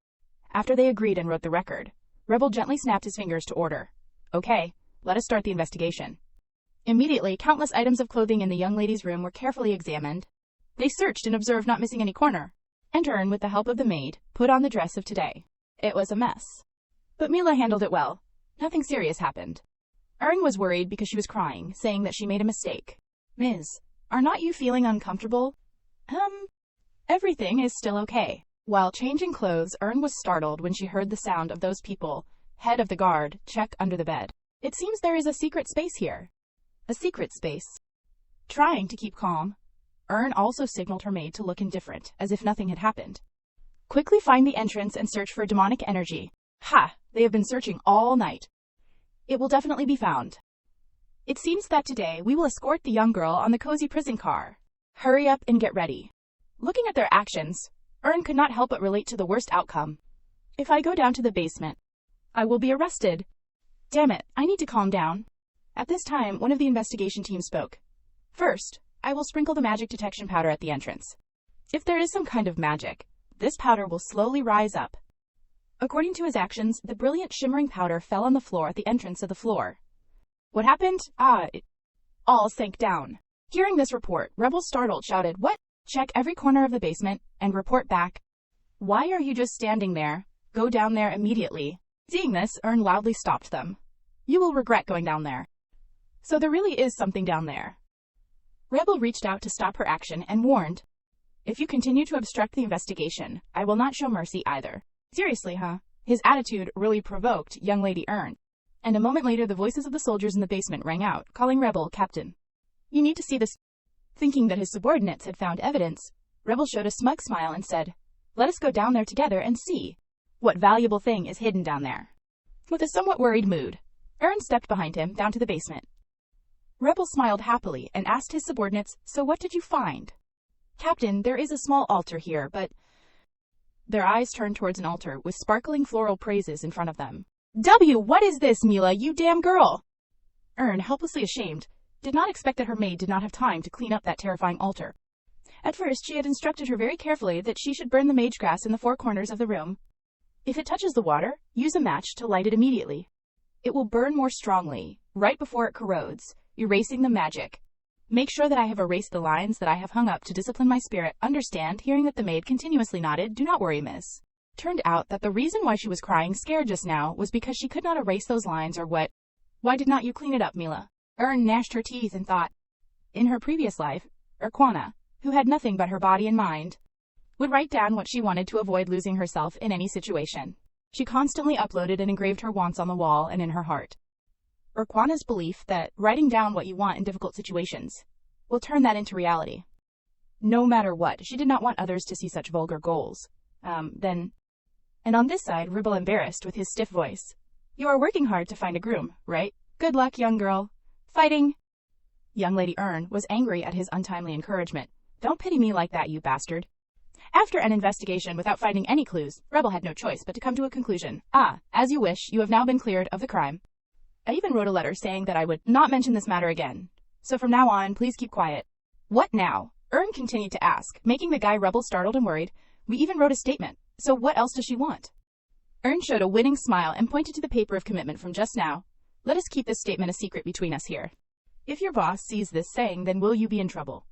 After they agreed and wrote the record, Rebel gently snapped his fingers to order. Okay, let us start the investigation. Immediately, countless items of clothing in the young lady's room were carefully examined. They searched and observed not missing any corner. And Ern, with the help of the maid, put on the dress of today. It was a mess. But Mila handled it well. Nothing serious happened. Ern was worried because she was crying, saying that she made a mistake. Ms., are not you feeling uncomfortable? Everything is still okay. While changing clothes, Ern was startled when she heard the sound of those people. Head of the guard, check under the bed. It seems there is a secret space here. A secret space. Trying to keep calm, Ern also signaled her maid to look indifferent, as if nothing had happened. Quickly find the entrance and search for demonic energy. Ha! They have been searching all night. It will definitely be found. It seems that today we will escort the young girl on the cozy prison car. Hurry up and get ready. Looking at their actions, Ern could not help but relate to the worst outcome. If I go down to the basement, I will be arrested. Damn it, I need to calm down. At this time, one of the investigation team spoke. First, I will sprinkle the magic detection powder at the entrance. If there is some kind of magic, this powder will slowly rise up. According to his actions, the brilliant shimmering powder fell on the floor at the entrance of the floor. What happened? It all sank down. Hearing this report, Rebel, startled, shouted, What? Check every corner of the basement and report back. Why are you just standing there? Go down there immediately. Seeing this, Ern loudly stopped them. You will regret going down there. So there really is something down there. Rebel reached out to stop her action and warned, If you continue to obstruct the investigation, I will not show mercy either. Seriously, huh? His attitude really provoked young Lady Ern. And a moment later, the voices of the soldiers in the basement rang out, calling Rebel Captain. You need to see this. Thinking that his subordinates had found evidence, Rebel showed a smug smile and said, Let us go down there together and see. What valuable thing is hidden down there? With a somewhat worried mood, Ern stepped behind him down to the basement. Rebel smiled happily and asked his subordinates, "So what did you find?" "Captain, there is a small altar here, but—" Their eyes turned towards an altar with sparkling floral praises in front of them. What is this, Mila, you damn girl?" Ern, helplessly ashamed, did not expect that her maid did not have time to clean up that terrifying altar. At first, she had instructed her very carefully that she should burn the mage grass in the four corners of the room. If it touches the water, use a match to light it immediately. It will burn more strongly, right before it corrodes, erasing the magic. Make sure that I have erased the lines that I have hung up to discipline my spirit. Understand?" Hearing that the maid continuously nodded, "Do not worry, miss." Turned out that the reason why she was crying scared just now was because she could not erase those lines or what. "Why did not you clean it up, Mila?" Ern gnashed her teeth and thought. In her previous life, Urquana, who had nothing but her body and mind, would write down what she wanted to avoid losing herself in any situation. She constantly uploaded and engraved her wants on the wall and in her heart. Urquana's belief that writing down what you want in difficult situations will turn that into reality. No matter what, she did not want others to see such vulgar goals. And on this side, Rebel embarrassed with his stiff voice. "You are working hard to find a groom, right? Good luck, young girl. Fighting!" Young Lady Ern was angry at his untimely encouragement. "Don't pity me like that, you bastard." After an investigation without finding any clues, Rebel had no choice but to come to a conclusion. "As you wish, you have now been cleared of the crime. I even wrote a letter saying that I would not mention this matter again. So from now on, please keep quiet." "What now?" Ern continued to ask, making the guy Rebel startled and worried. "We even wrote a statement. So what else does she want?" Ern showed a winning smile and pointed to the paper of commitment from just now. "Let us keep this statement a secret between us here. If your boss sees this saying, then will you be in trouble?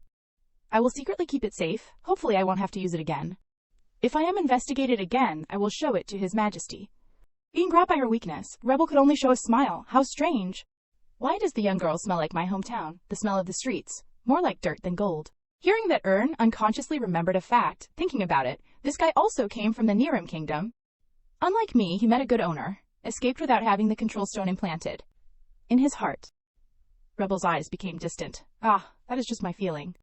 I will secretly keep it safe. Hopefully I won't have to use it again. If I am investigated again, I will show it to His Majesty." Being grabbed by her weakness, Rebel could only show a smile. How strange. Why does the young girl smell like my hometown? The smell of the streets. More like dirt than gold. Hearing that Ern unconsciously remembered a fact, thinking about it, this guy also came from the Nirim Kingdom. Unlike me, he met a good owner, escaped without having the control stone implanted. In his heart. Rebel's eyes became distant. That is just my feeling.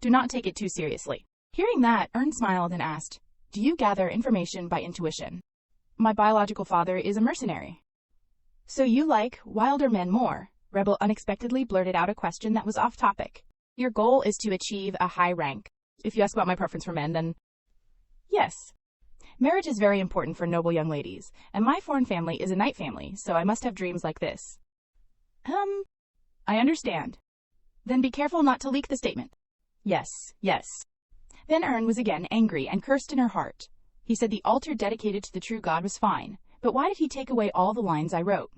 Do not take it too seriously. Hearing that, Ern smiled and asked, "Do you gather information by intuition?" "My biological father is a mercenary." "So you like wilder men more?" Rebel unexpectedly blurted out a question that was off topic. "Your goal is to achieve a high rank. If you ask about my preference for men, then yes. Marriage is very important for noble young ladies, and my foreign family is a knight family, so I must have dreams like this." I understand. Then be careful not to leak the statement." Yes. Then Ern was again angry and cursed in her heart. He said the altar dedicated to the true God was fine, but why did he take away all the lines I wrote?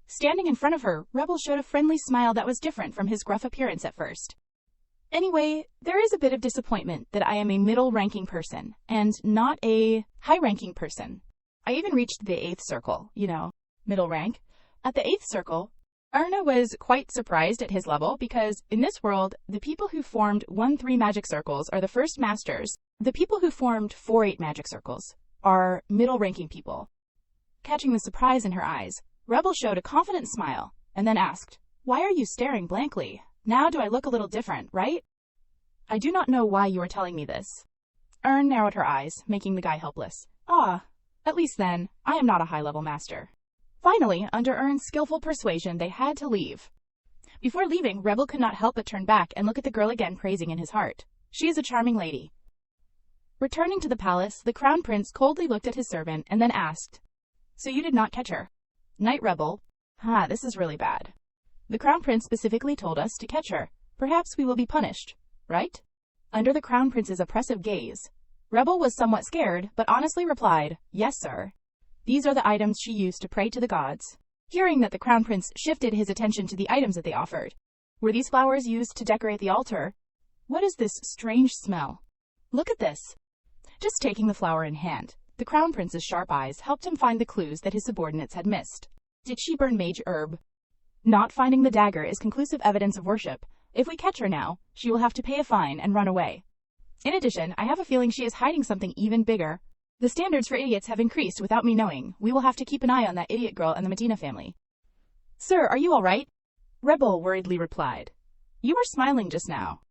Standing in front of her, Rebel showed a friendly smile that was different from his gruff appearance at first. "Anyway, there is a bit of disappointment that I am a middle-ranking person, and not a high-ranking person. I even reached the 8th circle, middle rank. At the 8th circle, Erna was quite surprised at his level because, in this world, the people who formed 1-3 magic circles are the first masters. The people who formed 4-8 magic circles are middle-ranking people. Catching the surprise in her eyes, Rebel showed a confident smile, and then asked, "Why are you staring blankly? Now do I look a little different, right?" "I do not know why you are telling me this." Ern narrowed her eyes, making the guy helpless. At least then, I am not a high-level master." Finally, under Ern's skillful persuasion, they had to leave. Before leaving, Rebel could not help but turn back and look at the girl again, praising in his heart. She is a charming lady. Returning to the palace, the crown prince coldly looked at his servant and then asked, "So you did not catch her?" "Knight Rebel. This is really bad. The crown prince specifically told us to catch her. Perhaps we will be punished, right?" Under the crown prince's oppressive gaze, Rebel was somewhat scared, but honestly replied, "Yes, sir. These are the items she used to pray to the gods." Hearing that the crown prince shifted his attention to the items that they offered. Were these flowers used to decorate the altar? What is this strange smell? Look at this. Just taking the flower in hand, the crown prince's sharp eyes helped him find the clues that his subordinates had missed. Did she burn mage herb? Not finding the dagger is conclusive evidence of worship. If we catch her now, she will have to pay a fine and run away. In addition, I have a feeling she is hiding something even bigger. The standards for idiots have increased without me knowing. We will have to keep an eye on that idiot girl and the Medina family. "Sir, are you all right?" Rebel worriedly replied. "You were smiling just now.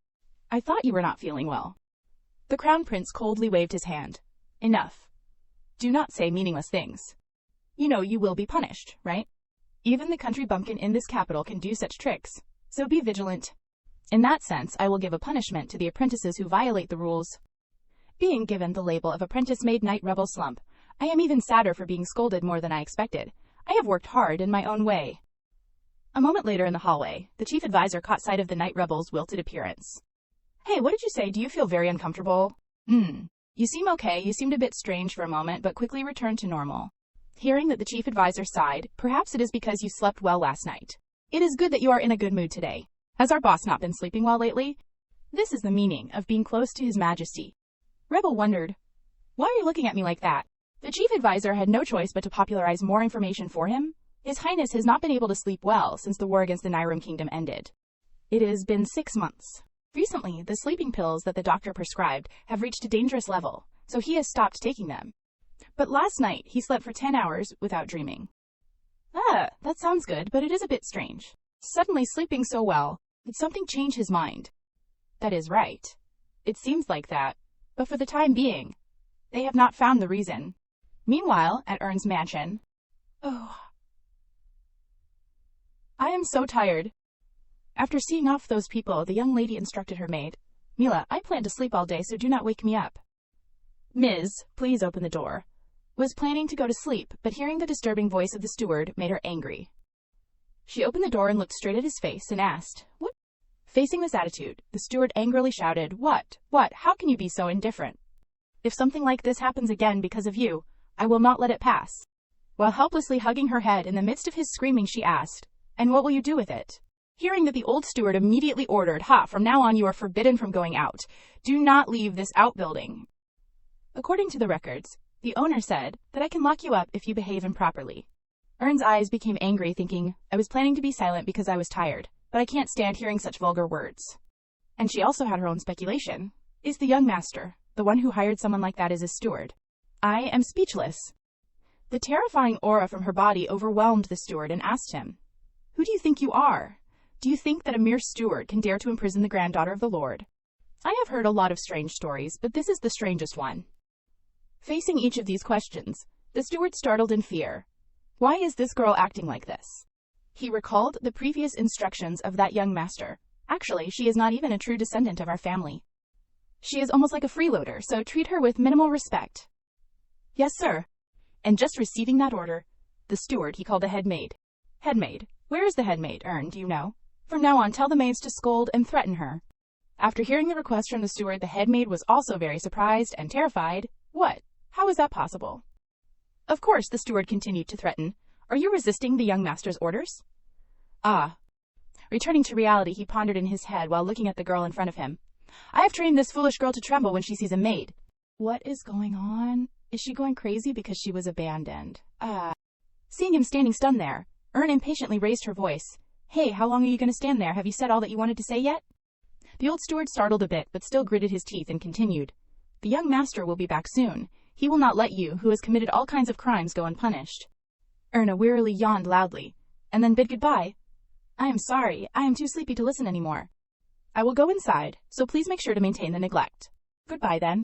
I thought you were not feeling well." The crown prince coldly waved his hand. "Enough. Do not say meaningless things. You know you will be punished, right? Even the country bumpkin in this capital can do such tricks, so be vigilant. In that sense, I will give a punishment to the apprentices who violate the rules. Being given the label of apprentice made night rebel slump. I am even sadder for being scolded more than I expected. I have worked hard in my own way. A moment later in the hallway, the chief advisor caught sight of the night rebel's wilted appearance. Hey, what did you say? Do you feel very uncomfortable? You seem okay. You seemed a bit strange for a moment, but quickly returned to normal. Hearing that the chief advisor sighed, perhaps it is because you slept well last night. It is good that you are in a good mood today. Has our boss not been sleeping well lately? This is the meaning of being close to His Majesty. Rebel wondered. Why are you looking at me like that? The chief advisor had no choice but to popularize more information for him. His Highness has not been able to sleep well since the war against the Nyram Kingdom ended. It has been 6 months. Recently, the sleeping pills that the doctor prescribed have reached a dangerous level, so he has stopped taking them. But last night, he slept for 10 hours without dreaming. That sounds good, but it is a bit strange. Suddenly sleeping so well, did something change his mind? That is right. It seems like that. But for the time being, they have not found the reason. Meanwhile, at Ern's mansion. Oh. I am so tired. After seeing off those people, the young lady instructed her maid. Mila, I plan to sleep all day, so do not wake me up. Ms., please open the door. Was planning to go to sleep, but hearing the disturbing voice of the steward made her angry. She opened the door and looked straight at his face and asked, What? Facing this attitude, the steward angrily shouted, What? How can you be so indifferent? If something like this happens again because of you, I will not let it pass. While helplessly hugging her head in the midst of his screaming, she asked, And what will you do with it? Hearing that, the old steward immediately ordered, From now on you are forbidden from going out. Do not leave this outbuilding. According to the records, the owner said that I can lock you up if you behave improperly. Ern's eyes became angry, thinking, I was planning to be silent because I was tired, but I can't stand hearing such vulgar words. And she also had her own speculation. Is the young master, the one who hired someone like that as his steward? I am speechless. The terrifying aura from her body overwhelmed the steward and asked him, Who do you think you are? Do you think that a mere steward can dare to imprison the granddaughter of the Lord? I have heard a lot of strange stories, but this is the strangest one. Facing each of these questions, the steward startled in fear. Why is this girl acting like this? He recalled the previous instructions of that young master. Actually, she is not even a true descendant of our family. She is almost like a freeloader, so treat her with minimal respect. Yes, sir. And just receiving that order, the steward, he called a head maid. Head maid, where is the head maid, Ern, do you know? From now on, tell the maids to scold and threaten her. After hearing the request from the steward, the head maid was also very surprised and terrified. What? How is that possible? Of course, the steward continued to threaten. Are you resisting the young master's orders? Returning to reality, he pondered in his head while looking at the girl in front of him. I have trained this foolish girl to tremble when she sees a maid. What is going on? Is she going crazy because she was abandoned? Seeing him standing stunned there, Ern impatiently raised her voice. Hey, how long are you going to stand there? Have you said all that you wanted to say yet? The old steward startled a bit, but still gritted his teeth and continued. The young master will be back soon. He will not let you, who has committed all kinds of crimes, go unpunished. Erna wearily yawned loudly, and then bid goodbye. I am sorry, I am too sleepy to listen anymore. I will go inside, so please make sure to maintain the neglect. Goodbye then.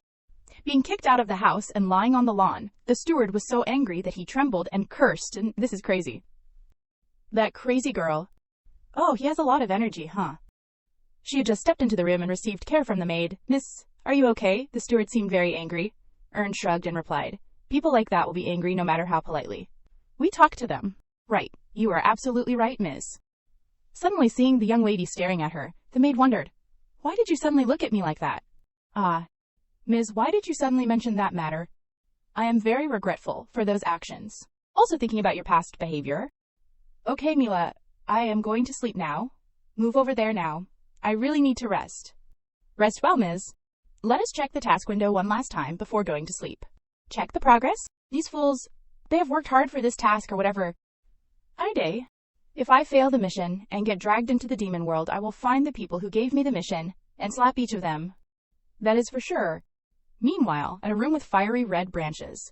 Being kicked out of the house and lying on the lawn, the steward was so angry that he trembled and cursed, and this is crazy. That crazy girl. Oh, he has a lot of energy, huh? She had just stepped into the room and received care from the maid. Miss, are you okay? The steward seemed very angry. Ern shrugged and replied, People like that will be angry no matter how politely. We talk to them. Right, you are absolutely right, Miss. Suddenly seeing the young lady staring at her, the maid wondered, Why did you suddenly look at me like that? Miss, why did you suddenly mention that matter? I am very regretful for those actions. Also thinking about your past behavior. Okay, Mila, I am going to sleep now. Move over there now. I really need to rest. Rest well, Ms. Let us check the task window one last time before going to sleep. Check the progress. These fools, they have worked hard for this task or whatever. Day. If I fail the mission and get dragged into the demon world, I will find the people who gave me the mission and slap each of them. That is for sure. Meanwhile, at a room with fiery red branches,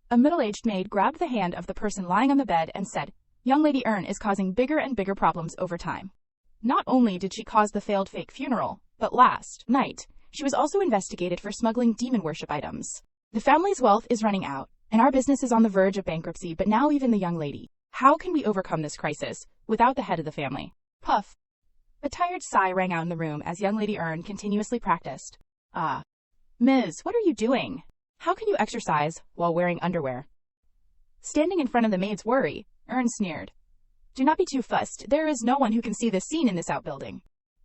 a middle-aged maid grabbed the hand of the person lying on the bed and said, Young Lady Ern is causing bigger and bigger problems over time. Not only did she cause the failed fake funeral, but last night, she was also investigated for smuggling demon worship items. The family's wealth is running out, And our business is on the verge of bankruptcy, but now even the young lady. How can we overcome this crisis without the head of the family? Puff. A tired sigh rang out in the room as young Lady Earn continuously practiced. Ah. Ms., what are you doing? How can you exercise while wearing underwear? Standing in front of the maid's worry, Earn sneered. Do not be too fussed. There is no one who can see this scene in this outbuilding.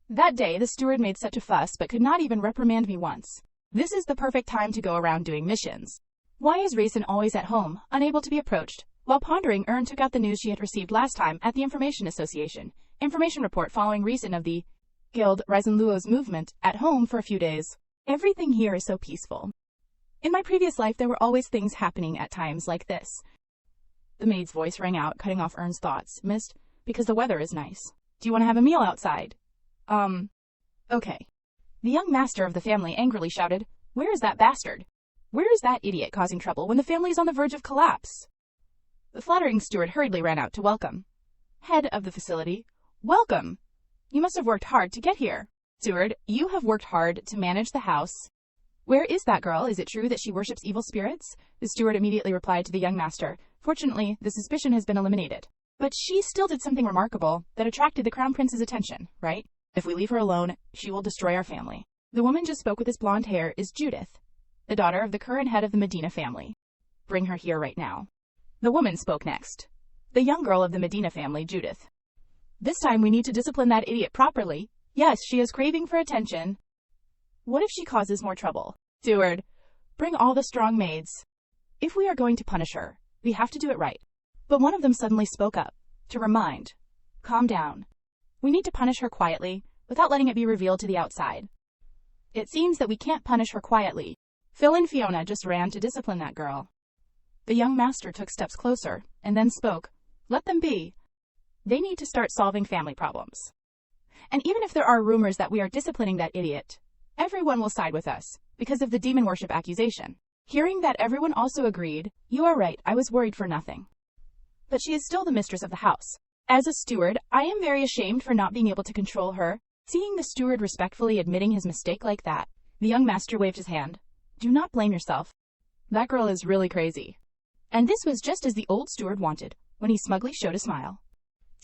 That day, the steward made such a fuss but could not even reprimand me once. This is the perfect time to go around doing missions. Why is Raisin always at home, unable to be approached? While pondering, Earn took out the news she had received last time at the Information Association. Information report following Raisin of the Guild Raisin Luo's movement at home for a few days. Everything here is so peaceful. In my previous life, there were always things happening at times like this. The maid's voice rang out, cutting off Earn's thoughts. Mist, because the weather is nice. Do you want to have a meal outside? Okay. The young master of the family angrily shouted, Where is that bastard? Where is that idiot causing trouble when the family is on the verge of collapse? The flattering steward hurriedly ran out to welcome. Head of the facility, welcome. You must have worked hard to get here. Steward, you have worked hard to manage the house. Where is that girl? Is it true that she worships evil spirits? The steward immediately replied to the young master. Fortunately, the suspicion has been eliminated. But she still did something remarkable that attracted the crown prince's attention, right? If we leave her alone, she will destroy our family. The woman just spoke with this blonde hair is Judith, the daughter of the current head of the Medina family. Bring her here right now. The woman spoke next. The young girl of the Medina family, Judith. This time we need to discipline that idiot properly. Yes, she is craving for attention. What if she causes more trouble? Steward, bring all the strong maids. If we are going to punish her, we have to do it right. But one of them suddenly spoke up, to remind. Calm down. We need to punish her quietly, without letting it be revealed to the outside. It seems that we can't punish her quietly. Phil and Fiona just ran to discipline that girl. The young master took steps closer, and then spoke. Let them be. They need to start solving family problems. And even if there are rumors that we are disciplining that idiot, everyone will side with us, because of the demon worship accusation. Hearing that, everyone also agreed. You are right, I was worried for nothing. But she is still the mistress of the house. As a steward, I am very ashamed for not being able to control her. Seeing the steward respectfully admitting his mistake like that, the young master waved his hand. Do not blame yourself. That girl is really crazy. And this was just as the old steward wanted, when he smugly showed a smile.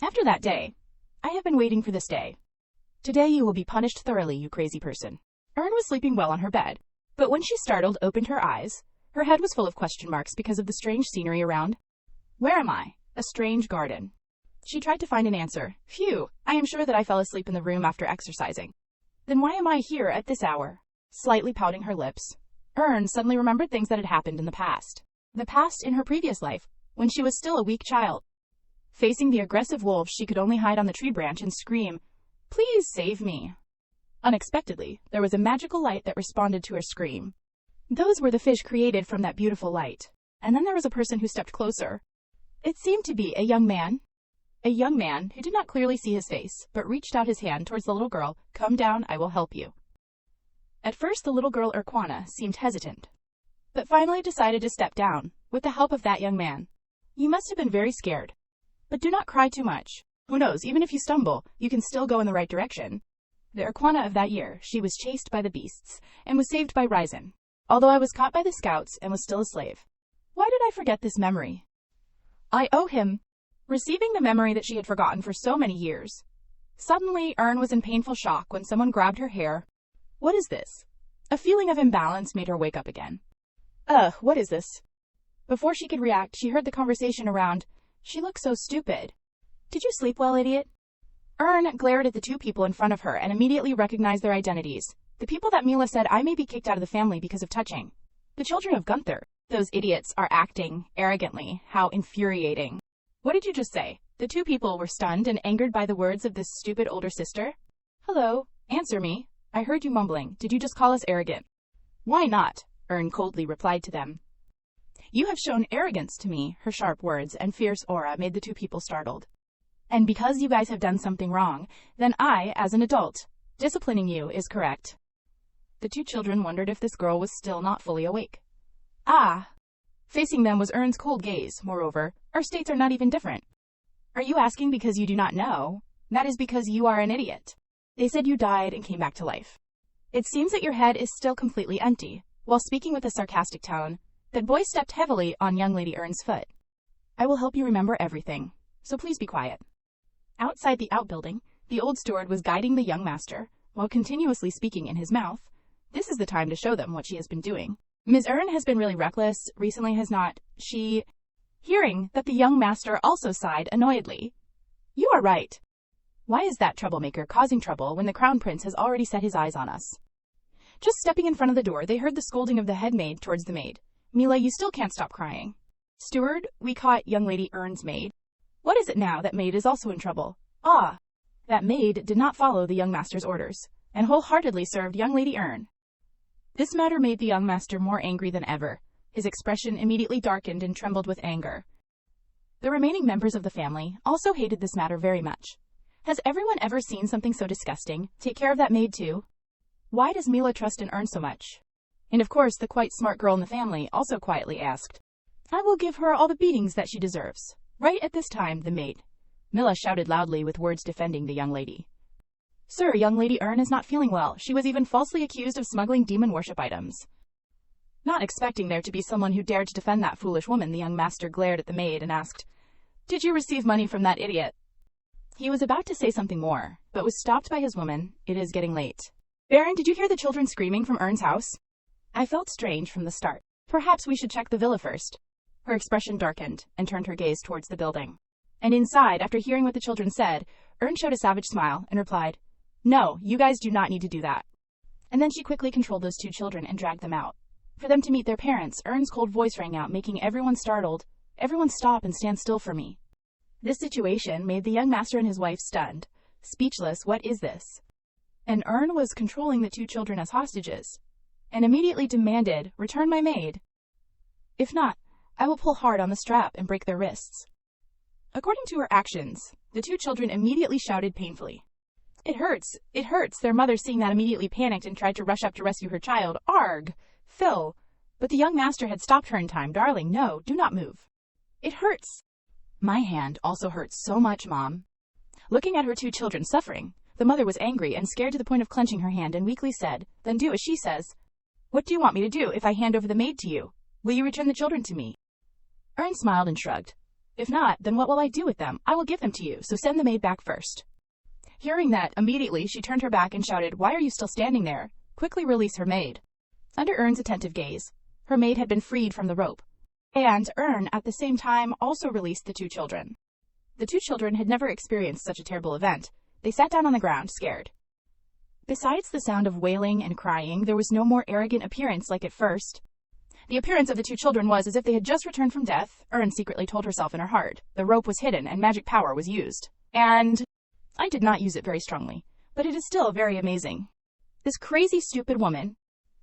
After that day, I have been waiting for this day. Today you will be punished thoroughly, you crazy person. Earn was sleeping well on her bed, but when she startled opened her eyes, her head was full of question marks because of the strange scenery around. Where am I? A strange garden. She tried to find an answer. Phew, I am sure that I fell asleep in the room after exercising. Then why am I here at this hour? Slightly pouting her lips, Earn suddenly remembered things that had happened in the past. The past in her previous life, when she was still a weak child. Facing the aggressive wolves, she could only hide on the tree branch and scream, Please save me. Unexpectedly, there was a magical light that responded to her scream. Those were the fish created from that beautiful light. And then there was a person who stepped closer. It seemed to be a young man. A young man who did not clearly see his face, but reached out his hand towards the little girl. Come down, I will help you. At first, the little girl Urquana seemed hesitant, but finally decided to step down, with the help of that young man. You must have been very scared. But do not cry too much. Who knows, even if you stumble, you can still go in the right direction. The Urquana of that year, she was chased by the beasts, and was saved by Raisin, although I was caught by the scouts and was still a slave. Why did I forget this memory? I owe him. Receiving the memory that she had forgotten for so many years. Suddenly, Earn was in painful shock when someone grabbed her hair. What is this? A feeling of imbalance made her wake up again. What is this? Before she could react, she heard the conversation around. She looked so stupid. Did you sleep well, idiot? Earn glared at the two people in front of her and immediately recognized their identities. The people that Mila said I may be kicked out of the family because of touching. The children of Gunther. Those idiots are acting arrogantly. How infuriating. What did you just say? The two people were stunned and angered by the words of this stupid older sister. Hello, answer me. I heard you mumbling. Did you just call us arrogant? Why not? Earn coldly replied to them. You have shown arrogance to me. Her sharp words and fierce aura made the two people startled. And because you guys have done something wrong, then I, as an adult, disciplining you is correct. The two children wondered if this girl was still not fully awake. Ah! Facing them was Earn's cold gaze. Moreover, our states are not even different. Are you asking because you do not know? That is because you are an idiot. They said you died and came back to life. It seems that your head is still completely empty. While speaking with a sarcastic tone, That boy stepped heavily on young Lady Ern's foot. I will help you remember everything, so please be quiet. Outside the outbuilding, the old steward was guiding the young master, while continuously speaking in his mouth. This is the time to show them what she has been doing. Ms. Ern has been really reckless, recently has not she... Hearing that the young master also sighed annoyedly. You are right. Why is that troublemaker causing trouble when the crown prince has already set his eyes on us? Just stepping in front of the door, they heard the scolding of the head maid towards the maid. Mila, you still can't stop crying. Steward, we caught young Lady Ern's maid. What is it now that maid is also in trouble? Ah! That maid did not follow the young master's orders, and wholeheartedly served young Lady Ern. This matter made the young master more angry than ever. His expression immediately darkened and trembled with anger. The remaining members of the family also hated this matter very much. Has everyone ever seen something so disgusting? Take care of that maid too. Why does Mila trust in Ern so much? And of course, the quite smart girl in the family also quietly asked. I will give her all the beatings that she deserves. Right at this time, the maid, Mila shouted loudly with words defending the young lady. Sir, young Lady Ern is not feeling well. She was even falsely accused of smuggling demon worship items. Not expecting there to be someone who dared to defend that foolish woman, the young master glared at the maid and asked, Did you receive money from that idiot? He was about to say something more, but was stopped by his woman. It is getting late. Baron, did you hear the children screaming from Ern's house? I felt strange from the start. Perhaps we should check the villa first. Her expression darkened and turned her gaze towards the building. And inside, after hearing what the children said, Ern showed a savage smile and replied, No, you guys do not need to do that. And then she quickly controlled those two children and dragged them out. For them to meet their parents, Ern's cold voice rang out, making everyone startled. Everyone stop and stand still for me. This situation made the young master and his wife stunned. Speechless, what is this? And Ern was controlling the two children as hostages, and immediately demanded, Return my maid. If not, I will pull hard on the strap and break their wrists. According to her actions, the two children immediately shouted painfully. It hurts, it hurts. Their mother, seeing that, immediately panicked and tried to rush up to rescue her child. Arg! Phil! But the young master had stopped her in time. Darling, no, do not move. It hurts. My hand also hurts so much, Mom. Looking at her two children suffering, the mother was angry and scared to the point of clenching her hand and weakly said, Then do as she says. What do you want me to do if I hand over the maid to you? Will you return the children to me? Ern smiled and shrugged. If not, then what will I do with them? I will give them to you, so send the maid back first. Hearing that, immediately she turned her back and shouted, Why are you still standing there? Quickly release her maid. Under Ern's attentive gaze, her maid had been freed from the rope. And Ern, at the same time, also released the two children. The two children had never experienced such a terrible event. They sat down on the ground, scared. Besides the sound of wailing and crying, there was no more arrogant appearance like at first. The appearance of the two children was as if they had just returned from death. Ern secretly told herself in her heart. The rope was hidden and magic power was used. And I did not use it very strongly, but it is still very amazing. This crazy, stupid woman,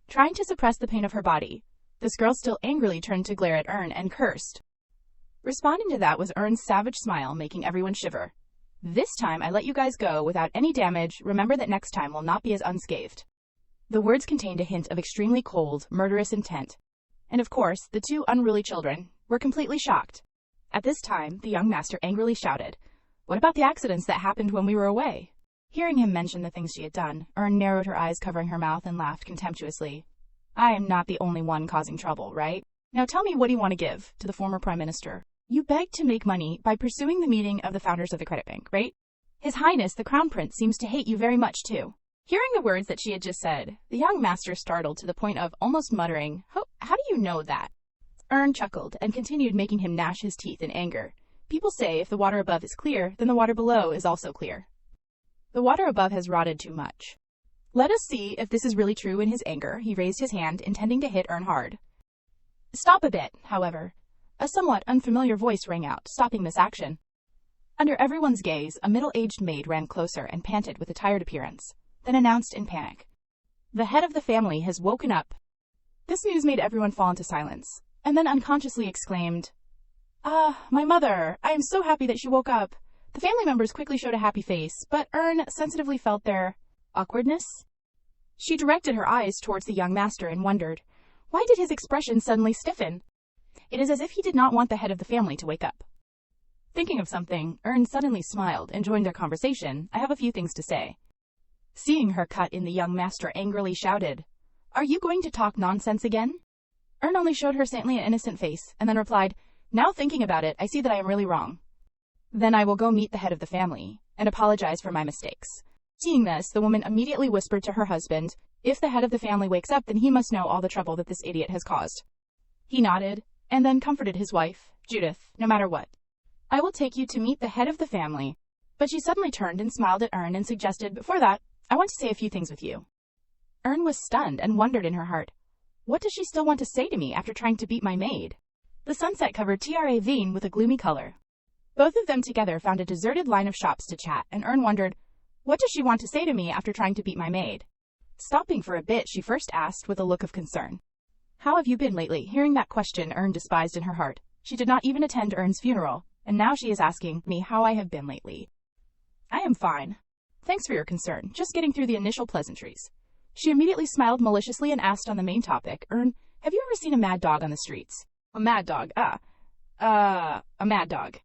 trying to suppress the pain of her body. This girl still angrily turned to glare at Ern and cursed. Responding to that was Ern's savage smile, making everyone shiver. This time I let you guys go without any damage. Remember that next time will not be as unscathed. The words contained a hint of extremely cold, murderous intent. And of course, the two unruly children were completely shocked. At this time, the young master angrily shouted, What about the accidents that happened when we were away? Hearing him mention the things she had done, Ern narrowed her eyes, covering her mouth, and laughed contemptuously. I am not the only one causing trouble, right? Now tell me, what do you want to give to the former prime minister? You begged to make money by pursuing the meeting of the founders of the credit bank, right? His Highness, the Crown Prince, seems to hate you very much, too. Hearing the words that she had just said, the young master startled to the point of almost muttering, How do you know that? Ern chuckled and continued, making him gnash his teeth in anger. People say if the water above is clear, then the water below is also clear. The water above has rotted too much. Let us see if this is really true. In his anger, he raised his hand, intending to hit Ern hard. Stop a bit, however. A somewhat unfamiliar voice rang out, stopping this action. Under everyone's gaze, a middle-aged maid ran closer and panted with a tired appearance, then announced in panic. The head of the family has woken up. This news made everyone fall into silence, and then unconsciously exclaimed, my mother! I am so happy that she woke up. The family members quickly showed a happy face, but Ern sensitively felt their awkwardness. She directed her eyes towards the young master and wondered, why did his expression suddenly stiffen? It is as if he did not want the head of the family to wake up. Thinking of something, Ern suddenly smiled and joined their conversation. I have a few things to say. Seeing her cut in, the young master angrily shouted, Are you going to talk nonsense again? Ern only showed her saintly and innocent face, and then replied, "Now thinking about it, I see that I am really wrong. Then I will go meet the head of the family, and apologize for my mistakes." Seeing this, the woman immediately whispered to her husband, "If the head of the family wakes up, then he must know all the trouble that this idiot has caused." He nodded, and then comforted his wife, "Judith, no matter what, I will take you to meet the head of the family." But she suddenly turned and smiled at Ern and suggested, "Before that, I want to say a few things with you." Ern was stunned and wondered in her heart, what does she still want to say to me after trying to beat my maid? The sunset covered Traveen with a gloomy color. Both of them together found a deserted line of shops to chat, and Ern wondered, what does she want to say to me after trying to beat my maid? Stopping for a bit, she first asked with a look of concern, "How have you been lately?" Hearing that question, Ern despised in her heart. She did not even attend Ern's funeral, and now she is asking me how I have been lately. "I am fine. Thanks for your concern. Just getting through the initial pleasantries." She immediately smiled maliciously and asked on the main topic, "Ern, have you ever seen a mad dog on the streets?" "A mad dog? A mad dog.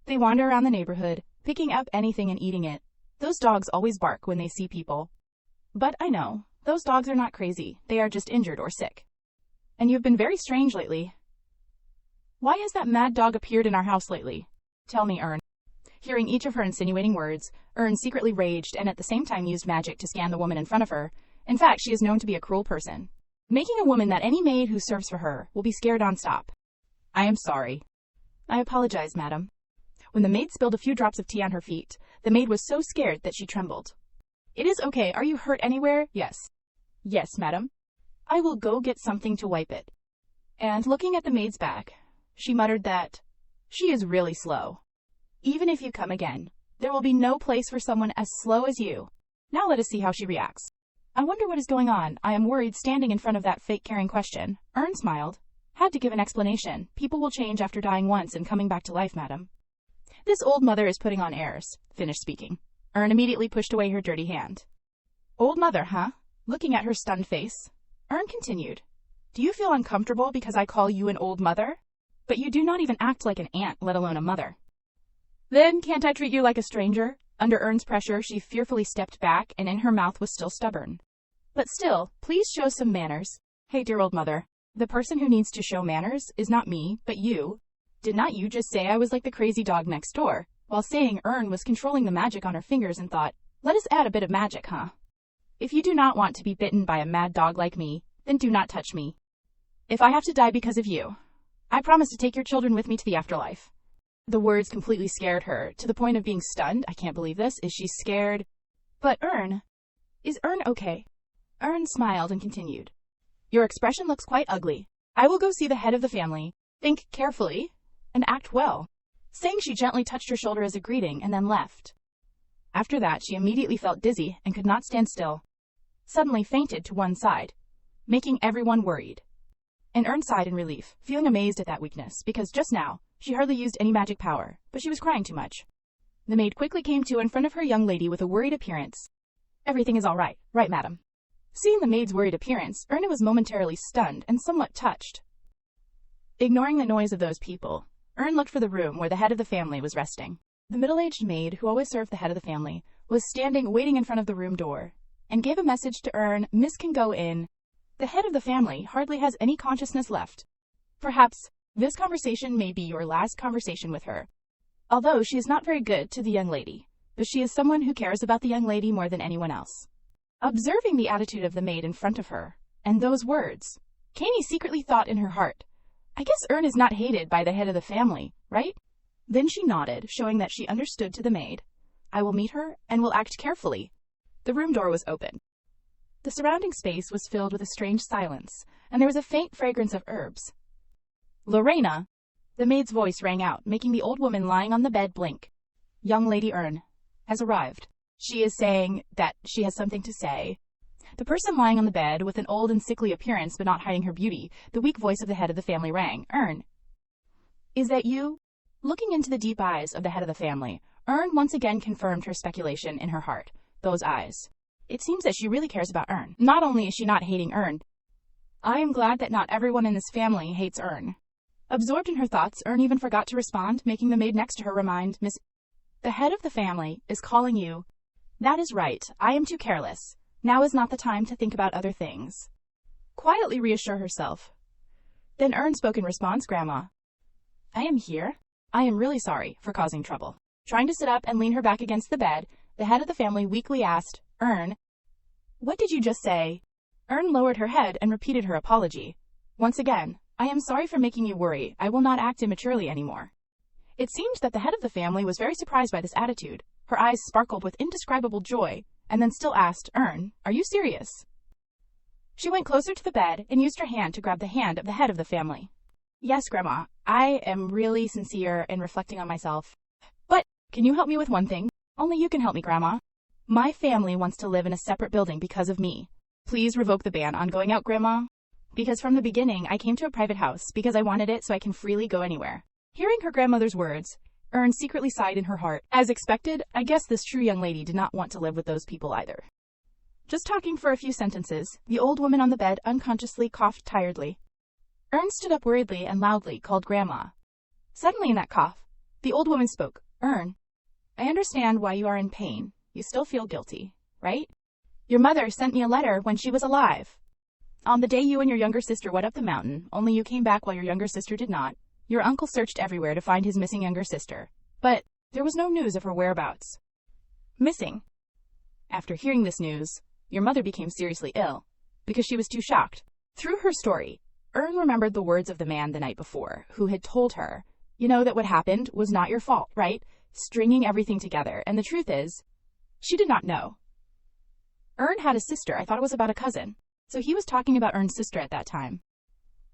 They wander around the neighborhood, picking up anything and eating it. Those dogs always bark when they see people. But I know, those dogs are not crazy, they are just injured or sick. And you've been very strange lately. Why has that mad dog appeared in our house lately? Tell me, Ern." Hearing each of her insinuating words, Ern secretly raged and at the same time used magic to scan the woman in front of her. In fact, she is known to be a cruel person, making a woman that any maid who serves for her will be scared nonstop. "I am sorry." "I apologize, madam." When the maid spilled a few drops of tea on her feet, the maid was so scared that she trembled. "It is okay. Are you hurt anywhere?" "Yes." "Yes, madam." "I will go get something to wipe it." And looking at the maid's back, she muttered that she is really slow. "Even if you come again, there will be no place for someone as slow as you." Now let us see how she reacts. "I wonder what is going on. I am worried." Standing in front of that fake caring question, Ern smiled. "Had to give an explanation. People will change after dying once and coming back to life, madam. This old mother is putting on airs." Finished speaking, Ern immediately pushed away her dirty hand. "Old mother, huh?" Looking at her stunned face, Ern continued, "Do you feel uncomfortable because I call you an old mother? But you do not even act like an aunt, let alone a mother. Then can't I treat you like a stranger?" Under Ern's pressure, she fearfully stepped back, and in her mouth was still stubborn. "But still, please show some manners." "Hey, dear old mother, the person who needs to show manners is not me, but you. Did not you just say I was like the crazy dog next door?" While saying, Ern was controlling the magic on her fingers and thought, let us add a bit of magic, huh? "If you do not want to be bitten by a mad dog like me, then do not touch me. If I have to die because of you, I promise to take your children with me to the afterlife." The words completely scared her, to the point of being stunned. "I can't believe this. Is she scared?" "But Ern, is Ern okay?" Ern smiled and continued, "Your expression looks quite ugly. I will go see the head of the family. Think carefully and act well." Saying, she gently touched her shoulder as a greeting and then left. After that, she immediately felt dizzy and could not stand still. Suddenly fainted to one side, making everyone worried. And Ern sighed in relief, feeling amazed at that weakness, because just now, she hardly used any magic power, but she was crying too much. The maid quickly came to in front of her young lady with a worried appearance. "Everything is all right, right, madam?" Seeing the maid's worried appearance, Erna was momentarily stunned and somewhat touched. Ignoring the noise of those people, Ern looked for the room where the head of the family was resting. The middle-aged maid, who always served the head of the family, was standing waiting in front of the room door, and gave a message to Ern, "Miss can go in. The head of the family hardly has any consciousness left. Perhaps this conversation may be your last conversation with her. Although she is not very good to the young lady, but she is someone who cares about the young lady more than anyone else." Observing the attitude of the maid in front of her, and those words, Kanie secretly thought in her heart, "I guess Ern is not hated by the head of the family, right?" Then she nodded, showing that she understood to the maid. "I will meet her, and will act carefully." The room door was open. The surrounding space was filled with a strange silence, and there was a faint fragrance of herbs. "Lorena!" The maid's voice rang out, making the old woman lying on the bed blink. "Young Lady Ern has arrived. She is saying that she has something to say." The person lying on the bed, with an old and sickly appearance but not hiding her beauty, the weak voice of the head of the family rang. "Ern, is that you?" Looking into the deep eyes of the head of the family, Ern once again confirmed her speculation in her heart. Those eyes. It seems that she really cares about Ern. Not only is she not hating Ern, I am glad that not everyone in this family hates Ern. Absorbed in her thoughts, Ern even forgot to respond, making the maid next to her remind, "Miss, the head of the family is calling you." "That is right. I am too careless. Now is not the time to think about other things." Quietly reassure herself. Then Ern spoke in response, Grandma. I am here. I am really sorry for causing trouble. Trying to sit up and lean her back against the bed, the head of the family weakly asked, Ern, what did you just say? Ern lowered her head and repeated her apology. Once again, I am sorry for making you worry. I will not act immaturely anymore. It seemed that the head of the family was very surprised by this attitude. Her eyes sparkled with indescribable joy, and then still asked, Ern, are you serious? She went closer to the bed and used her hand to grab the hand of the head of the family. Yes, Grandma, I am really sincere in reflecting on myself. But, can you help me with one thing? Only you can help me, Grandma. My family wants to live in a separate building because of me. Please revoke the ban on going out, Grandma. Because from the beginning, I came to a private house because I wanted it so I can freely go anywhere. Hearing her grandmother's words, Ern secretly sighed in her heart. As expected, I guess this true young lady did not want to live with those people either. Just talking for a few sentences, the old woman on the bed unconsciously coughed tiredly. Ern stood up worriedly and loudly called Grandma. Suddenly in that cough, the old woman spoke. Ern, I understand why you are in pain. You still feel guilty, right? Your mother sent me a letter when she was alive. On the day you and your younger sister went up the mountain, only you came back while your younger sister did not. Your uncle searched everywhere to find his missing younger sister, but there was no news of her whereabouts. Missing. After hearing this news, your mother became seriously ill, because she was too shocked. Through her story, Ern remembered the words of the man the night before, who had told her, you know that what happened was not your fault, right? Stringing everything together, and the truth is, she did not know. Ern had a sister. I thought it was about a cousin. So he was talking about Ern's sister at that time.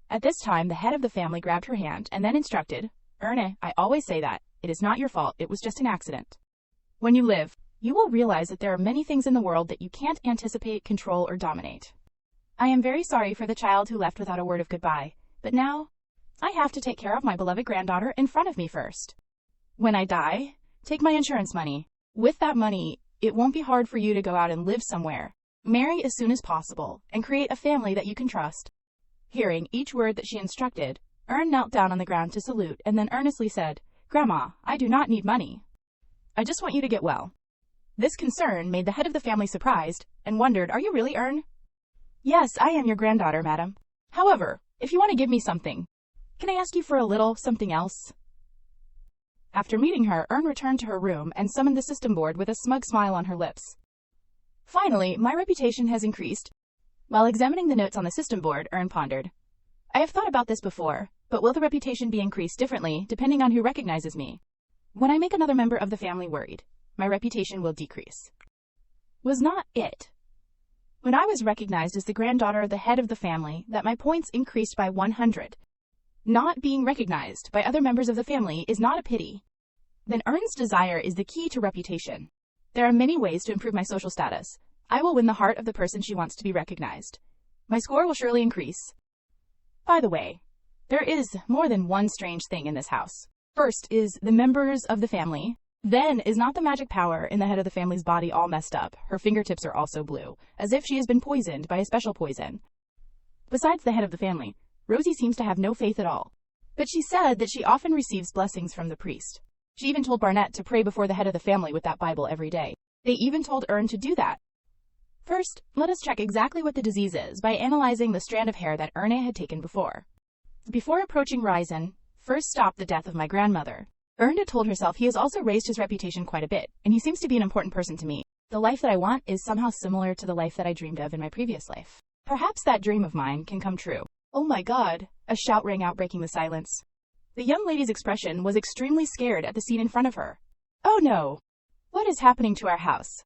At this time, the head of the family grabbed her hand and then instructed, Erne, I always say that. It is not your fault. It was just an accident. When you live, you will realize that there are many things in the world that you can't anticipate, control, or dominate. I am very sorry for the child who left without a word of goodbye, but now, I have to take care of my beloved granddaughter in front of me first. When I die, take my insurance money. With that money, it won't be hard for you to go out and live somewhere. Marry as soon as possible, and create a family that you can trust. Hearing each word that she instructed, Ern knelt down on the ground to salute and then earnestly said, Grandma, I do not need money. I just want you to get well. This concern made the head of the family surprised, and wondered, Are you really, Ern? Yes, I am your granddaughter, madam. However, if you want to give me something, can I ask you for a little something else? After meeting her, Ern returned to her room and summoned the system board with a smug smile on her lips. Finally, my reputation has increased. While examining the notes on the system board, Ern pondered. I have thought about this before, but will the reputation be increased differently depending on who recognizes me? When I make another member of the family worried, my reputation will decrease. Was not it, when I was recognized as the granddaughter of the head of the family, that my points increased by 100. Not being recognized by other members of the family is not a pity. Then Ern's desire is the key to reputation. There are many ways to improve my social status. I will win the heart of the person she wants to be recognized. My score will surely increase. By the way, there is more than one strange thing in this house. First is the members of the family. Then is not the magic power in the head of the family's body all messed up. Her fingertips are also blue, as if she has been poisoned by a special poison. Besides the head of the family, Rosie seems to have no faith at all. But she said that she often receives blessings from the priest. She even told Barnett to pray before the head of the family with that Bible every day. They even told Ern to do that. First, let us check exactly what the disease is by analyzing the strand of hair that Erne had taken before. Before approaching Ryzen, first stop the death of my grandmother. Ern had told herself he has also raised his reputation quite a bit, and he seems to be an important person to me. The life that I want is somehow similar to the life that I dreamed of in my previous life. Perhaps that dream of mine can come true. Oh my God! A shout rang out, breaking the silence. The young lady's expression was extremely scared at the scene in front of her. Oh no! What is happening to our house?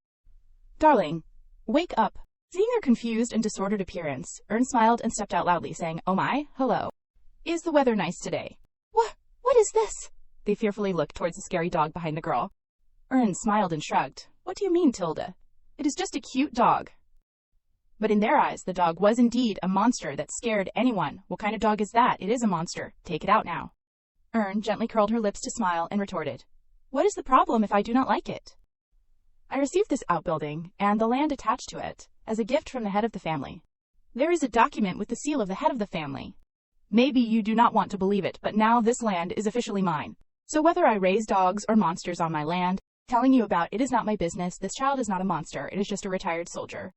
Darling, wake up. Seeing their confused and disordered appearance, Ern smiled and stepped out loudly, saying, Oh my, hello. Is the weather nice today? What is this? They fearfully looked towards the scary dog behind the girl. Ern smiled and shrugged. What do you mean, Tilda? It is just a cute dog. But in their eyes, the dog was indeed a monster that scared anyone. What kind of dog is that? It is a monster. Take it out now. Ern gently curled her lips to smile and retorted, What is the problem if I do not like it? I received this outbuilding, and the land attached to it, as a gift from the head of the family. There is a document with the seal of the head of the family. Maybe you do not want to believe it, but now this land is officially mine. So whether I raise dogs or monsters on my land, telling you about it is not my business. This child is not a monster. It is just a retired soldier.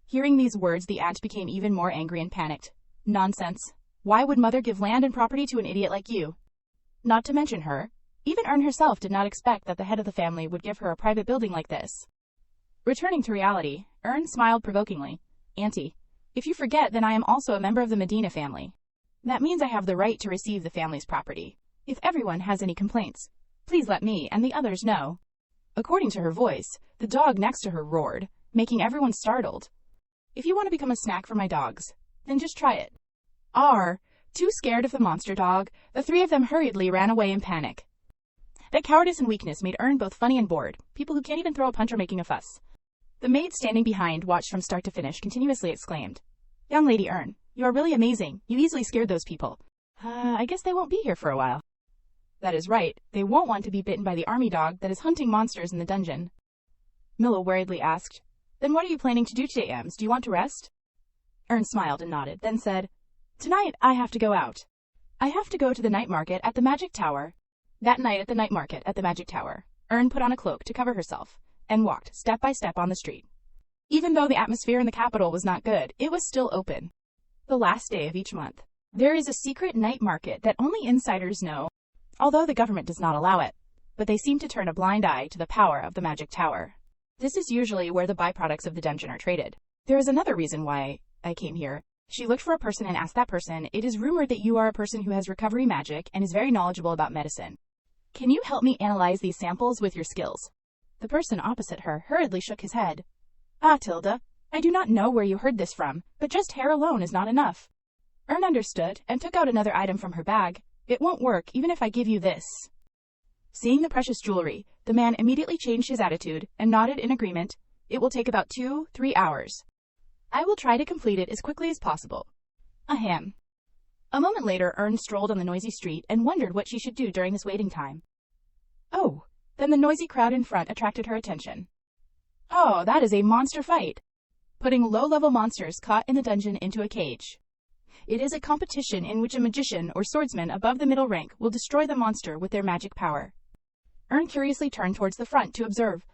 Hearing these words, the aunt became even more angry and panicked. Nonsense. Why would mother give land and property to an idiot like you? Not to mention her, even Earn herself did not expect that the head of the family would give her a private building like this. Returning to reality, Earn smiled provokingly. Auntie, if you forget, then I am also a member of the Medina family. That means I have the right to receive the family's property. If everyone has any complaints, please let me and the others know. According to her voice, the dog next to her roared, making everyone startled. If you want to become a snack for my dogs, then just try it. Too scared of the monster dog, the three of them hurriedly ran away in panic. That cowardice and weakness made Earn both funny and bored. People who can't even throw a punch are making a fuss. The maid standing behind watched from start to finish, continuously exclaimed, Young Lady Earn, you are really amazing. You easily scared those people. I guess they won't be here for a while. That is right. They won't want to be bitten by the army dog that is hunting monsters in the dungeon. Milla worriedly asked, Then what are you planning to do today, Ems? Do you want to rest? Earn smiled and nodded, then said, Tonight I have to go out. I have to go to the night market at the Magic Tower. That night at the night market at the Magic Tower, Earn put on a cloak to cover herself and walked step by step on the street. Even though the atmosphere in the capital was not good, it was still open. The last day of each month, there is a secret night market that only insiders know, although the government does not allow it, but they seem to turn a blind eye to the power of the Magic Tower. This is usually where the byproducts of the dungeon are traded. There is another reason why I came here. She looked for a person and asked that person, It is rumored that you are a person who has recovery magic and is very knowledgeable about medicine. Can you help me analyze these samples with your skills? The person opposite her hurriedly shook his head. Tilda, I do not know where you heard this from, but just hair alone is not enough. Earn understood and took out another item from her bag. It won't work even if I give you this. Seeing the precious jewelry, the man immediately changed his attitude and nodded in agreement. It will take about 2-3 hours. I will try to complete it as quickly as possible. Ahem. A moment later, Earn strolled on the noisy street and wondered what she should do during this waiting time. Then the noisy crowd in front attracted her attention. That is a monster fight. Putting low-level monsters caught in the dungeon into a cage. It is a competition in which a magician or swordsman above the middle rank will destroy the monster with their magic power. Earn curiously turned towards the front to observe.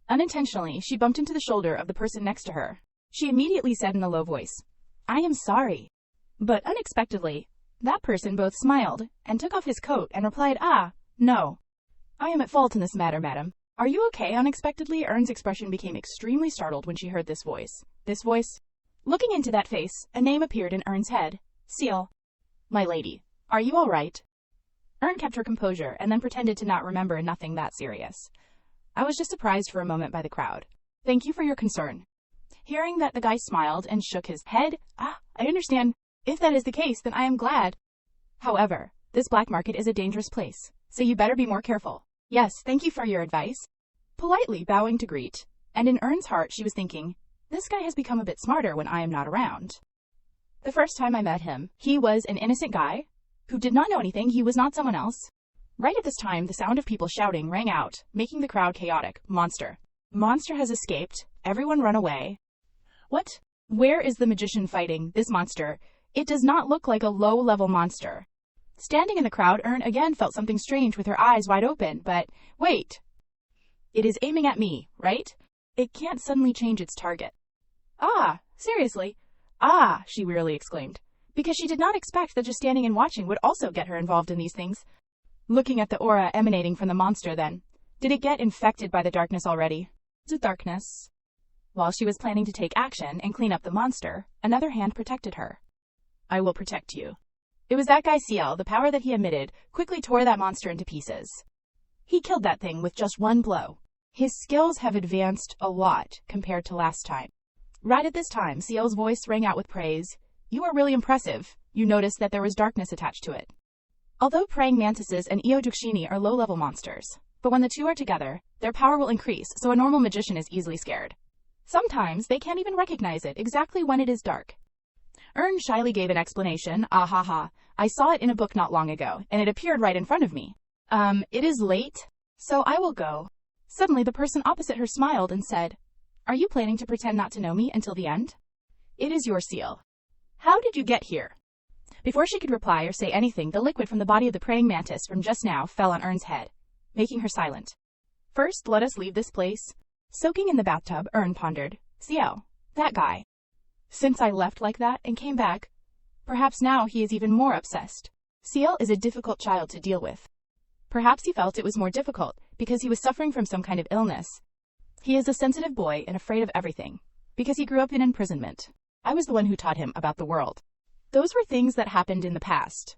Unintentionally, she bumped into the shoulder of the person next to her. She immediately said in a low voice, I am sorry. But unexpectedly, that person both smiled and took off his coat and replied, No. I am at fault in this matter, madam. Are you okay? Unexpectedly, Earn's expression became extremely startled when she heard this voice. This voice? Looking into that face, a name appeared in Earn's head. Seal. My lady, are you all right? Earn kept her composure and then pretended to not remember nothing that serious. I was just surprised for a moment by the crowd. Thank you for your concern. Hearing that, the guy smiled and shook his head. I understand. If that is the case, then I am glad. However, this black market is a dangerous place, so you better be more careful. Yes, thank you for your advice. Politely bowing to greet, and in Earn's heart she was thinking, this guy has become a bit smarter when I am not around. The first time I met him, he was an innocent guy who did not know anything. He was not someone else. Right at this time, the sound of people shouting rang out, making the crowd chaotic. Monster. Monster has escaped. Everyone run away. What? Where is the magician fighting this monster? It does not look like a low-level monster. Standing in the crowd, Earn again felt something strange with her eyes wide open, but wait. It is aiming at me, right? It can't suddenly change its target. Seriously? She wearily exclaimed, because she did not expect that just standing and watching would also get her involved in these things. Looking at the aura emanating from the monster then, did it get infected by the darkness already? The darkness. While she was planning to take action and clean up the monster, another hand protected her. I will protect you. It was that guy Ciel. The power that he emitted quickly tore that monster into pieces. He killed that thing with just one blow. His skills have advanced a lot compared to last time. Right at this time, Ciel's voice rang out with praise. You are really impressive. You noticed that there was darkness attached to it. Although praying mantises and Eodukshini are low-level monsters, but when the two are together, their power will increase, so a normal magician is easily scared. Sometimes they can't even recognize it exactly when it is dark. Earn shyly gave an explanation. I saw it in a book not long ago, and it appeared right in front of me. It is late, so I will go. Suddenly, the person opposite her smiled and said, Are you planning to pretend not to know me until the end? It is your seal. How did you get here? Before she could reply or say anything, the liquid from the body of the praying mantis from just now fell on Earn's head, making her silent. First, let us leave this place. Soaking in the bathtub, Earn pondered. Ciel, that guy. Since I left like that and came back, Perhaps now he is even more obsessed. Seal is a difficult child to deal with. Perhaps he felt it was more difficult because he was suffering from some kind of illness. He is a sensitive boy and afraid of everything, because he grew up in imprisonment. I was the one who taught him about the world. Those were things that happened in the past.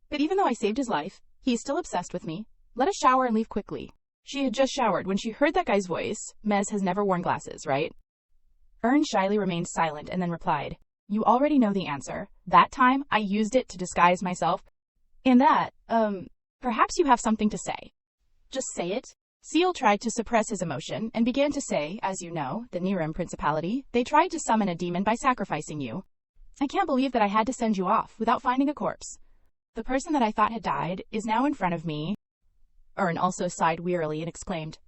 But even though I saved his life, he is still obsessed with me. Let us shower and leave quickly. She had just showered when she heard that guy's voice. Mez has never worn glasses, right? Ern shyly remained silent and then replied, You already know the answer. That time, I used it to disguise myself. And that, perhaps you have something to say. Just say it. Seal tried to suppress his emotion and began to say, as you know, the Nirim Principality, they tried to summon a demon by sacrificing you. I can't believe that I had to send you off without finding a corpse. The person that I thought had died is now in front of me. Ern also sighed wearily and exclaimed,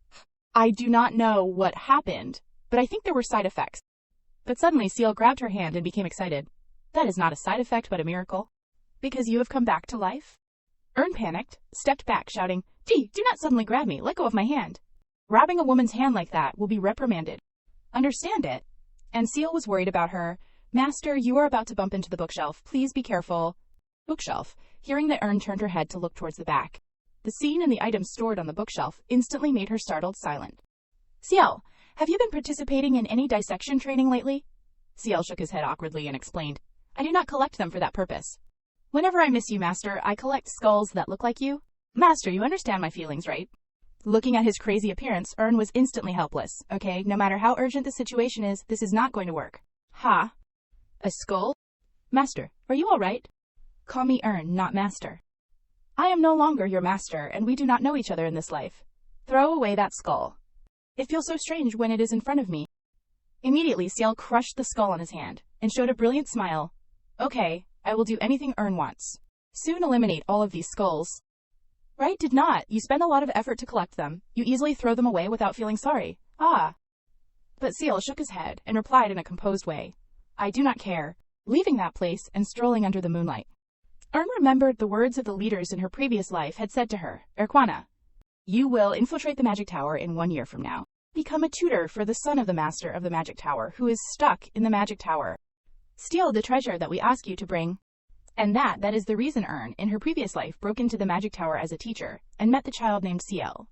I do not know what happened, but I think there were side effects. But suddenly Seal grabbed her hand and became excited. That is not a side effect but a miracle. Because you have come back to life? Ern panicked, stepped back, shouting, Gee, do not suddenly grab me. Let go of my hand. Grabbing a woman's hand like that will be reprimanded. Understand it. And Seal was worried about her. Master, you are about to bump into the bookshelf. Please be careful. Bookshelf. Hearing that Ern turned her head to look towards the back. The scene and the items stored on the bookshelf instantly made her startled silent. Seal, have you been participating in any dissection training lately? Seal shook his head awkwardly and explained, I do not collect them for that purpose. Whenever I miss you, Master, I collect skulls that look like you. Master, you understand my feelings, right? Looking at his crazy appearance, Ern was instantly helpless. Okay, no matter how urgent the situation is, this is not going to work. Ha? A skull? Master, are you all right? Call me Ern, not Master. I am no longer your master, and we do not know each other in this life. Throw away that skull. It feels so strange when it is in front of me. Immediately, Seal crushed the skull on his hand, and showed a brilliant smile. Okay, I will do anything Ern wants. Soon eliminate all of these skulls. Right, did not. You spend a lot of effort to collect them. You easily throw them away without feeling sorry. Ah. But Seal shook his head, and replied in a composed way. I do not care. Leaving that place, and strolling under the moonlight. Ern remembered the words of the leaders in her previous life had said to her, Erquana, you will infiltrate the magic tower in 1 year from now. Become a tutor for the son of the master of the magic tower who is stuck in the magic tower. Steal the treasure that we ask you to bring. And that is the reason Ern, in her previous life, broke into the magic tower as a teacher, and met the child named Ciel.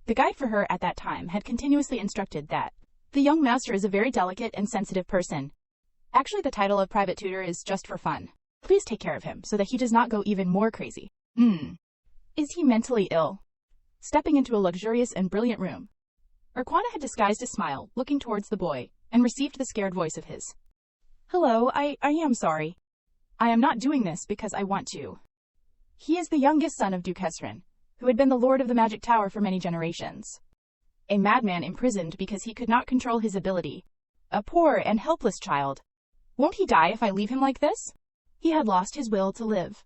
The guide for her at that time had continuously instructed that the young master is a very delicate and sensitive person. Actually, the title of private tutor is just for fun. Please take care of him so that he does not go even more crazy. Is he mentally ill? Stepping into a luxurious and brilliant room, Erquana had disguised a smile, looking towards the boy, and received the scared voice of his. Hello, I am sorry. I am not doing this because I want to. He is the youngest son of Duke Hesrin, who had been the lord of the magic tower for many generations. A madman imprisoned because he could not control his ability. A poor and helpless child. Won't he die if I leave him like this? He had lost his will to live.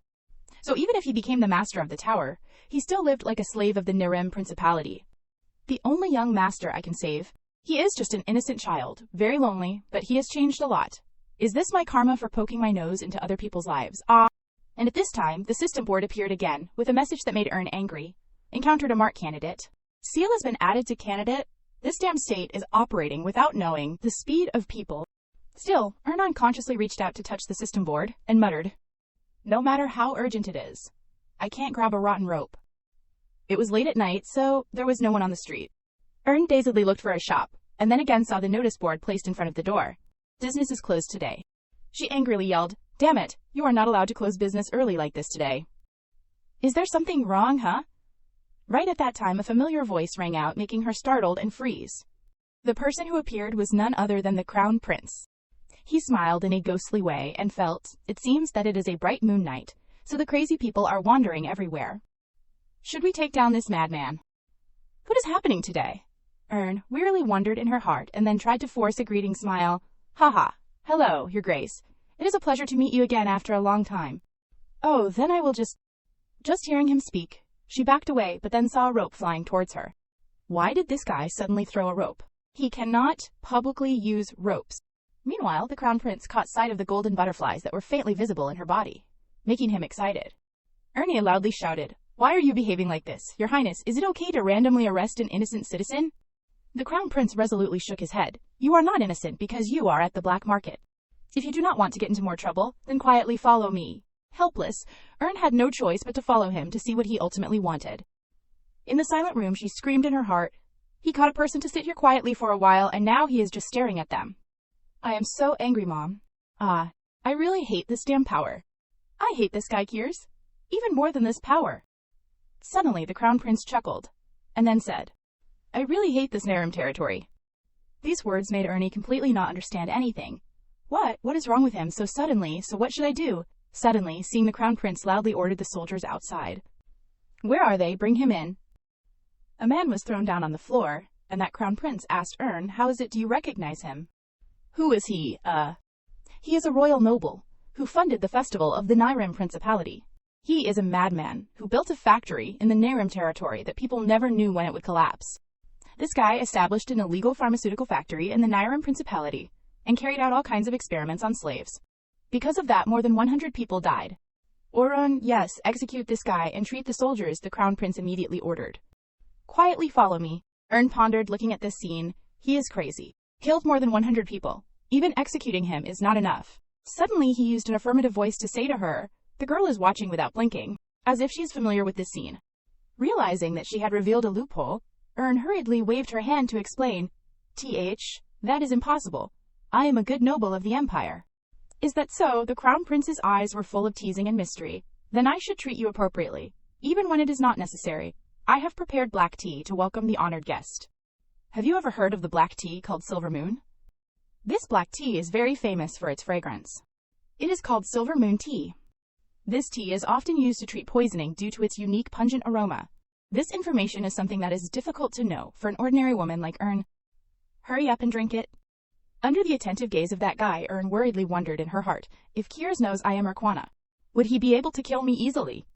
So even if he became the master of the tower, he still lived like a slave of the Nirim Principality. The only young master I can save. He is just an innocent child, very lonely, but he has changed a lot. Is this my karma for poking my nose into other people's lives? Ah! And at this time, the system board appeared again, with a message that made Ern angry. Encountered a marked candidate. Seal has been added to candidate. This damn state is operating without knowing the speed of people. Still, Ern unconsciously reached out to touch the system board, and muttered, No matter how urgent it is, I can't grab a rotten rope. It was late at night, so there was no one on the street. Ern dazedly looked for a shop, and then again saw the notice board placed in front of the door. Business is closed today. She angrily yelled, Damn it, you are not allowed to close business early like this today. Is there something wrong, huh? Right at that time, a familiar voice rang out, making her startled and freeze. The person who appeared was none other than the Crown Prince. He smiled in a ghostly way and felt, it seems that it is a bright moon night, so the crazy people are wandering everywhere. Should we take down this madman? What is happening today? Ern wearily wondered in her heart and then tried to force a greeting smile. Haha. Hello, Your Grace. It is a pleasure to meet you again after a long time. Oh, then I will just hearing him speak, she backed away but then saw a rope flying towards her. Why did this guy suddenly throw a rope? He cannot publicly use ropes. Meanwhile, the Crown Prince caught sight of the golden butterflies that were faintly visible in her body, making him excited. Ernie loudly shouted, Why are you behaving like this? Your Highness, is it okay to randomly arrest an innocent citizen? The Crown Prince resolutely shook his head. You are not innocent because you are at the black market. If you do not want to get into more trouble, then quietly follow me. Helpless, Ern had no choice but to follow him to see what he ultimately wanted. In the silent room, she screamed in her heart, "He caught a person to sit here quietly for a while, and now he is just staring at them. I am so angry, Mom. I really hate this damn power. I hate this guy, Kiers. Even more than this power." Suddenly, the Crown Prince chuckled, and then said, "I really hate this Narum territory." These words made Ernie completely not understand anything. What is wrong with him so suddenly? So what should I do? Suddenly, seeing the Crown Prince loudly ordered the soldiers outside. "Where are they? Bring him in." A man was thrown down on the floor, and that Crown Prince asked Ern, "How is it, do you recognize him?" "Who is he? He is a royal noble, who funded the festival of the Narum Principality. He is a madman, who built a factory in the Narum territory that people never knew when it would collapse. This guy established an illegal pharmaceutical factory in the Narum Principality, and carried out all kinds of experiments on slaves. Because of that, more than 100 people died." Yes, execute this guy and treat the soldiers," the Crown Prince immediately ordered. "Quietly follow me." Ern pondered, looking at this scene. He is crazy. Killed more than 100 people. Even executing him is not enough. Suddenly, he used an affirmative voice to say to her. The girl is watching without blinking, as if she is familiar with this scene. Realizing that she had revealed a loophole, Ern hurriedly waved her hand to explain, "That is impossible. I am a good noble of the Empire." "Is that so?" The Crown Prince's eyes were full of teasing and mystery. "Then I should treat you appropriately, even when it is not necessary. I have prepared black tea to welcome the honored guest." Have you ever heard of the black tea called Silver Moon? This black tea is very famous for its fragrance. It is called Silver Moon tea. This tea is often used to treat poisoning due to its unique pungent aroma. This information is something that is difficult to know for an ordinary woman like Ern. Hurry up and drink it. Under the attentive gaze of that guy, Ern worriedly wondered in her heart, if Kiers knows I am Urquana, would he be able to kill me easily?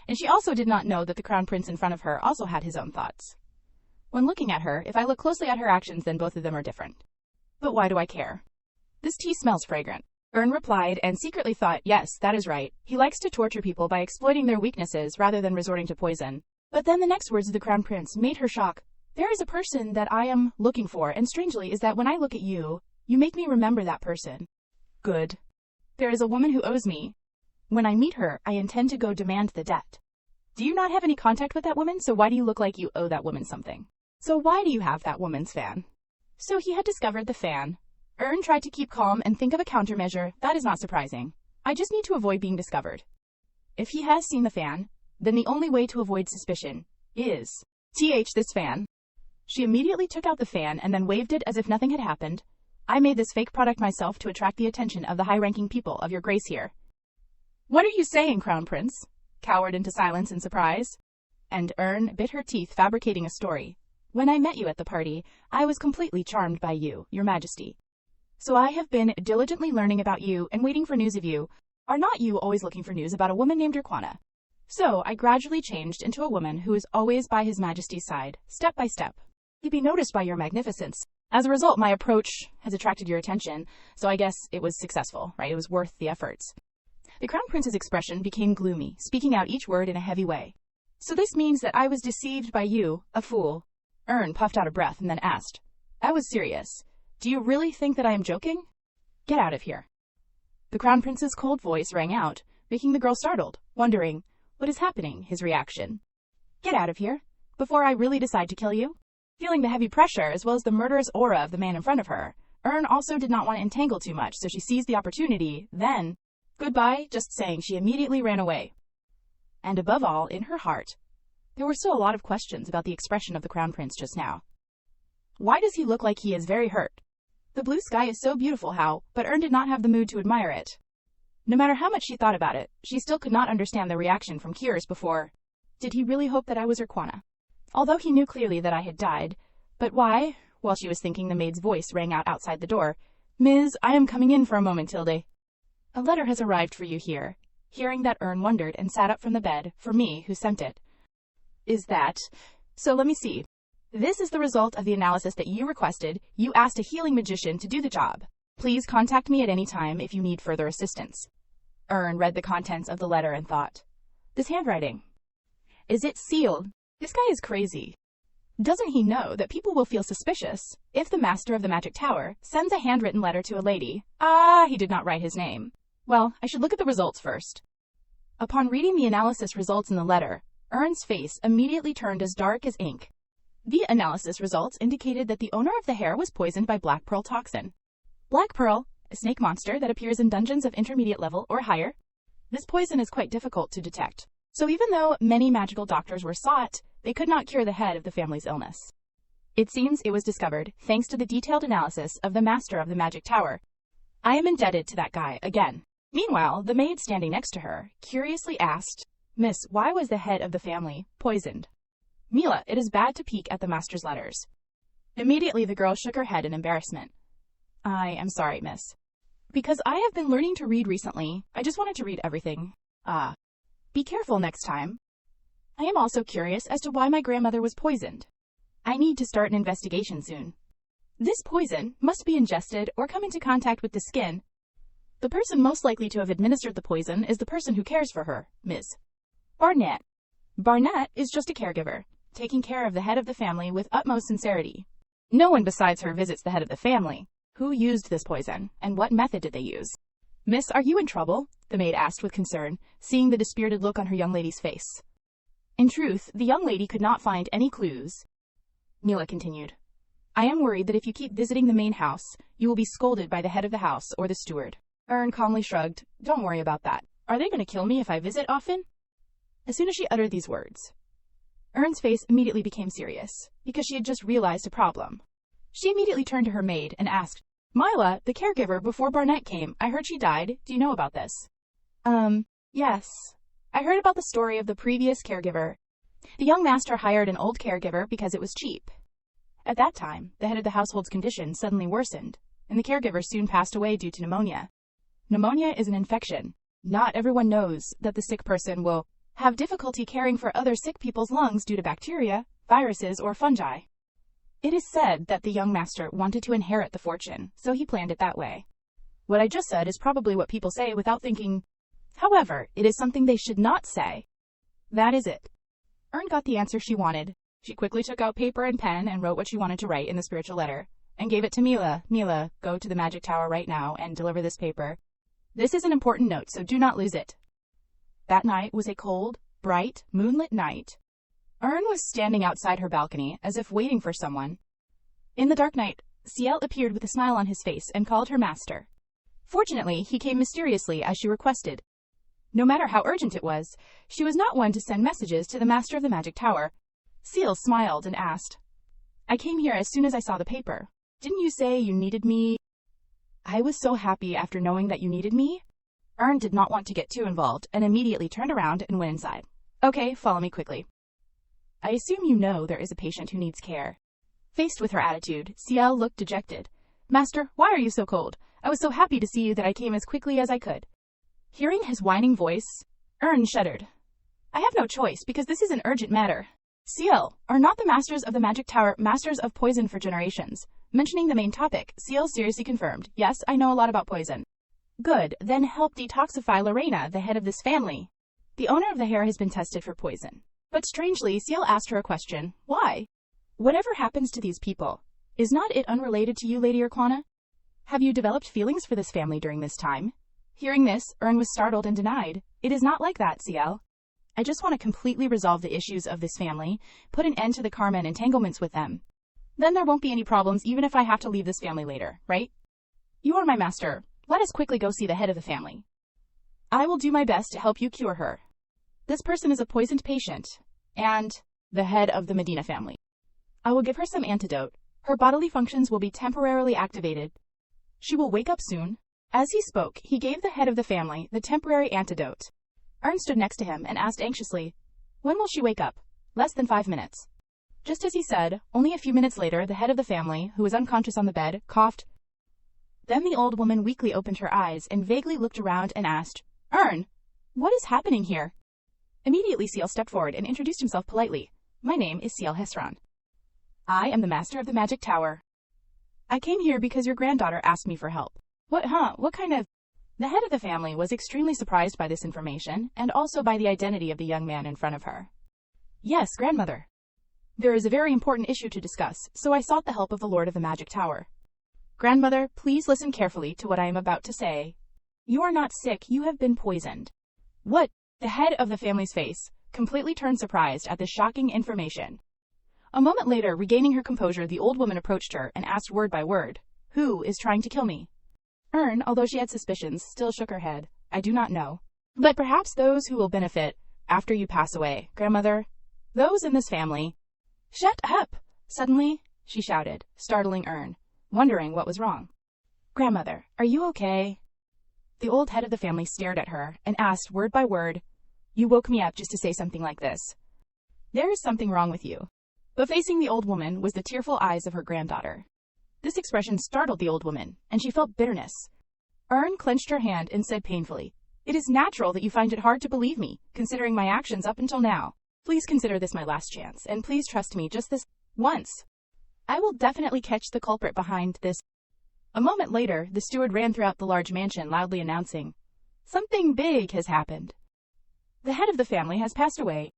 And she also did not know that the Crown Prince in front of her also had his own thoughts. When looking at her, if I look closely at her actions, then both of them are different. But why do I care? This tea smells fragrant. Ern replied and secretly thought, yes, that is right. He likes to torture people by exploiting their weaknesses rather than resorting to poison. But then the next words of the Crown Prince made her shock. There is a person that I am looking for, and strangely is that when I look at you, you make me remember that person. Good. There is a woman who owes me. When I meet her, I intend to go demand the debt. Do you not have any contact with that woman? So why do you look like you owe that woman something? So why do you have that woman's fan? So he had discovered the fan. Ern tried to keep calm and think of a countermeasure. That is not surprising. I just need to avoid being discovered. If he has seen the fan, then the only way to avoid suspicion is this fan. She immediately took out the fan and then waved it as if nothing had happened. I made this fake product myself to attract the attention of the high-ranking people of your grace here. What are you saying, Crown Prince? Cowered into silence in surprise. And Ern bit her teeth, fabricating a story. When I met you at the party, I was completely charmed by you, your majesty. So I have been diligently learning about you and waiting for news of you. Are not you always looking for news about a woman named Urquana? So I gradually changed into a woman who is always by his majesty's side, step by step. To be noticed by your magnificence. As a result, my approach has attracted your attention, so I guess it was successful, right? It was worth the efforts. The Crown Prince's expression became gloomy, speaking out each word in a heavy way. So this means that I was deceived by you, a fool. Ern puffed out a breath and then asked, I was serious. Do you really think that I am joking? Get out of here. The Crown Prince's cold voice rang out, making the girl startled, wondering, what is happening, his reaction. Get out of here, before I really decide to kill you? Feeling the heavy pressure as well as the murderous aura of the man in front of her, Ern also did not want to entangle too much, so she seized the opportunity, then, goodbye, just saying, she immediately ran away. And above all, in her heart, there were still a lot of questions about the expression of the Crown Prince just now. Why does he look like he is very hurt? The blue sky is so beautiful, how, but Ern did not have the mood to admire it. No matter how much she thought about it, she still could not understand the reaction from Kiers before. Did he really hope that I was Urquana? Although he knew clearly that I had died. But why? While she was thinking, the maid's voice rang out outside the door. Ms., I am coming in for a moment, Tilde. A letter has arrived for you here. Hearing that, Ern wondered and sat up from the bed. For me, who sent it? Is that? So let me see. This is the result of the analysis that you requested. You asked a healing magician to do the job. Please contact me at any time if you need further assistance. Ern read the contents of the letter and thought, this handwriting. Is it sealed? This guy is crazy. Doesn't he know that people will feel suspicious if the master of the magic tower sends a handwritten letter to a lady? He did not write his name. Well, I should look at the results first. Upon reading the analysis results in the letter, Ern's face immediately turned as dark as ink. The analysis results indicated that the owner of the hair was poisoned by black pearl toxin. Black pearl, a snake monster that appears in dungeons of intermediate level or higher. This poison is quite difficult to detect. So even though many magical doctors were sought, they could not cure the head of the family's illness. It seems it was discovered thanks to the detailed analysis of the master of the magic tower. I am indebted to that guy again. Meanwhile, the maid standing next to her curiously asked, "Miss, why was the head of the family poisoned?" "Mila, it is bad to peek at the master's letters." Immediately the girl shook her head in embarrassment. "I am sorry, miss. Because I have been learning to read recently, I just wanted to read everything." Be careful next time. I am also curious as to why my grandmother was poisoned. I need to start an investigation soon. This poison must be ingested or come into contact with the skin. The person most likely to have administered the poison is the person who cares for her, Ms. Barnett. Barnett is just a caregiver, taking care of the head of the family with utmost sincerity. No one besides her visits the head of the family. Who used this poison, and what method did they use? "Miss, are you in trouble?" the maid asked with concern, seeing the dispirited look on her young lady's face. In truth, the young lady could not find any clues. Mila continued, "I am worried that if you keep visiting the main house, you will be scolded by the head of the house or the steward." Ern calmly shrugged. "Don't worry about that. Are they going to kill me if I visit often?" As soon as she uttered these words, Ern's face immediately became serious, because she had just realized a problem. She immediately turned to her maid and asked, "Mila, the caregiver before Barnett came, I heard she died. Do you know about this?" Yes. I heard about the story of the previous caregiver. The young master hired an old caregiver because it was cheap. At that time, the head of the household's condition suddenly worsened, and the caregiver soon passed away due to pneumonia. Pneumonia is an infection. Not everyone knows that the sick person will have difficulty caring for other sick people's lungs due to bacteria, viruses, or fungi. It is said that the young master wanted to inherit the fortune, so he planned it that way. What I just said is probably what people say without thinking. However, it is something they should not say. That is it. Ern got the answer she wanted. She quickly took out paper and pen and wrote what she wanted to write in the spiritual letter, and gave it to Mila. "Mila, go to the magic tower right now and deliver this paper. This is an important note, so do not lose it." That night was a cold, bright, moonlit night. Ern was standing outside her balcony, as if waiting for someone. In the dark night, Ciel appeared with a smile on his face and called her master. Fortunately, he came mysteriously as she requested. No matter how urgent it was, she was not one to send messages to the master of the magic tower. Ciel smiled and asked, "I came here as soon as I saw the paper. Didn't you say you needed me?" "I was so happy after knowing that you needed me." Ern did not want to get too involved and immediately turned around and went inside. "Okay, follow me quickly. I assume you know there is a patient who needs care." Faced with her attitude, Ciel looked dejected. "Master, why are you so cold? I was so happy to see you that I came as quickly as I could." Hearing his whining voice, Ern shuddered. "I have no choice because this is an urgent matter. Ciel, are not the masters of the magic tower masters of poison for generations?" Mentioning the main topic, Ciel seriously confirmed, "Yes, I know a lot about poison." "Good, then help detoxify Lorena, the head of this family. The owner of the hair has been tested for poison." But strangely, Ciel asked her a question. "Why? Whatever happens to these people, is not it unrelated to you, Lady Urquana? Have you developed feelings for this family during this time?" Hearing this, Ern was startled and denied. "It is not like that, Ciel. I just want to completely resolve the issues of this family, put an end to the karma and entanglements with them. Then there won't be any problems even if I have to leave this family later, right? You are my master. Let us quickly go see the head of the family. I will do my best to help you cure her. This person is a poisoned patient, and the head of the Medina family. I will give her some antidote. Her bodily functions will be temporarily activated. She will wake up soon." As he spoke, he gave the head of the family the temporary antidote. Ern stood next to him and asked anxiously, "When will she wake up?" "Less than 5 minutes." Just as he said, only a few minutes later, the head of the family, who was unconscious on the bed, coughed. Then the old woman weakly opened her eyes and vaguely looked around and asked, "Ern, what is happening here?" Immediately Ciel stepped forward and introduced himself politely. "My name is Ciel Hesron. I am the master of the magic tower. I came here because your granddaughter asked me for help." What kind of... The head of the family was extremely surprised by this information and also by the identity of the young man in front of her. "Yes, grandmother. There is a very important issue to discuss, so I sought the help of the Lord of the Magic Tower. Grandmother, please listen carefully to what I am about to say. You are not sick, you have been poisoned. What? The head of the family's face completely turned surprised at this shocking information. A moment later, regaining her composure, the old woman approached her and asked word by word, "Who is trying to kill me?" Ern, although she had suspicions, still shook her head. "I do not know. But perhaps those who will benefit after you pass away, grandmother. Those in this family." "Shut up!" Suddenly, she shouted, startling Ern, wondering what was wrong. "Grandmother, are you okay?" The old head of the family stared at her and asked word by word, "You woke me up just to say something like this. There is something wrong with you." But facing the old woman was the tearful eyes of her granddaughter. This expression startled the old woman, and she felt bitterness. Ern clenched her hand and said painfully, "It is natural that you find it hard to believe me, considering my actions up until now. Please consider this my last chance, and please trust me just this once. I will definitely catch the culprit behind this." A moment later, the steward ran throughout the large mansion loudly announcing, "Something big has happened. The head of the family has passed away."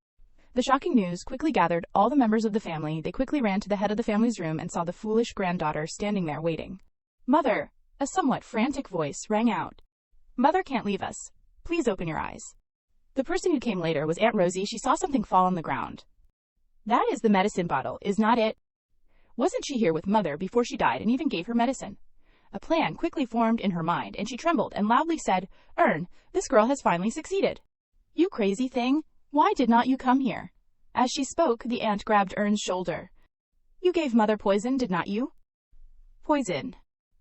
The shocking news quickly gathered all the members of the family. They quickly ran to the head of the family's room and saw the foolish granddaughter standing there waiting. "Mother," a somewhat frantic voice rang out. "Mother can't leave us. Please open your eyes." The person who came later was Aunt Rosie. She saw something fall on the ground. "That is the medicine bottle, is not it? Wasn't she here with Mother before she died and even gave her medicine?" A plan quickly formed in her mind, and she trembled and loudly said, "Ern, this girl has finally succeeded. You crazy thing, why did not you come here?" As she spoke, the aunt grabbed Ern's shoulder. "You gave Mother poison, did not you?" "Poison?"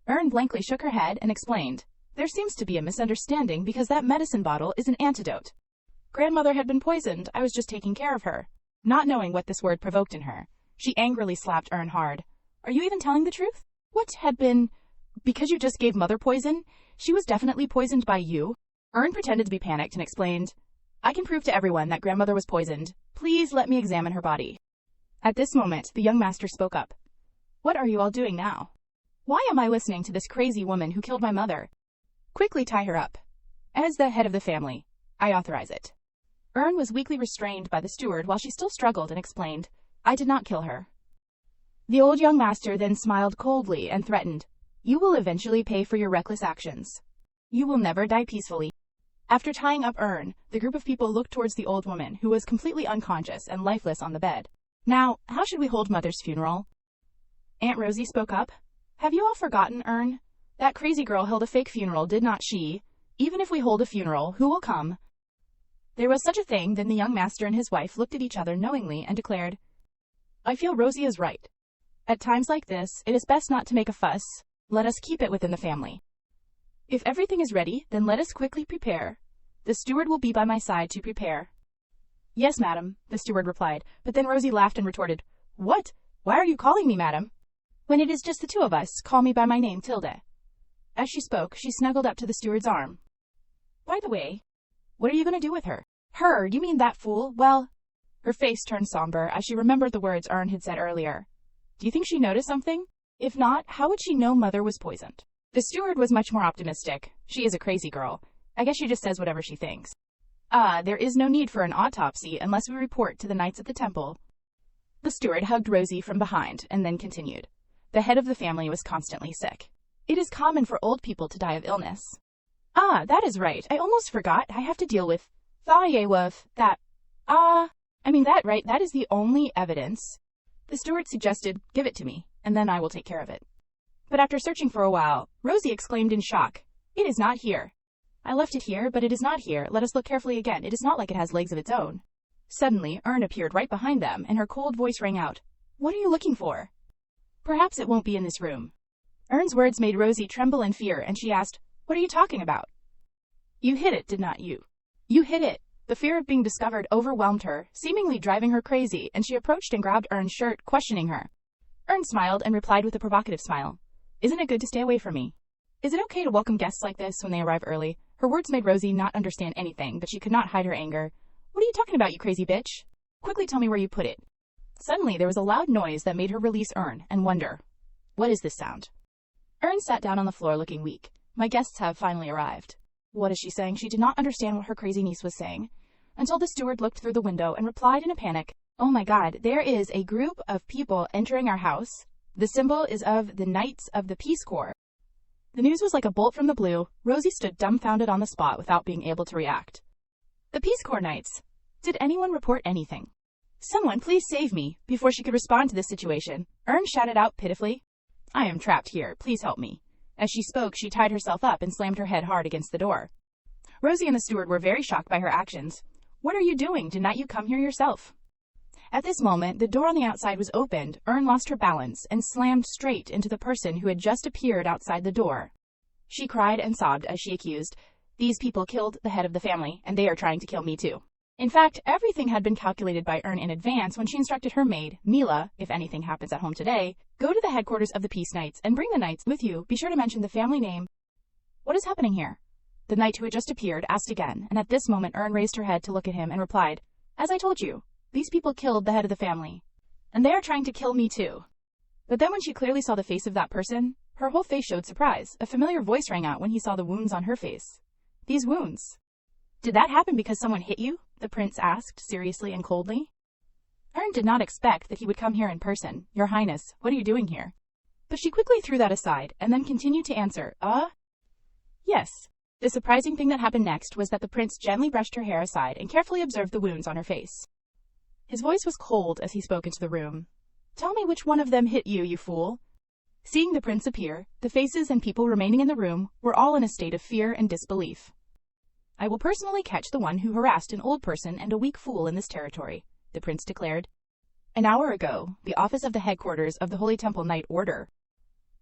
Ern blankly shook her head and explained, "There seems to be a misunderstanding because that medicine bottle is an antidote. Grandmother had been poisoned, I was just taking care of her." Not knowing what this word provoked in her, she angrily slapped Ern hard. "Are you even telling the truth? What had been... Because you just gave Mother poison? She was definitely poisoned by you?" Ern pretended to be panicked and explained, "I can prove to everyone that Grandmother was poisoned. Please let me examine her body." At this moment, the young master spoke up. "What are you all doing now? Why am I listening to this crazy woman who killed my mother? Quickly tie her up. As the head of the family, I authorize it." Ern was weakly restrained by the steward while she still struggled and explained, "I did not kill her." The old young master then smiled coldly and threatened, "You will eventually pay for your reckless actions. You will never die peacefully." After tying up Ern, the group of people looked towards the old woman, who was completely unconscious and lifeless on the bed. "Now, how should we hold Mother's funeral?" Aunt Rosie spoke up. "Have you all forgotten, Ern? That crazy girl held a fake funeral, did not she? Even if we hold a funeral, who will come?" There was such a thing. Then the young master and his wife looked at each other knowingly and declared, "I feel Rosie is right. At times like this, it is best not to make a fuss. Let us keep it within the family. If everything is ready, then let us quickly prepare. The steward will be by my side to prepare." "Yes, madam," the steward replied, but then Rosie laughed and retorted, "What? Why are you calling me madam? When it is just the two of us, call me by my name, Tilda." As she spoke, she snuggled up to the steward's arm. "By the way, what are you going to do with her?" "Her? You mean that fool? Well..." Her face turned somber as she remembered the words Ern had said earlier. "Do you think she noticed something? If not, how would she know Mother was poisoned?" The steward was much more optimistic. "She is a crazy girl. I guess she just says whatever she thinks. There is no need for an autopsy unless we report to the knights at the temple." The steward hugged Rosie from behind and then continued. The head of the family was constantly sick. It is common for old people to die of illness. That is right. I almost forgot. I have to deal with that. Right, that is the only evidence. The steward suggested, "Give it to me, and then I will take care of it." But after searching for a while, Rosie exclaimed in shock, "It is not here. I left it here, but it is not here. Let us look carefully again. It is not like it has legs of its own." Suddenly, Ern appeared right behind them, and her cold voice rang out, "What are you looking for? Perhaps it won't be in this room." Ern's words made Rosie tremble in fear, and she asked, "What are you talking about?" "You hid it, did not you?" "You hid it." The fear of being discovered overwhelmed her, seemingly driving her crazy, and she approached and grabbed Ern's shirt, questioning her. Ern smiled and replied with a provocative smile, "Isn't it good to stay away from me? Is it okay to welcome guests like this when they arrive early?" Her words made Rosie not understand anything, but she could not hide her anger. "What are you talking about, you crazy bitch? Quickly tell me where you put it." Suddenly, there was a loud noise that made her release Ern and wonder, "What is this sound?" Ern sat down on the floor looking weak. "My guests have finally arrived." What is she saying? She did not understand what her crazy niece was saying, until the steward looked through the window and replied in a panic, Oh my God, there is a group of people entering our house. The symbol is of the Knights of the Peace Corps. The news was like a bolt from the blue. Rosie stood dumbfounded on the spot without being able to react. The Peace Corps Knights. Did anyone report anything? Someone please save me. Before she could respond to this situation, Ern shouted out pitifully, I am trapped here. Please help me. As she spoke, she tied herself up and slammed her head hard against the door. Rosie and the steward were very shocked by her actions. What are you doing? Did not you come here yourself? At this moment, the door on the outside was opened. Ern lost her balance and slammed straight into the person who had just appeared outside the door. She cried and sobbed as she accused, these people killed the head of the family, and they are trying to kill me too. In fact, everything had been calculated by Ern in advance when she instructed her maid, Mila, if anything happens at home today, go to the headquarters of the Peace Knights and bring the knights with you. Be sure to mention the family name. What is happening here? The knight who had just appeared asked again, and at this moment Ern raised her head to look at him and replied, as I told you, these people killed the head of the family, and they are trying to kill me too. But then when she clearly saw the face of that person, her whole face showed surprise. A familiar voice rang out when he saw the wounds on her face. These wounds. Did that happen because someone hit you? The prince asked, seriously and coldly. Ern did not expect that he would come here in person. Your Highness, what are you doing here? But she quickly threw that aside, and then continued to answer, Yes. The surprising thing that happened next was that the prince gently brushed her hair aside and carefully observed the wounds on her face. His voice was cold as he spoke into the room. Tell me which one of them hit you, you fool. Seeing the prince appear, the faces and people remaining in the room were all in a state of fear and disbelief. I will personally catch the one who harassed an old person and a weak fool in this territory, the prince declared. An hour ago, the office of the headquarters of the Holy Temple Knight Order.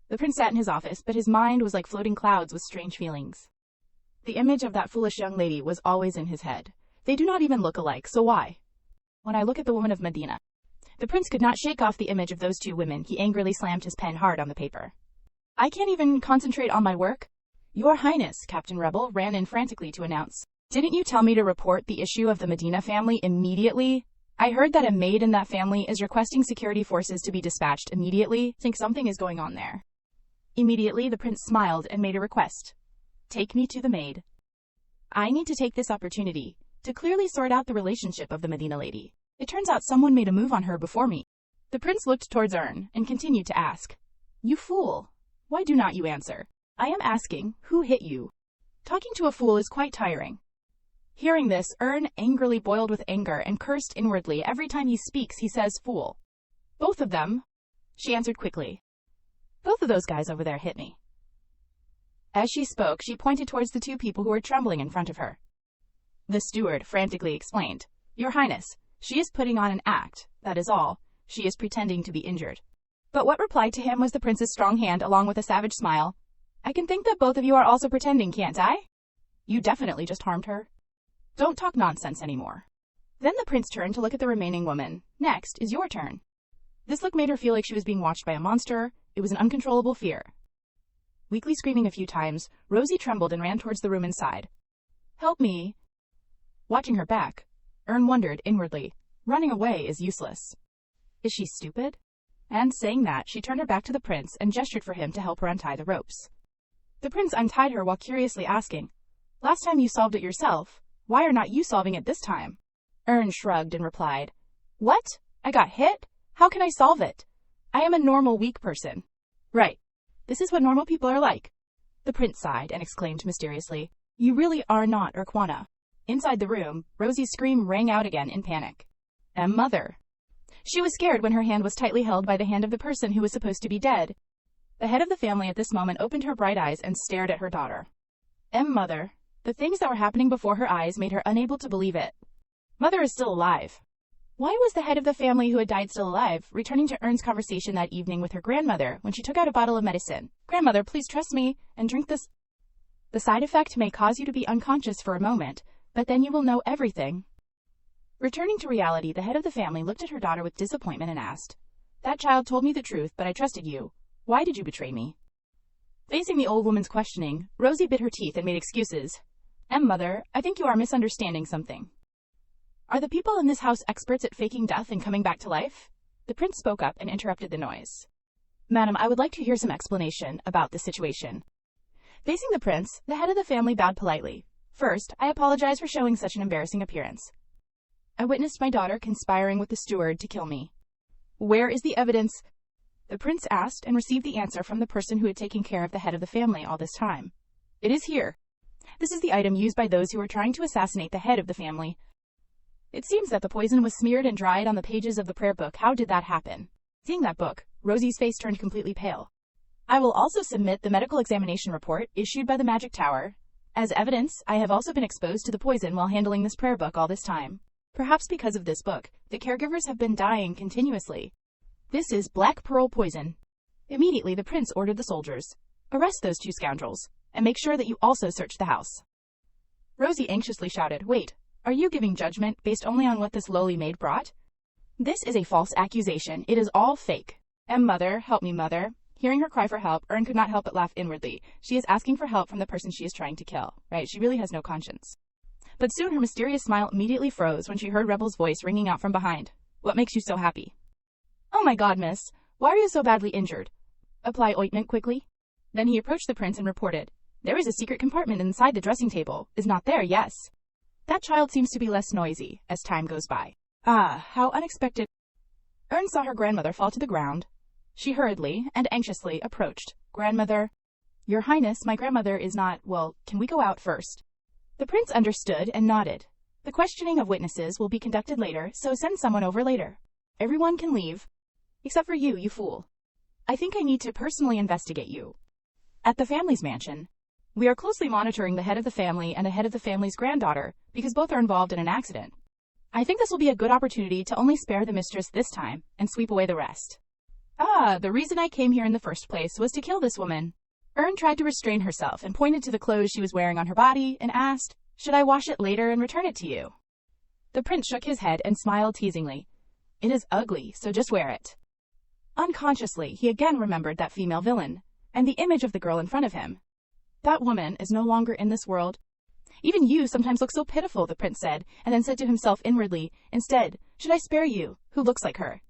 The prince sat in his office, but his mind was like floating clouds with strange feelings. The image of that foolish young lady was always in his head. They do not even look alike, so why? When I look at the woman of Medina. The prince could not shake off the image of those two women. He angrily slammed his pen hard on the paper. I can't even concentrate on my work. Your Highness, Captain Rebel ran in frantically to announce. Didn't you tell me to report the issue of the Medina family immediately? I heard that a maid in that family is requesting security forces to be dispatched immediately. Think something is going on there. Immediately, the prince smiled and made a request. Take me to the maid. I need to take this opportunity to clearly sort out the relationship of the Medina lady. It turns out someone made a move on her before me. The prince looked towards Ern and continued to ask. You fool! Why do not you answer? I am asking, who hit you? Talking to a fool is quite tiring. Hearing this, Ern angrily boiled with anger and cursed inwardly. Every time he speaks, he says fool. Both of them, she answered quickly. Both of those guys over there hit me. As she spoke, she pointed towards the two people who were trembling in front of her. The steward frantically explained, Your Highness, she is putting on an act, that is all. She is pretending to be injured. But what replied to him was the prince's strong hand along with a savage smile. I can think that both of you are also pretending, can't I? You definitely just harmed her. Don't talk nonsense anymore. Then the prince turned to look at the remaining woman. Next is your turn. This look made her feel like she was being watched by a monster. It was an uncontrollable fear. Weakly screaming a few times, Rosie trembled and ran towards the room inside. Help me. Watching her back, Ern wondered inwardly. Running away is useless. Is she stupid? And saying that, she turned her back to the prince and gestured for him to help her untie the ropes. The prince untied her while curiously asking, Last time you solved it yourself, why are not you solving it this time? Ern shrugged and replied, What? I got hit? How can I solve it? I am a normal weak person. Right. This is what normal people are like. The prince sighed and exclaimed mysteriously, You really are not Urquana. Inside the room, Rosie's scream rang out again in panic. Mother. She was scared when her hand was tightly held by the hand of the person who was supposed to be dead. The head of the family at this moment opened her bright eyes and stared at her daughter. Mother. The things that were happening before her eyes made her unable to believe it. Mother is still alive. Why was the head of the family who had died still alive, returning to Ern's conversation that evening with her grandmother when she took out a bottle of medicine? Grandmother, please trust me and drink this. The side effect may cause you to be unconscious for a moment, but then you will know everything. Returning to reality, the head of the family looked at her daughter with disappointment and asked, That child told me the truth, but I trusted you. Why did you betray me? Facing the old woman's questioning, Rosie bit her teeth and made excuses. Mother, I think you are misunderstanding something. Are the people in this house experts at faking death and coming back to life? The prince spoke up and interrupted the noise. Madam, I would like to hear some explanation about the situation. Facing the prince, the head of the family bowed politely. First, I apologize for showing such an embarrassing appearance. I witnessed my daughter conspiring with the steward to kill me. Where is the evidence? The prince asked and received the answer from the person who had taken care of the head of the family all this time. It is here. This is the item used by those who were trying to assassinate the head of the family. It seems that the poison was smeared and dried on the pages of the prayer book. How did that happen? Seeing that book, Rosie's face turned completely pale. I will also submit the medical examination report issued by the Magic Tower. As evidence, I have also been exposed to the poison while handling this prayer book all this time. Perhaps because of this book, the caregivers have been dying continuously. This is black pearl poison. Immediately the prince ordered the soldiers, arrest those two scoundrels, and make sure that you also search the house. Rosie anxiously shouted, wait, are you giving judgment based only on what this lowly maid brought? This is a false accusation. It is all fake. Mother, help me, mother. Hearing her cry for help, Ern could not help but laugh inwardly. She is asking for help from the person she is trying to kill, right? She really has no conscience. But soon her mysterious smile immediately froze when she heard Rebel's voice ringing out from behind. What makes you so happy? Oh my god, miss. Why are you so badly injured? Apply ointment quickly. Then he approached the prince and reported. There is a secret compartment inside the dressing table. Is not there, yes. That child seems to be less noisy as time goes by. Ah, how unexpected. Ern saw her grandmother fall to the ground. She hurriedly and anxiously approached. Grandmother. Your Highness, my grandmother is not, well, can we go out first? The prince understood and nodded. The questioning of witnesses will be conducted later, so send someone over later. Everyone can leave. Except for you, you fool. I think I need to personally investigate you. At the family's mansion, we are closely monitoring the head of the family and the head of the family's granddaughter, because both are involved in an accident. I think this will be a good opportunity to only spare the mistress this time, and sweep away the rest. Ah, the reason I came here in the first place was to kill this woman. Ern tried to restrain herself and pointed to the clothes she was wearing on her body and asked, should I wash it later and return it to you? The prince shook his head and smiled teasingly. It is ugly, so just wear it. Unconsciously, he again remembered that female villain, and the image of the girl in front of him. That woman is no longer in this world. Even you sometimes look so pitiful, the prince said, and then said to himself inwardly, instead, should I spare you, who looks like her?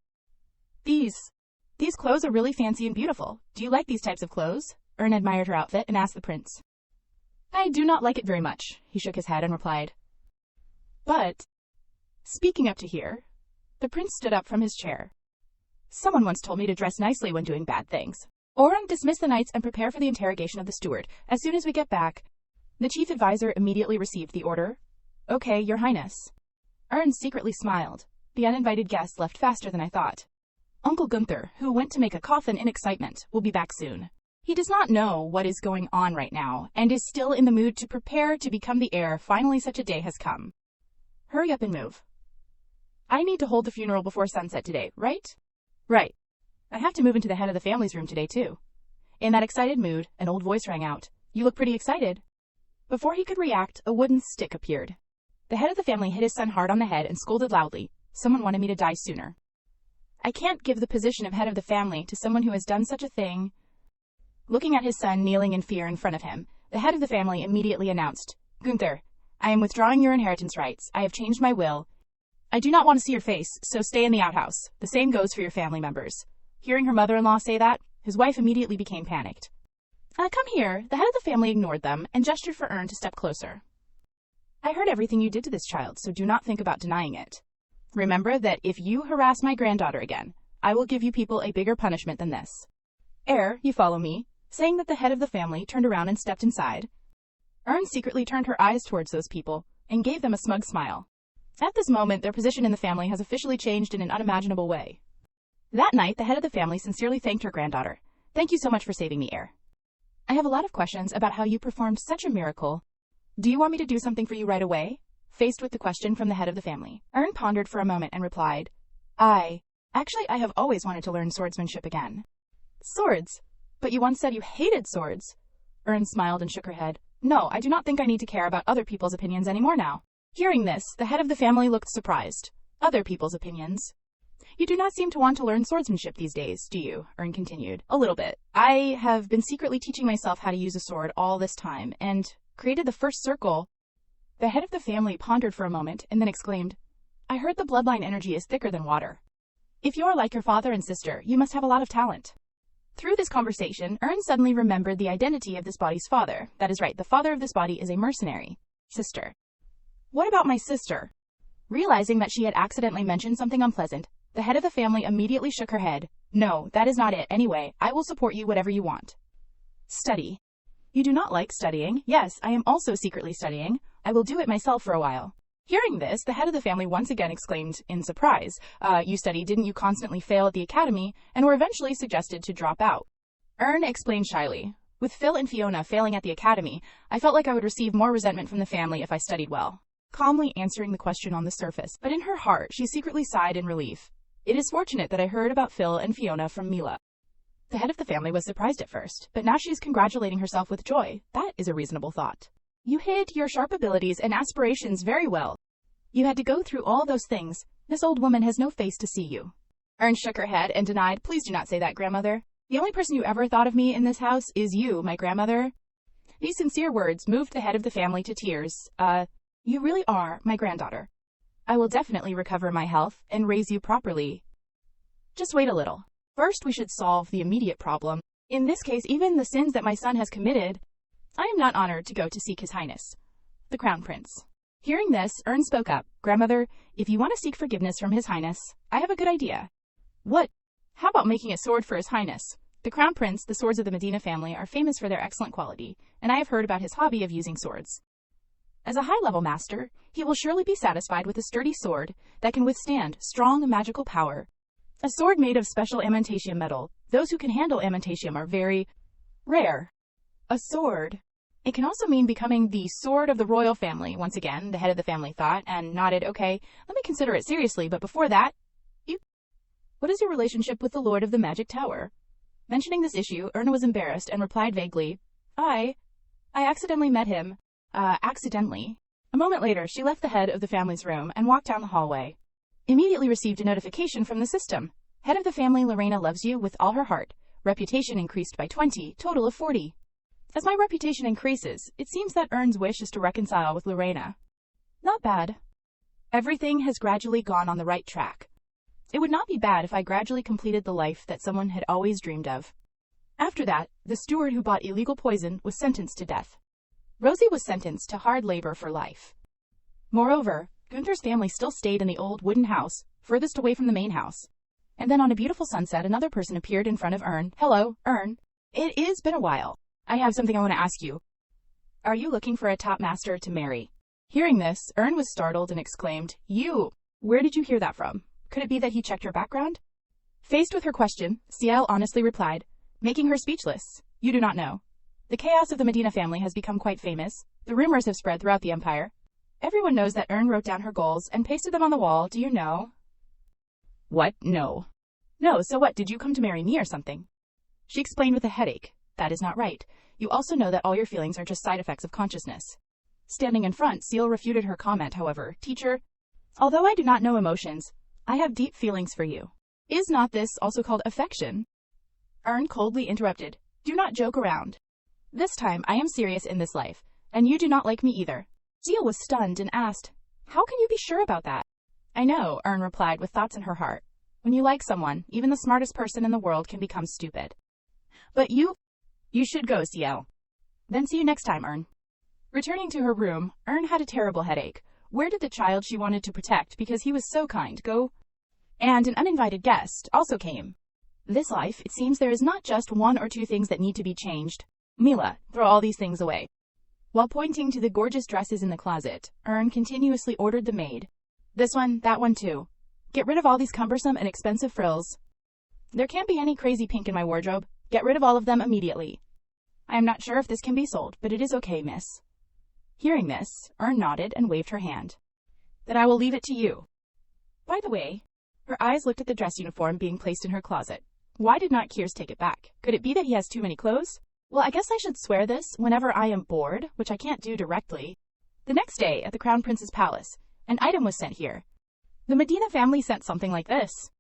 These clothes are really fancy and beautiful. Do you like these types of clothes? Ern admired her outfit and asked the prince. I do not like it very much, he shook his head and replied. But, speaking up to here, the prince stood up from his chair. Someone once told me to dress nicely when doing bad things. Oren, dismiss the knights and prepare for the interrogation of the steward. As soon as we get back, the chief advisor immediately received the order. Okay, your highness. Ern secretly smiled. The uninvited guest left faster than I thought. Uncle Gunther, who went to make a coffin in excitement, will be back soon. He does not know what is going on right now, and is still in the mood to prepare to become the heir. Finally, such a day has come. Hurry up and move. I need to hold the funeral before sunset today, right? Right. I have to move into the head of the family's room today, too. In that excited mood, an old voice rang out. You look pretty excited. Before he could react, a wooden stick appeared. The head of the family hit his son hard on the head and scolded loudly. Someone wanted me to die sooner. I can't give the position of head of the family to someone who has done such a thing. Looking at his son kneeling in fear in front of him, the head of the family immediately announced, Gunther, I am withdrawing your inheritance rights. I have changed my will. I do not want to see your face, so stay in the outhouse. The same goes for your family members. Hearing her mother-in-law say that, his wife immediately became panicked. Come here. The head of the family ignored them and gestured for Ern to step closer. I heard everything you did to this child, so do not think about denying it. Remember that if you harass my granddaughter again, I will give you people a bigger punishment than this. Heir, you follow me? Saying that the head of the family turned around and stepped inside. Ern secretly turned her eyes towards those people and gave them a smug smile. At this moment, their position in the family has officially changed in an unimaginable way. That night, the head of the family sincerely thanked her granddaughter. Thank you so much for saving me, heir. I have a lot of questions about how you performed such a miracle. Do you want me to do something for you right away? Faced with the question from the head of the family, Ern pondered for a moment and replied, I have always wanted to learn swordsmanship again. Swords? But you once said you hated swords. Ern smiled and shook her head. No, I do not think I need to care about other people's opinions anymore now. Hearing this, the head of the family looked surprised. Other people's opinions? You do not seem to want to learn swordsmanship these days, do you? Ern continued. A little bit. I have been secretly teaching myself how to use a sword all this time, and created the first circle. The head of the family pondered for a moment, and then exclaimed, I heard the bloodline energy is thicker than water. If you are like your father and sister, you must have a lot of talent. Through this conversation, Ern suddenly remembered the identity of this body's father. That is right, the father of this body is a mercenary. Sister. What about my sister? Realizing that she had accidentally mentioned something unpleasant, the head of the family immediately shook her head. No, that is not it. Anyway, I will support you whatever you want. Study. You do not like studying? Yes, I am also secretly studying. I will do it myself for a while. Hearing this, the head of the family once again exclaimed in surprise, you studied, didn't you constantly fail at the academy, and were eventually suggested to drop out? Ern explained shyly, with Phil and Fiona failing at the academy, I felt like I would receive more resentment from the family if I studied well. Calmly answering the question on the surface, but in her heart, she secretly sighed in relief. It is fortunate that I heard about Phil and Fiona from Mila. The head of the family was surprised at first, but now she is congratulating herself with joy. That is a reasonable thought. You hid your sharp abilities and aspirations very well. You had to go through all those things. This old woman has no face to see you. Ern shook her head and denied, please do not say that, grandmother. The only person you ever thought of me in this house is you, my grandmother. These sincere words moved the head of the family to tears. You really are my granddaughter. I will definitely recover my health and raise you properly. Just wait a little. First, we should solve the immediate problem. In this case, even the sins that my son has committed. I am not honored to go to seek His Highness, the Crown Prince. Hearing this, Ern spoke up. Grandmother, if you want to seek forgiveness from His Highness, I have a good idea. What? How about making a sword for His Highness? The Crown Prince, the swords of the Medina family, are famous for their excellent quality, and I have heard about his hobby of using swords. As a high-level master, he will surely be satisfied with a sturdy sword that can withstand strong magical power. A sword made of special adamantium metal. Those who can handle adamantium are very rare. A sword. It can also mean becoming the sword of the royal family. Once again, the head of the family thought and nodded, okay, let me consider it seriously, but before that, what is your relationship with the Lord of the Magic Tower? Mentioning this issue, Erna was embarrassed and replied vaguely, I accidentally met him. Accidentally. A moment later, she left the head of the family's room and walked down the hallway. Immediately received a notification from the system. Head of the family, Lorena loves you with all her heart. Reputation increased by 20, total of 40. As my reputation increases, it seems that Ern's wish is to reconcile with Lorena. Not bad. Everything has gradually gone on the right track. It would not be bad if I gradually completed the life that someone had always dreamed of. After that, the steward who bought illegal poison was sentenced to death. Rosie was sentenced to hard labor for life. Moreover, Gunther's family still stayed in the old wooden house, furthest away from the main house. And then on a beautiful sunset, another person appeared in front of Ern. Hello, Ern. It has been a while. I have something I want to ask you. Are you looking for a top master to marry? Hearing this, Ern was startled and exclaimed, You! Where did you hear that from? Could it be that he checked your background? Faced with her question, Ciel honestly replied, making her speechless. You do not know. The chaos of the Medina family has become quite famous. The rumors have spread throughout the empire. Everyone knows that Ern wrote down her goals and pasted them on the wall. Do you know? What? No. No, so what? Did you come to marry me or something? She explained with a headache. That is not right. You also know that all your feelings are just side effects of consciousness. Standing in front, Ciel refuted her comment, however. Teacher, although I do not know emotions, I have deep feelings for you. Is not this also called affection? Ern coldly interrupted. Do not joke around. This time, I am serious in this life, and you do not like me either. Ciel was stunned and asked, How can you be sure about that? I know, Ern replied with thoughts in her heart. When you like someone, even the smartest person in the world can become stupid. But you should go, Ciel. Then see you next time, Ern. Returning to her room, Ern had a terrible headache. Where did the child she wanted to protect because he was so kind go? And an uninvited guest also came. This life, it seems there is not just one or two things that need to be changed. Mila, throw all these things away. While pointing to the gorgeous dresses in the closet, Ern continuously ordered the maid. This one, that one too. Get rid of all these cumbersome and expensive frills. There can't be any crazy pink in my wardrobe. Get rid of all of them immediately. I am not sure if this can be sold, but it is okay, miss. Hearing this, Ern nodded and waved her hand. Then I will leave it to you. By the way, her eyes looked at the dress uniform being placed in her closet. Why did not Kiers take it back? Could it be that he has too many clothes? Well, I guess I should swear this whenever I am bored, which I can't do directly. The next day, at the Crown Prince's palace, an item was sent here. The Medina family sent something like this.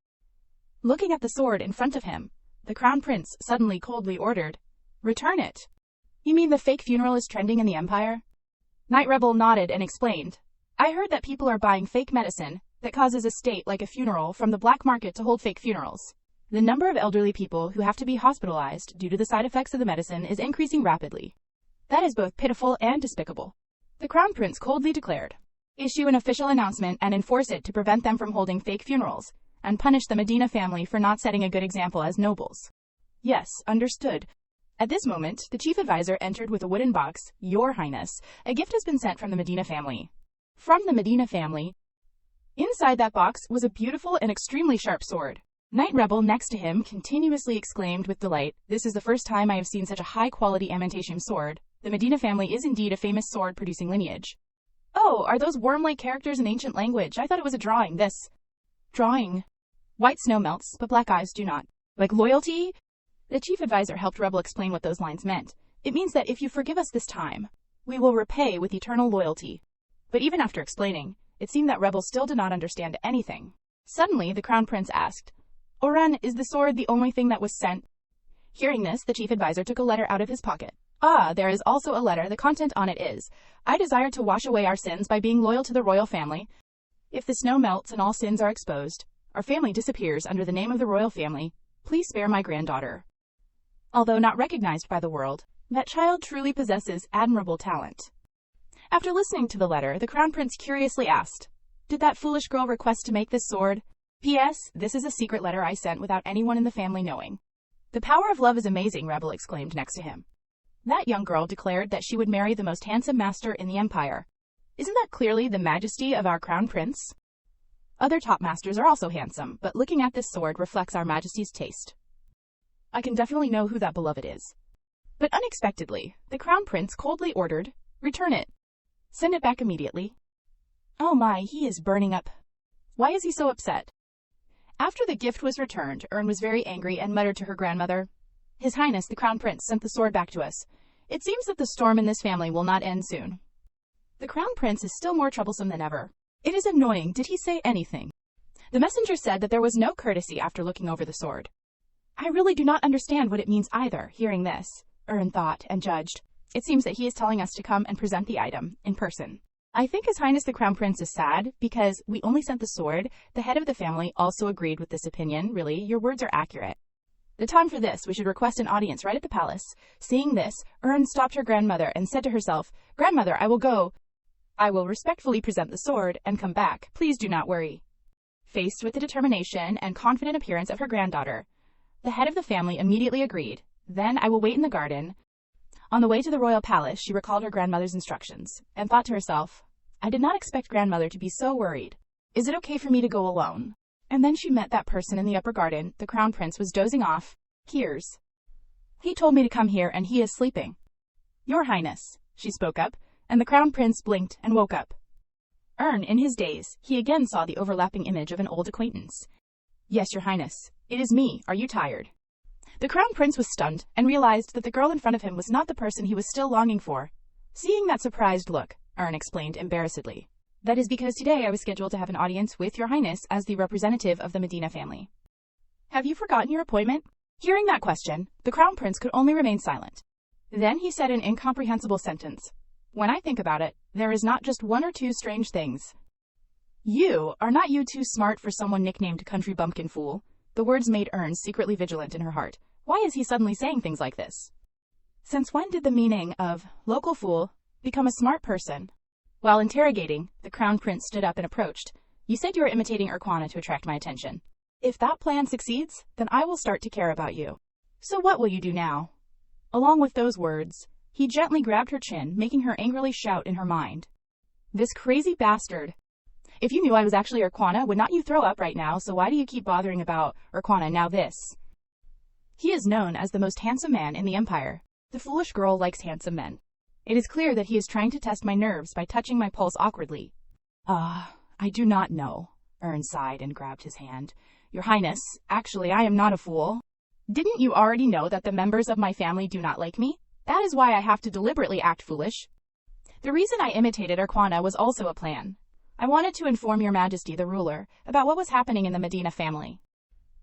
Looking at the sword in front of him, the Crown Prince suddenly coldly ordered, Return it. You mean the fake funeral is trending in the empire? Night Rebel nodded and explained, I heard that people are buying fake medicine that causes a state like a funeral from the black market to hold fake funerals. The number of elderly people who have to be hospitalized due to the side effects of the medicine is increasing rapidly. That is both pitiful and despicable. The Crown Prince coldly declared. issue an official announcement and enforce it to prevent them from holding fake funerals, and punish the Medina family for not setting a good example as nobles. Yes, understood. At this moment, the chief advisor entered with a wooden box. Your Highness, a gift has been sent from the Medina family. From the Medina family? Inside that box was a beautiful and extremely sharp sword. Knight Rebel next to him continuously exclaimed with delight, "This is the first time I have seen such a high-quality adamantium sword. The Medina family is indeed a famous sword-producing lineage." Oh, are those worm-like characters in ancient language? I thought it was a drawing. This drawing. White snow melts, but black eyes do not. Like loyalty? The chief advisor helped Rebel explain what those lines meant. It means that if you forgive us this time, we will repay with eternal loyalty. But even after explaining, it seemed that Rebel still did not understand anything. Suddenly, the crown prince asked, "Oran, is the sword the only thing that was sent?" Hearing this, the chief advisor took a letter out of his pocket. "Ah, there is also a letter. The content on it is, I desire to wash away our sins by being loyal to the royal family. If the snow melts and all sins are exposed, our family disappears under the name of the royal family. Please spare my granddaughter." Although not recognized by the world, that child truly possesses admirable talent. After listening to the letter, the crown prince curiously asked, "Did that foolish girl request to make this sword? P.S. This is a secret letter I sent without anyone in the family knowing." "The power of love is amazing," Rebel exclaimed next to him. That young girl declared that she would marry the most handsome master in the empire. Isn't that clearly the majesty of our crown prince? Other top masters are also handsome, but looking at this sword reflects our majesty's taste. I can definitely know who that beloved is. But unexpectedly, the crown prince coldly ordered, "Return it. Send it back immediately." Oh my, he is burning up. Why is he so upset? After the gift was returned, Ern was very angry and muttered to her grandmother, "His Highness the Crown Prince sent the sword back to us. It seems that the storm in this family will not end soon." The Crown Prince is still more troublesome than ever. It is annoying. Did he say anything? The messenger said that there was no courtesy after looking over the sword. I really do not understand what it means either. Hearing this, Ern thought and judged. It seems that he is telling us to come and present the item in person. I think His Highness the Crown Prince is sad because we only sent the sword. The head of the family also agreed with this opinion. Really, your words are accurate. The time for this, we should request an audience right at the palace. Seeing this, Ern stopped her grandmother and said to herself, "Grandmother, I will go. I will respectfully present the sword and come back. Please do not worry." Faced with the determination and confident appearance of her granddaughter, the head of the family immediately agreed. "Then I will wait in the garden." On the way to the royal palace, she recalled her grandmother's instructions and thought to herself, I did not expect grandmother to be so worried. Is it okay for me to go alone? And then she met that person in the upper garden. The crown prince was dozing off. Here's. He told me to come here and he is sleeping. Your Highness, she spoke up, and the crown prince blinked and woke up. Ern, in his daze, he again saw the overlapping image of an old acquaintance. Yes, Your Highness, it is me. Are you tired? The crown prince was stunned and realized that the girl in front of him was not the person he was still longing for. Seeing that surprised look, Ern explained embarrassedly. That is because today I was scheduled to have an audience with Your Highness as the representative of the Medina family. Have you forgotten your appointment? Hearing that question, the crown prince could only remain silent. Then he said an incomprehensible sentence. When I think about it, there is not just one or two strange things. Are not you too smart for someone nicknamed Country Bumpkin Fool? The words made Ern secretly vigilant in her heart. Why is he suddenly saying things like this? Since when did the meaning of local fool become a smart person? While interrogating, the crown prince stood up and approached. You said you were imitating Urquana to attract my attention. If that plan succeeds, then I will start to care about you. So what will you do now? Along with those words, he gently grabbed her chin, making her angrily shout in her mind. This crazy bastard. If you knew I was actually Urquana, would not you throw up right now? So why do you keep bothering about Urquana now this? He is known as the most handsome man in the empire. The foolish girl likes handsome men. It is clear that he is trying to test my nerves by touching my pulse awkwardly. I do not know. Ern sighed and grabbed his hand. Your Highness, actually I am not a fool. Didn't you already know that the members of my family do not like me? That is why I have to deliberately act foolish. The reason I imitated Urquana was also a plan. I wanted to inform Your Majesty the ruler about what was happening in the Medina family.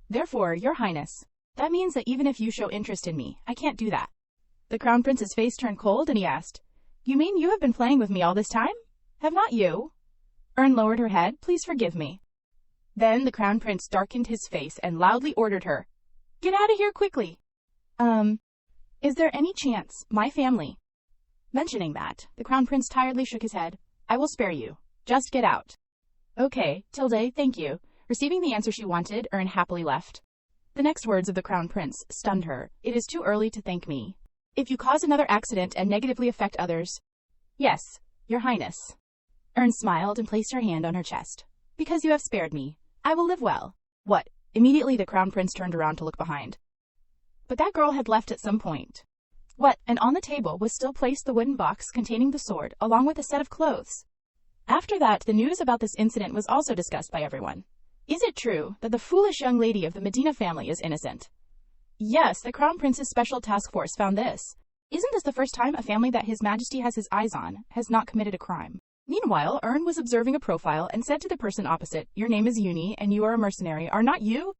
Therefore, Your Highness, that means that even if you show interest in me, I can't do that. The crown prince's face turned cold and he asked, You mean you have been playing with me all this time? Have not you? Ern lowered her head. Please forgive me. Then the crown prince darkened his face and loudly ordered her, Get out of here quickly. Is there any chance my family? Mentioning that, the crown prince tiredly shook his head. I will spare you. Just get out. Okay, Tilde, thank you. Receiving the answer she wanted, Ern happily left. The next words of the Crown Prince stunned her. It is too early to thank me. If you cause another accident and negatively affect others. Yes, Your Highness. Ern smiled and placed her hand on her chest. Because you have spared me, I will live well. What? Immediately the Crown Prince turned around to look behind. But that girl had left at some point. What? And on the table was still placed the wooden box containing the sword, along with a set of clothes. After that, the news about this incident was also discussed by everyone. Is it true that the foolish young lady of the Medina family is innocent? Yes, the Crown Prince's special task force found this. Isn't this the first time a family that His Majesty has his eyes on has not committed a crime? Meanwhile, Ern was observing a profile and said to the person opposite, Your name is Uni and you are a mercenary, are not you?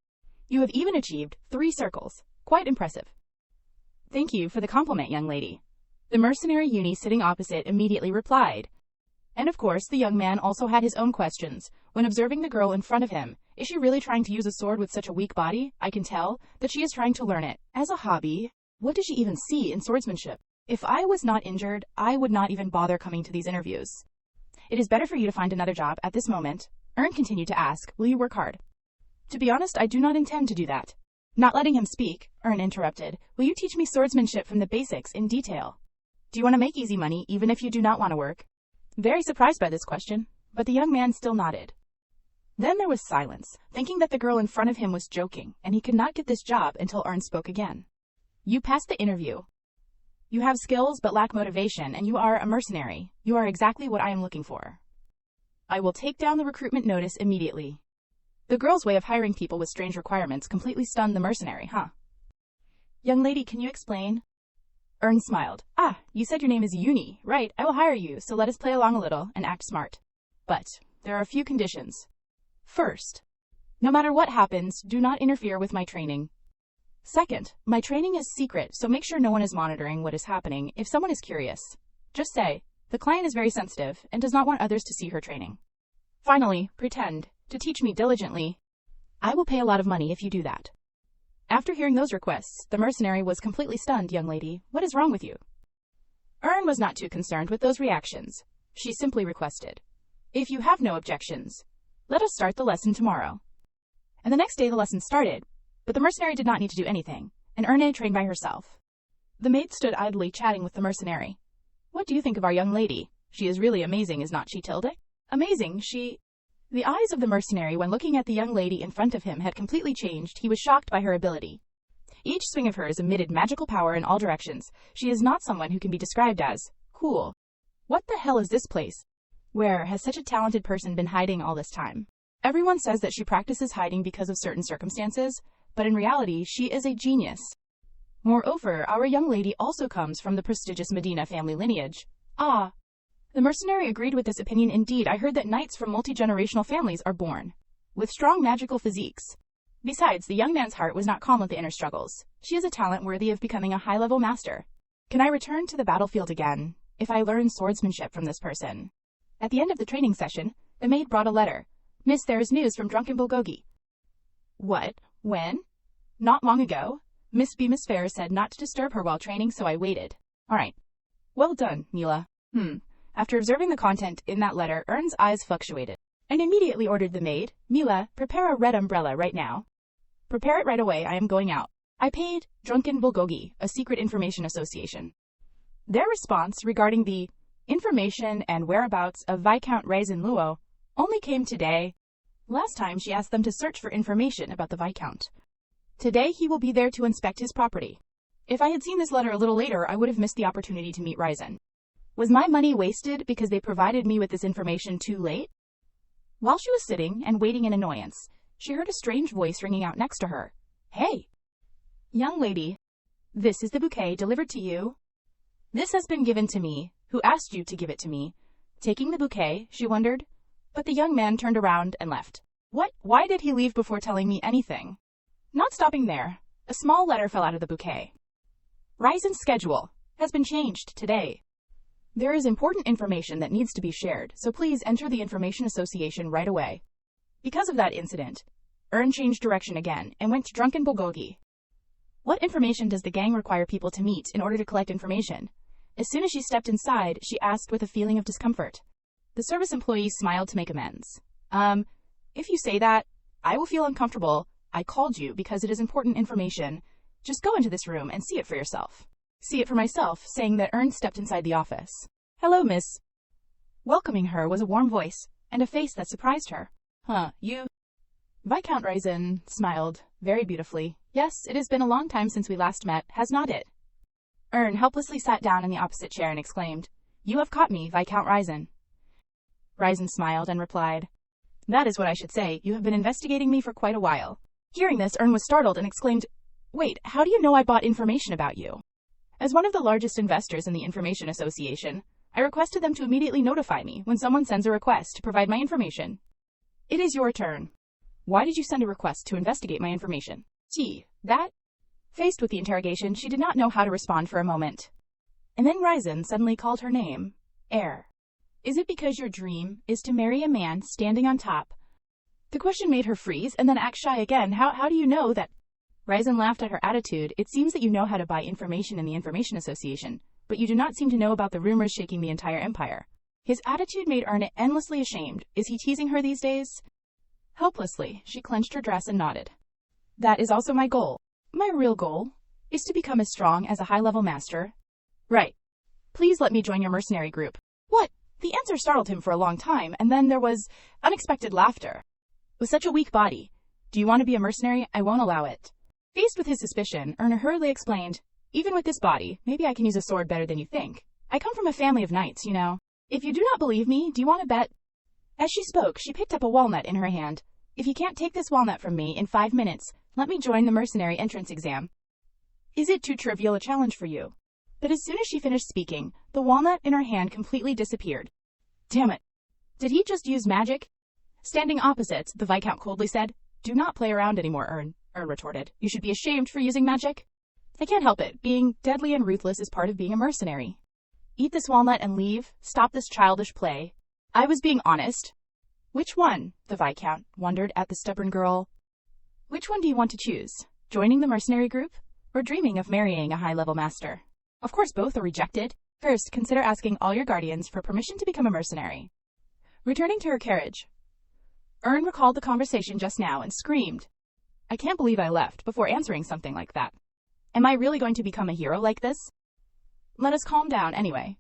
You have even achieved 3 circles. Quite impressive. Thank you for the compliment, young lady. The mercenary Uni sitting opposite immediately replied. And of course, the young man also had his own questions. When observing the girl in front of him, is she really trying to use a sword with such a weak body? I can tell that she is trying to learn it. As a hobby, what does she even see in swordsmanship? If I was not injured, I would not even bother coming to these interviews. It is better for you to find another job at this moment. Ern continued to ask, will you work hard? To be honest, I do not intend to do that. Not letting him speak, Ern interrupted, will you teach me swordsmanship from the basics in detail? Do you want to make easy money even if you do not want to work? Very surprised by this question, but the young man still nodded. Then there was silence, thinking that the girl in front of him was joking, and he could not get this job until Ern spoke again. You passed the interview. You have skills but lack motivation, and you are a mercenary. You are exactly what I am looking for. I will take down the recruitment notice immediately. The girl's way of hiring people with strange requirements completely stunned the mercenary, huh? Young lady, can you explain? Ern smiled. Ah, you said your name is Uni, right? I will hire you, so let us play along a little and act smart. But there are a few conditions. First, no matter what happens, do not interfere with my training. Second, my training is secret, so make sure no one is monitoring what is happening. If someone is curious, just say, the client is very sensitive and does not want others to see her training. Finally, pretend to teach me diligently. I will pay a lot of money if you do that. After hearing those requests, the mercenary was completely stunned. Young lady, what is wrong with you? Ern was not too concerned with those reactions. She simply requested, if you have no objections, let us start the lesson tomorrow. And the next day the lesson started, but the mercenary did not need to do anything, and Erne trained by herself. The maid stood idly chatting with the mercenary. What do you think of our young lady? She is really amazing, is not she, Tilde? Amazing, she... The eyes of the mercenary when looking at the young lady in front of him had completely changed. He was shocked by her ability. Each swing of hers emitted magical power in all directions. She is not someone who can be described as cool. What the hell is this place? Where has such a talented person been hiding all this time? Everyone says that she practices hiding because of certain circumstances, but in reality, she is a genius. Moreover, our young lady also comes from the prestigious Medina family lineage. Ah! The mercenary agreed with this opinion. Indeed, I heard that knights from multi-generational families are born with strong magical physiques. Besides, the young man's heart was not calm with the inner struggles. She is a talent worthy of becoming a high-level master. Can I return to the battlefield again if I learn swordsmanship from this person? At the end of the training session, the maid brought a letter. Miss, there is news from drunken Bulgogi. What? When? Not long ago. Miss Bemis Fair said not to disturb her while training, so I waited. All right. Well done, Mila. After observing the content in that letter, Ern's eyes fluctuated, and immediately ordered the maid, Mila, prepare a red umbrella right now. Prepare it right away, I am going out. I paid Drunken Bulgogi, a secret information association. Their response regarding the information and whereabouts of Viscount Raisin Luo only came today. Last time she asked them to search for information about the Viscount. Today he will be there to inspect his property. If I had seen this letter a little later, I would have missed the opportunity to meet Raisin. Was my money wasted because they provided me with this information too late? While she was sitting and waiting in annoyance, she heard a strange voice ringing out next to her. Hey! Young lady, this is the bouquet delivered to you. This has been given to me. Who asked you to give it to me? Taking the bouquet, she wondered. But the young man turned around and left. What? Why did he leave before telling me anything? Not stopping there, a small letter fell out of the bouquet. Raisin's schedule has been changed today. There is important information that needs to be shared, so please enter the information association right away. Because of that incident, Ern changed direction again and went to Drunken Bulgogi. What information does the gang require people to meet in order to collect information? As soon as she stepped inside, she asked with a feeling of discomfort. The service employee smiled to make amends. If you say that, I will feel uncomfortable. I called you because it is important information. Just go into this room and see it for yourself. See it for myself, saying that Ern stepped inside the office. Hello, miss. Welcoming her was a warm voice and a face that surprised her. You? Viscount Ryzen smiled very beautifully. Yes, it has been a long time since we last met, has not it? Ern helplessly sat down in the opposite chair and exclaimed, You have caught me, Viscount Ryzen. Ryzen smiled and replied, That is what I should say. You have been investigating me for quite a while. Hearing this, Ern was startled and exclaimed, Wait, how do you know I bought information about you? As one of the largest investors in the Information Association, I requested them to immediately notify me when someone sends a request to provide my information. It is your turn. Why did you send a request to investigate my information? That? Faced with the interrogation, she did not know how to respond for a moment. And then Ryzen suddenly called her name, Air. Is it because your dream is to marry a man standing on top? The question made her freeze and then act shy again. How do you know that? Ryzen laughed at her attitude. It seems that you know how to buy information in the Information Association, but you do not seem to know about the rumors shaking the entire empire. His attitude made Erna endlessly ashamed. Is he teasing her these days? Helplessly, she clenched her dress and nodded. That is also my goal. My real goal is to become as strong as a high-level master. Right. Please let me join your mercenary group. What? The answer startled him for a long time, and then there was unexpected laughter. With such a weak body, do you want to be a mercenary? I won't allow it. Faced with his suspicion, Erna hurriedly explained, Even with this body, maybe I can use a sword better than you think. I come from a family of knights, you know. If you do not believe me, do you want to bet? As she spoke, she picked up a walnut in her hand. If you can't take this walnut from me in 5 minutes, let me join the mercenary entrance exam. Is it too trivial a challenge for you? But as soon as she finished speaking, the walnut in her hand completely disappeared. Damn it. Did he just use magic? Standing opposite, the Viscount coldly said, Do not play around anymore, Ern. Ern retorted. You should be ashamed for using magic. I can't help it. Being deadly and ruthless is part of being a mercenary. Eat this walnut and leave. Stop this childish play. I was being honest. Which one? The Viscount wondered at the stubborn girl. Which one do you want to choose? Joining the mercenary group? Or dreaming of marrying a high-level master? Of course both are rejected. First, consider asking all your guardians for permission to become a mercenary. Returning to her carriage, Ern recalled the conversation just now and screamed. I can't believe I left before answering something like that. Am I really going to become a hero like this? Let us calm down anyway.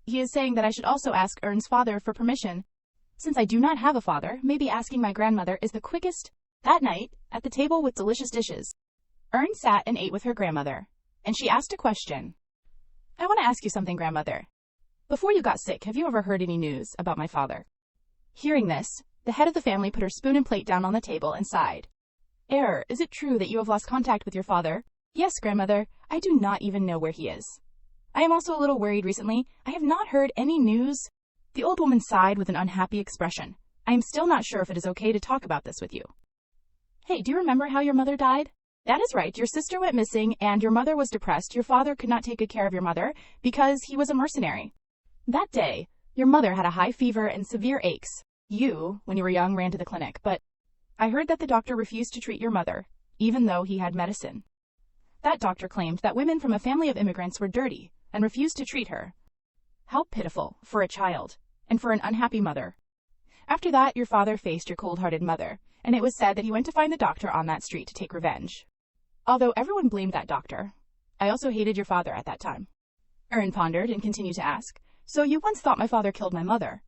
He is saying that I should also ask Ern's father for permission. Since I do not have a father, maybe asking my grandmother is the quickest. That night, at the table with delicious dishes, Ern sat and ate with her grandmother, and she asked a question. I want to ask you something, grandmother. Before you got sick, have you ever heard any news about my father? Hearing this, the head of the family put her spoon and plate down on the table and sighed. Is it true that you have lost contact with your father? Yes, grandmother, I do not even know where he is. I am also a little worried recently. I have not heard any news. The old woman sighed with an unhappy expression. I am still not sure if it is okay to talk about this with you. Hey, do you remember how your mother died? That is right, your sister went missing and your mother was depressed. Your father could not take good care of your mother because he was a mercenary. That day, your mother had a high fever and severe aches. You, when you were young, ran to the clinic, but I heard that the doctor refused to treat your mother, even though he had medicine. That doctor claimed that women from a family of immigrants were dirty and refused to treat her. How pitiful for a child and for an unhappy mother. After that, your father faced your cold-hearted mother, and it was said that he went to find the doctor on that street to take revenge. Although everyone blamed that doctor, I also hated your father at that time. Ern pondered and continued to ask, So you once thought my father killed my mother?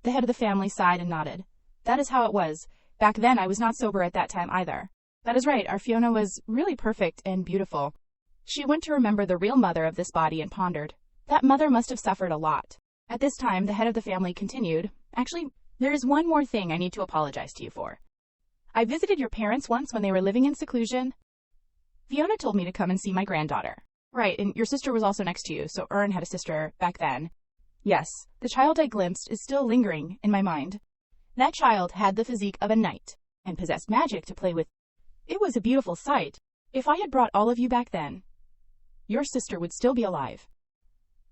The head of the family sighed and nodded. That is how it was. Back then, I was not sober at that time either. That is right, our Fiona was really perfect and beautiful. She went to remember the real mother of this body and pondered. That mother must have suffered a lot. At this time, the head of the family continued, Actually, there is one more thing I need to apologize to you for. I visited your parents once when they were living in seclusion. Fiona told me to come and see my granddaughter. Right, and your sister was also next to you, so Ern had a sister back then. Yes, the child I glimpsed is still lingering in my mind. That child had the physique of a knight, and possessed magic to play with. It was a beautiful sight. If I had brought all of you back then, your sister would still be alive.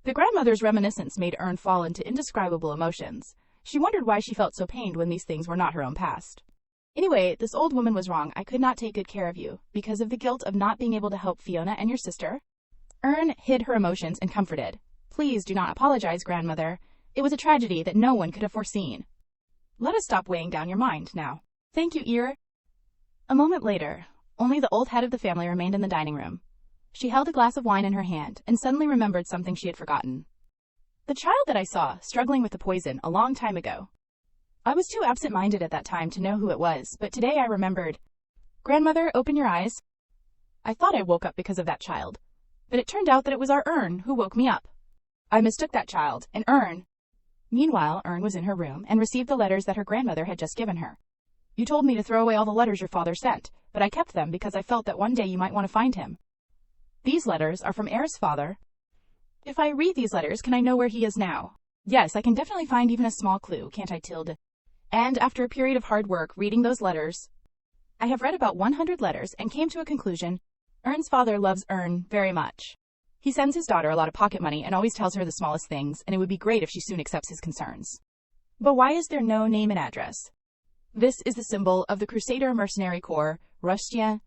The grandmother's reminiscence made Ern fall into indescribable emotions. She wondered why she felt so pained when these things were not her own past. Anyway, this old woman was wrong. I could not take good care of you, because of the guilt of not being able to help Fiona and your sister. Ern hid her emotions and comforted. Please do not apologize, grandmother. It was a tragedy that no one could have foreseen. Let us stop weighing down your mind now. Thank you, Ear. A moment later, only the old head of the family remained in the dining room. She held a glass of wine in her hand and suddenly remembered something she had forgotten. The child that I saw, struggling with the poison a long time ago. I was too absent-minded at that time to know who it was, but today I remembered. Grandmother, open your eyes. I thought I woke up because of that child, but it turned out that it was our Ern who woke me up. I mistook that child, and Ern. Meanwhile, Ern was in her room and received the letters that her grandmother had just given her. You told me to throw away all the letters your father sent, but I kept them because I felt that one day you might want to find him. These letters are from Air's father. If I read these letters, can I know where he is now? Yes, I can definitely find even a small clue, can't I, Tilde? And after a period of hard work reading those letters, I have read about 100 letters and came to a conclusion. Ern's father loves Ern very much. He sends his daughter a lot of pocket money and always tells her the smallest things, and it would be great if she soon accepts his concerns. But why is there no name and address? This is the symbol of the Crusader Mercenary Corps, Rustia.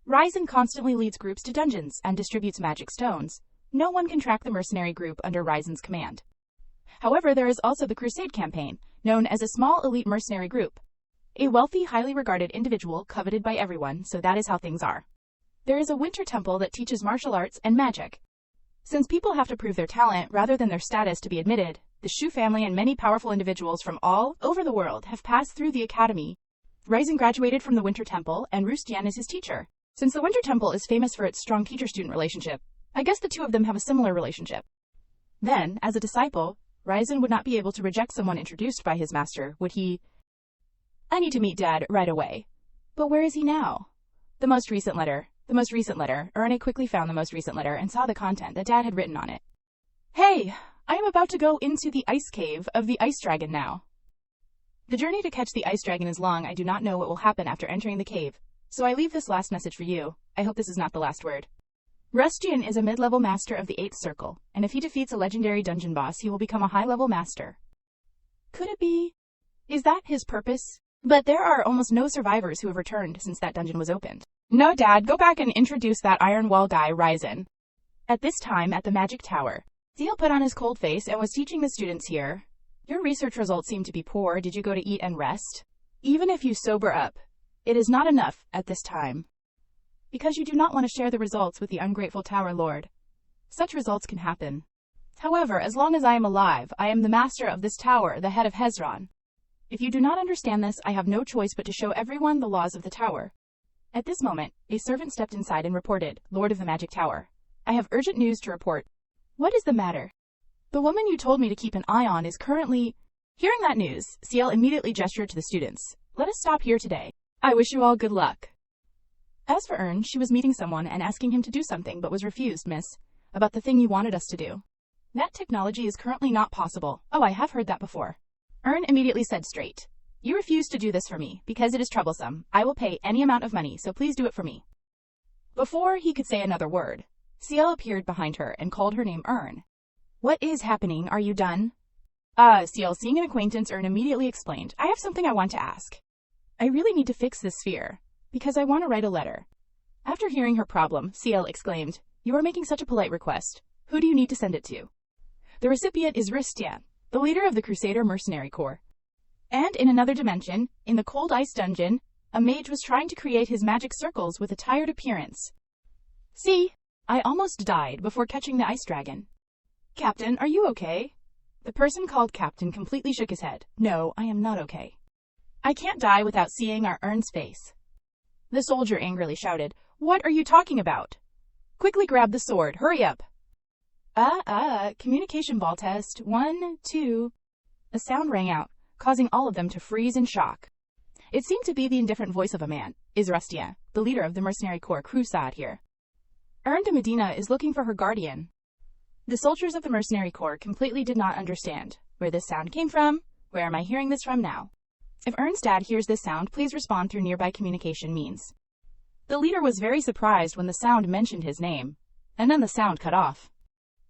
Ryzen constantly leads groups to dungeons and distributes magic stones. No one can track the mercenary group under Ryzen's command. However, there is also the Crusade campaign, known as a small elite mercenary group. A wealthy, highly regarded individual coveted by everyone, so that is how things are. There is a winter temple that teaches martial arts and magic. Since people have to prove their talent rather than their status to be admitted, the Shu family and many powerful individuals from all over the world have passed through the academy. Ryzen graduated from the Winter Temple, and Rustian is his teacher. Since the Winter Temple is famous for its strong teacher-student relationship, I guess the two of them have a similar relationship. Then, as a disciple, Ryzen would not be able to reject someone introduced by his master, would he? I need to meet Dad right away. But where is he now? The most recent letter. Erne quickly found the most recent letter and saw the content that Dad had written on it. Hey, I am about to go into the ice cave of the ice dragon now. The journey to catch the ice dragon is long. I do not know what will happen after entering the cave, so I leave this last message for you. I hope this is not the last word. Rustian is a mid-level master of the 8th circle, and if he defeats a legendary dungeon boss, he will become a high-level master. Could it be? Is that his purpose? But there are almost no survivors who have returned since that dungeon was opened. No, Dad, go back and introduce that Iron Wall guy, Ryzen. At this time, at the Magic Tower, Seal put on his cold face and was teaching the students here. Your research results seem to be poor. Did you go to eat and rest? Even if you sober up, it is not enough at this time. Because you do not want to share the results with the ungrateful Tower Lord. Such results can happen. However, as long as I am alive, I am the master of this tower, the head of Hezron. If you do not understand this, I have no choice but to show everyone the laws of the tower. At this moment, a servant stepped inside and reported, Lord of the Magic Tower. I have urgent news to report. What is the matter? The woman you told me to keep an eye on is currently... Hearing that news, Ciel immediately gestured to the students. Let us stop here today. I wish you all good luck. As for Ern, she was meeting someone and asking him to do something but was refused, miss. About the thing you wanted us to do. That technology is currently not possible. Oh, I have heard that before. Ern immediately said straight. You refuse to do this for me, because it is troublesome. I will pay any amount of money, so please do it for me. Before he could say another word, Ciel appeared behind her and called her name Ern. What is happening? Are you done? Ciel, seeing an acquaintance, Ern immediately explained. I have something I want to ask. I really need to fix this sphere, because I want to write a letter. After hearing her problem, Ciel exclaimed, You are making such a polite request. Who do you need to send it to? The recipient is Ristian, the leader of the Crusader Mercenary Corps. And in another dimension, in the cold ice dungeon, a mage was trying to create his magic circles with a tired appearance. See, I almost died before catching the ice dragon. Captain, are you okay? The person called Captain completely shook his head. No, I am not okay. I can't die without seeing our Ern's face. The soldier angrily shouted, What are you talking about? Quickly grab the sword, hurry up. Communication ball test, 1, 2. A sound rang out, causing all of them to freeze in shock. It seemed to be the indifferent voice of a man. Is Rustia, the leader of the Mercenary Corps Crusade, here? Ern de Medina is looking for her guardian. The soldiers of the Mercenary Corps completely did not understand where this sound came from. Where am I hearing this from now? If Ern's dad hears this sound, please respond through nearby communication means. The leader was very surprised when the sound mentioned his name, and then the sound cut off.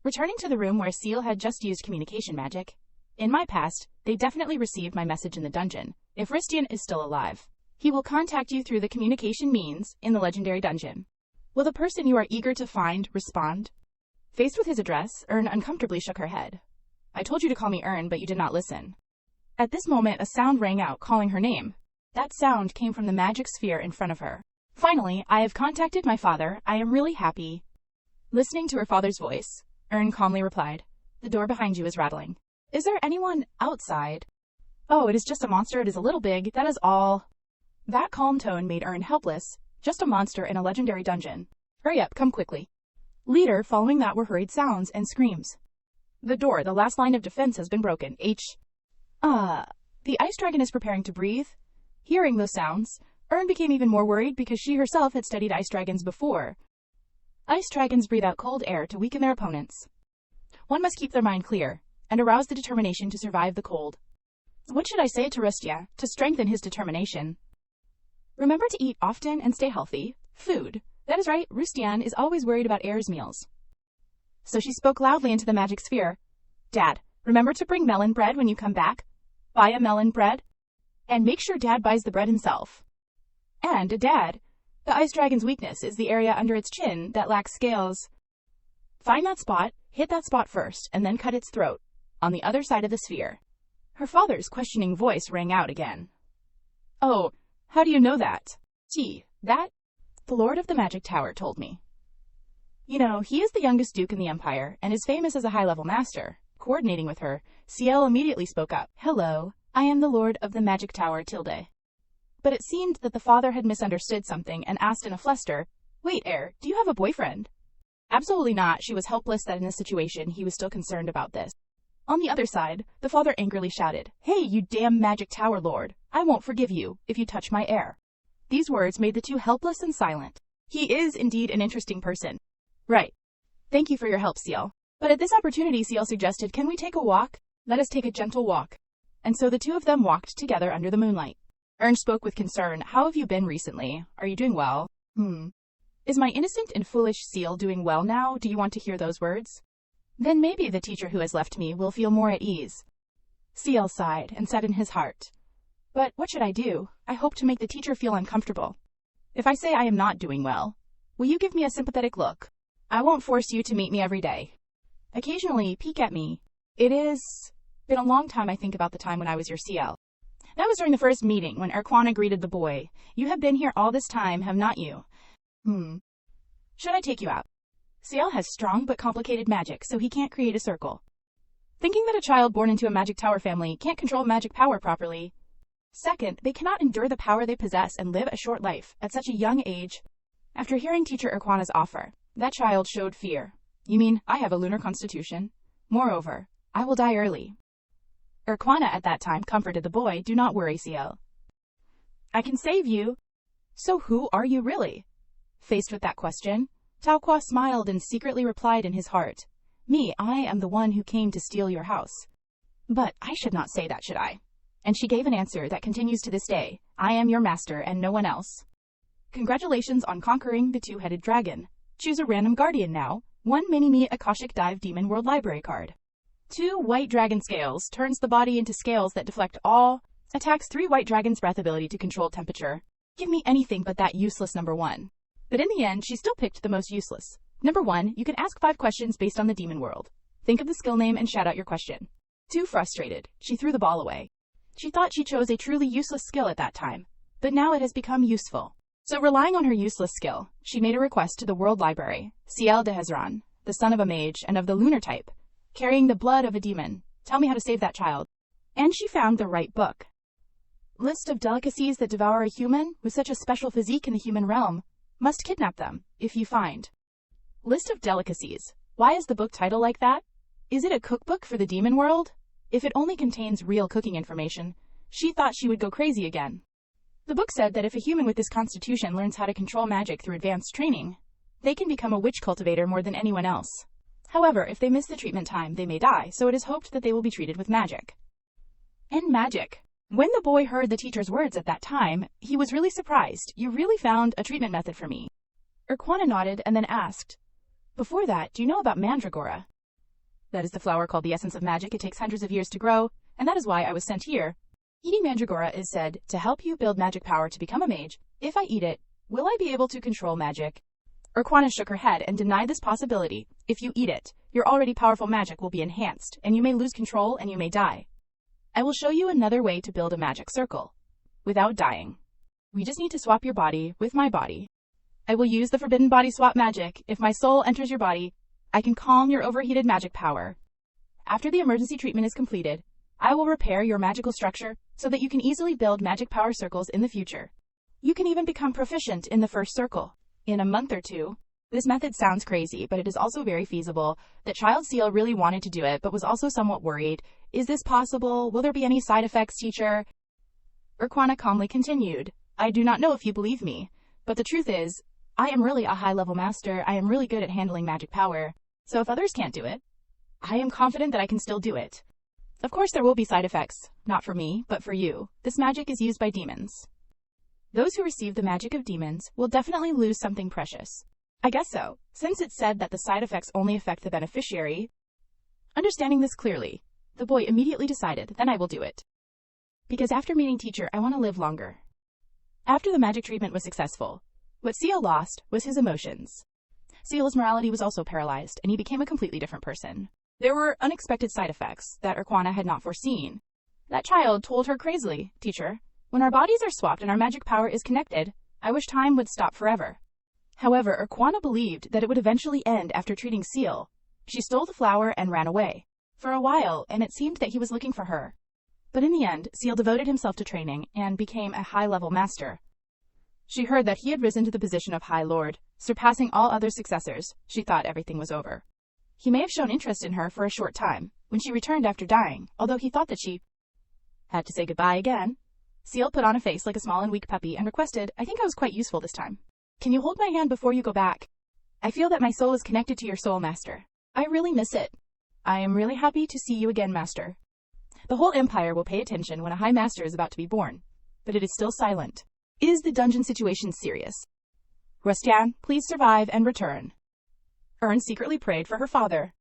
Returning to the room where Ciel had just used communication magic. In my past, they definitely received my message in the dungeon. If Ristian is still alive, he will contact you through the communication means in the legendary dungeon. Will the person you are eager to find respond? Faced with his address, Ern uncomfortably shook her head. I told you to call me Ern, but you did not listen. At this moment, a sound rang out, calling her name. That sound came from the magic sphere in front of her. Finally, I have contacted my father. I am really happy. Listening to her father's voice, Ern calmly replied, the door behind you is rattling. Is there anyone outside? Oh, it is just a monster. It is a little big. That is all. That calm tone made Ern helpless. Just a monster in a legendary dungeon. Hurry up, come quickly. Later, following that were hurried sounds and screams. The door, the last line of defense, has been broken. The ice dragon is preparing to breathe. Hearing those sounds, Ern became even more worried because she herself had studied ice dragons before. Ice dragons breathe out cold air to weaken their opponents. One must keep their mind clear and arouse the determination to survive the cold. What should I say to Rustia to strengthen his determination? Remember to eat often and stay healthy. Food. That is right, Rustian is always worried about Air's meals. So she spoke loudly into the magic sphere. Dad, remember to bring melon bread when you come back. Buy a melon bread. And make sure Dad buys the bread himself. And, Dad, the ice dragon's weakness is the area under its chin that lacks scales. Find that spot, hit that spot first, and then cut its throat, on the other side of the sphere. Her father's questioning voice rang out again. Oh, how do you know that? That? The Lord of the Magic Tower told me. You know, he is the youngest duke in the Empire, and is famous as a high-level master. Coordinating with her, Ciel immediately spoke up. Hello, I am the Lord of the Magic Tower, Tilde. But it seemed that the father had misunderstood something and asked in a fluster, Wait, Air, do you have a boyfriend? Absolutely not. She was helpless that in this situation he was still concerned about this. On the other side, the father angrily shouted, Hey, you damn Magic Tower Lord! I won't forgive you if you touch my heir. These words made the two helpless and silent. He is indeed an interesting person. Right. Thank you for your help, Ciel. But at this opportunity, Ciel suggested, Can we take a walk? Let us take a gentle walk. And so the two of them walked together under the moonlight. Ern spoke with concern. How have you been recently? Are you doing well? Is my innocent and foolish Ciel doing well now? Do you want to hear those words? Then maybe the teacher who has left me will feel more at ease. Ciel sighed and said in his heart, But what should I do? I hope to make the teacher feel uncomfortable. If I say I am not doing well, will you give me a sympathetic look? I won't force you to meet me every day. Occasionally, peek at me. It has been a long time I think about the time when I was your Ciel. That was during the first meeting when Erquana greeted the boy. You have been here all this time, have not you? Should I take you out? Ciel has strong but complicated magic, so he can't create a circle. Thinking that a child born into a magic tower family can't control magic power properly. Second, they cannot endure the power they possess and live a short life at such a young age. After hearing teacher Erquana's offer, that child showed fear. You mean, I have a lunar constitution? Moreover, I will die early. Erquana at that time comforted the boy. Do not worry, Ciel. I can save you. So who are you really? Faced with that question, Taoqua smiled and secretly replied in his heart, Me, I am the one who came to steal your house. But I should not say that, should I? And she gave an answer that continues to this day. I am your master and no one else. Congratulations on conquering the two-headed dragon. Choose a random guardian now. 1 Mini-Me Akashic Dive Demon World Library card. 2 White Dragon Scales turns the body into scales that deflect all attacks. 3 White Dragon's Breath ability to control temperature. Give me anything but that useless number 1. But in the end, she still picked the most useless. Number 1, you can ask 5 questions based on the demon world. Think of the skill name and shout out your question. Too frustrated, she threw the ball away. She thought she chose a truly useless skill at that time, but now it has become useful. So relying on her useless skill, she made a request to the World Library, Ciel de Hezron, the son of a mage and of the lunar type, carrying the blood of a demon. Tell me how to save that child. And she found the right book. List of delicacies that devour a human with such a special physique in the human realm. Must kidnap them, if you find. List of delicacies. Why is the book title like that? Is it a cookbook for the demon world? If it only contains real cooking information, she thought she would go crazy again. The book said that if a human with this constitution learns how to control magic through advanced training, they can become a witch cultivator more than anyone else. However, if they miss the treatment time, they may die, so it is hoped that they will be treated with magic. And magic. When the boy heard the teacher's words at that time, he was really surprised. You really found a treatment method for me. Erquana nodded and then asked, Before that, do you know about mandragora? That is the flower called the essence of magic. It takes hundreds of years to grow, and that is why I was sent here. Eating mandragora is said to help you build magic power to become a mage. If I eat it, will I be able to control magic? Erquana shook her head and denied this possibility. If you eat it, your already powerful magic will be enhanced, and you may lose control and you may die. I will show you another way to build a magic circle without dying. We just need to swap your body with my body. I will use the forbidden body swap magic. If my soul enters your body, I can calm your overheated magic power. After the emergency treatment is completed, I will repair your magical structure so that you can easily build magic power circles in the future. You can even become proficient in the first circle in a month or two. This method sounds crazy, but it is also very feasible. That child seal really wanted to do it, but was also somewhat worried. Is this possible? Will there be any side effects, teacher? Urquana calmly continued. I do not know if you believe me, but the truth is, I am really a high-level master. I am really good at handling magic power. So if others can't do it, I am confident that I can still do it. Of course there will be side effects, not for me, but for you. This magic is used by demons. Those who receive the magic of demons will definitely lose something precious. I guess so, since it said that the side effects only affect the beneficiary. Understanding this clearly, the boy immediately decided, then I will do it. Because after meeting teacher, I want to live longer. After the magic treatment was successful, what Seal lost was his emotions. Seal's morality was also paralyzed, and he became a completely different person. There were unexpected side effects that Urquana had not foreseen. That child told her crazily, Teacher, when our bodies are swapped and our magic power is connected, I wish time would stop forever. However, Urquana believed that it would eventually end after treating Seal. She stole the flower and ran away. For a while, and it seemed that he was looking for her. But in the end, Seal devoted himself to training and became a high-level master. She heard that he had risen to the position of High Lord, surpassing all other successors. She thought everything was over. He may have shown interest in her for a short time, when she returned after dying, although he thought that she had to say goodbye again. Seal put on a face like a small and weak puppy and requested, I think I was quite useful this time. Can you hold my hand before you go back? I feel that my soul is connected to your soul, Master. I really miss it. I am really happy to see you again, Master. The whole empire will pay attention when a High Master is about to be born, but it is still silent. Is the dungeon situation serious? Rustian, please survive and return. Ern secretly prayed for her father.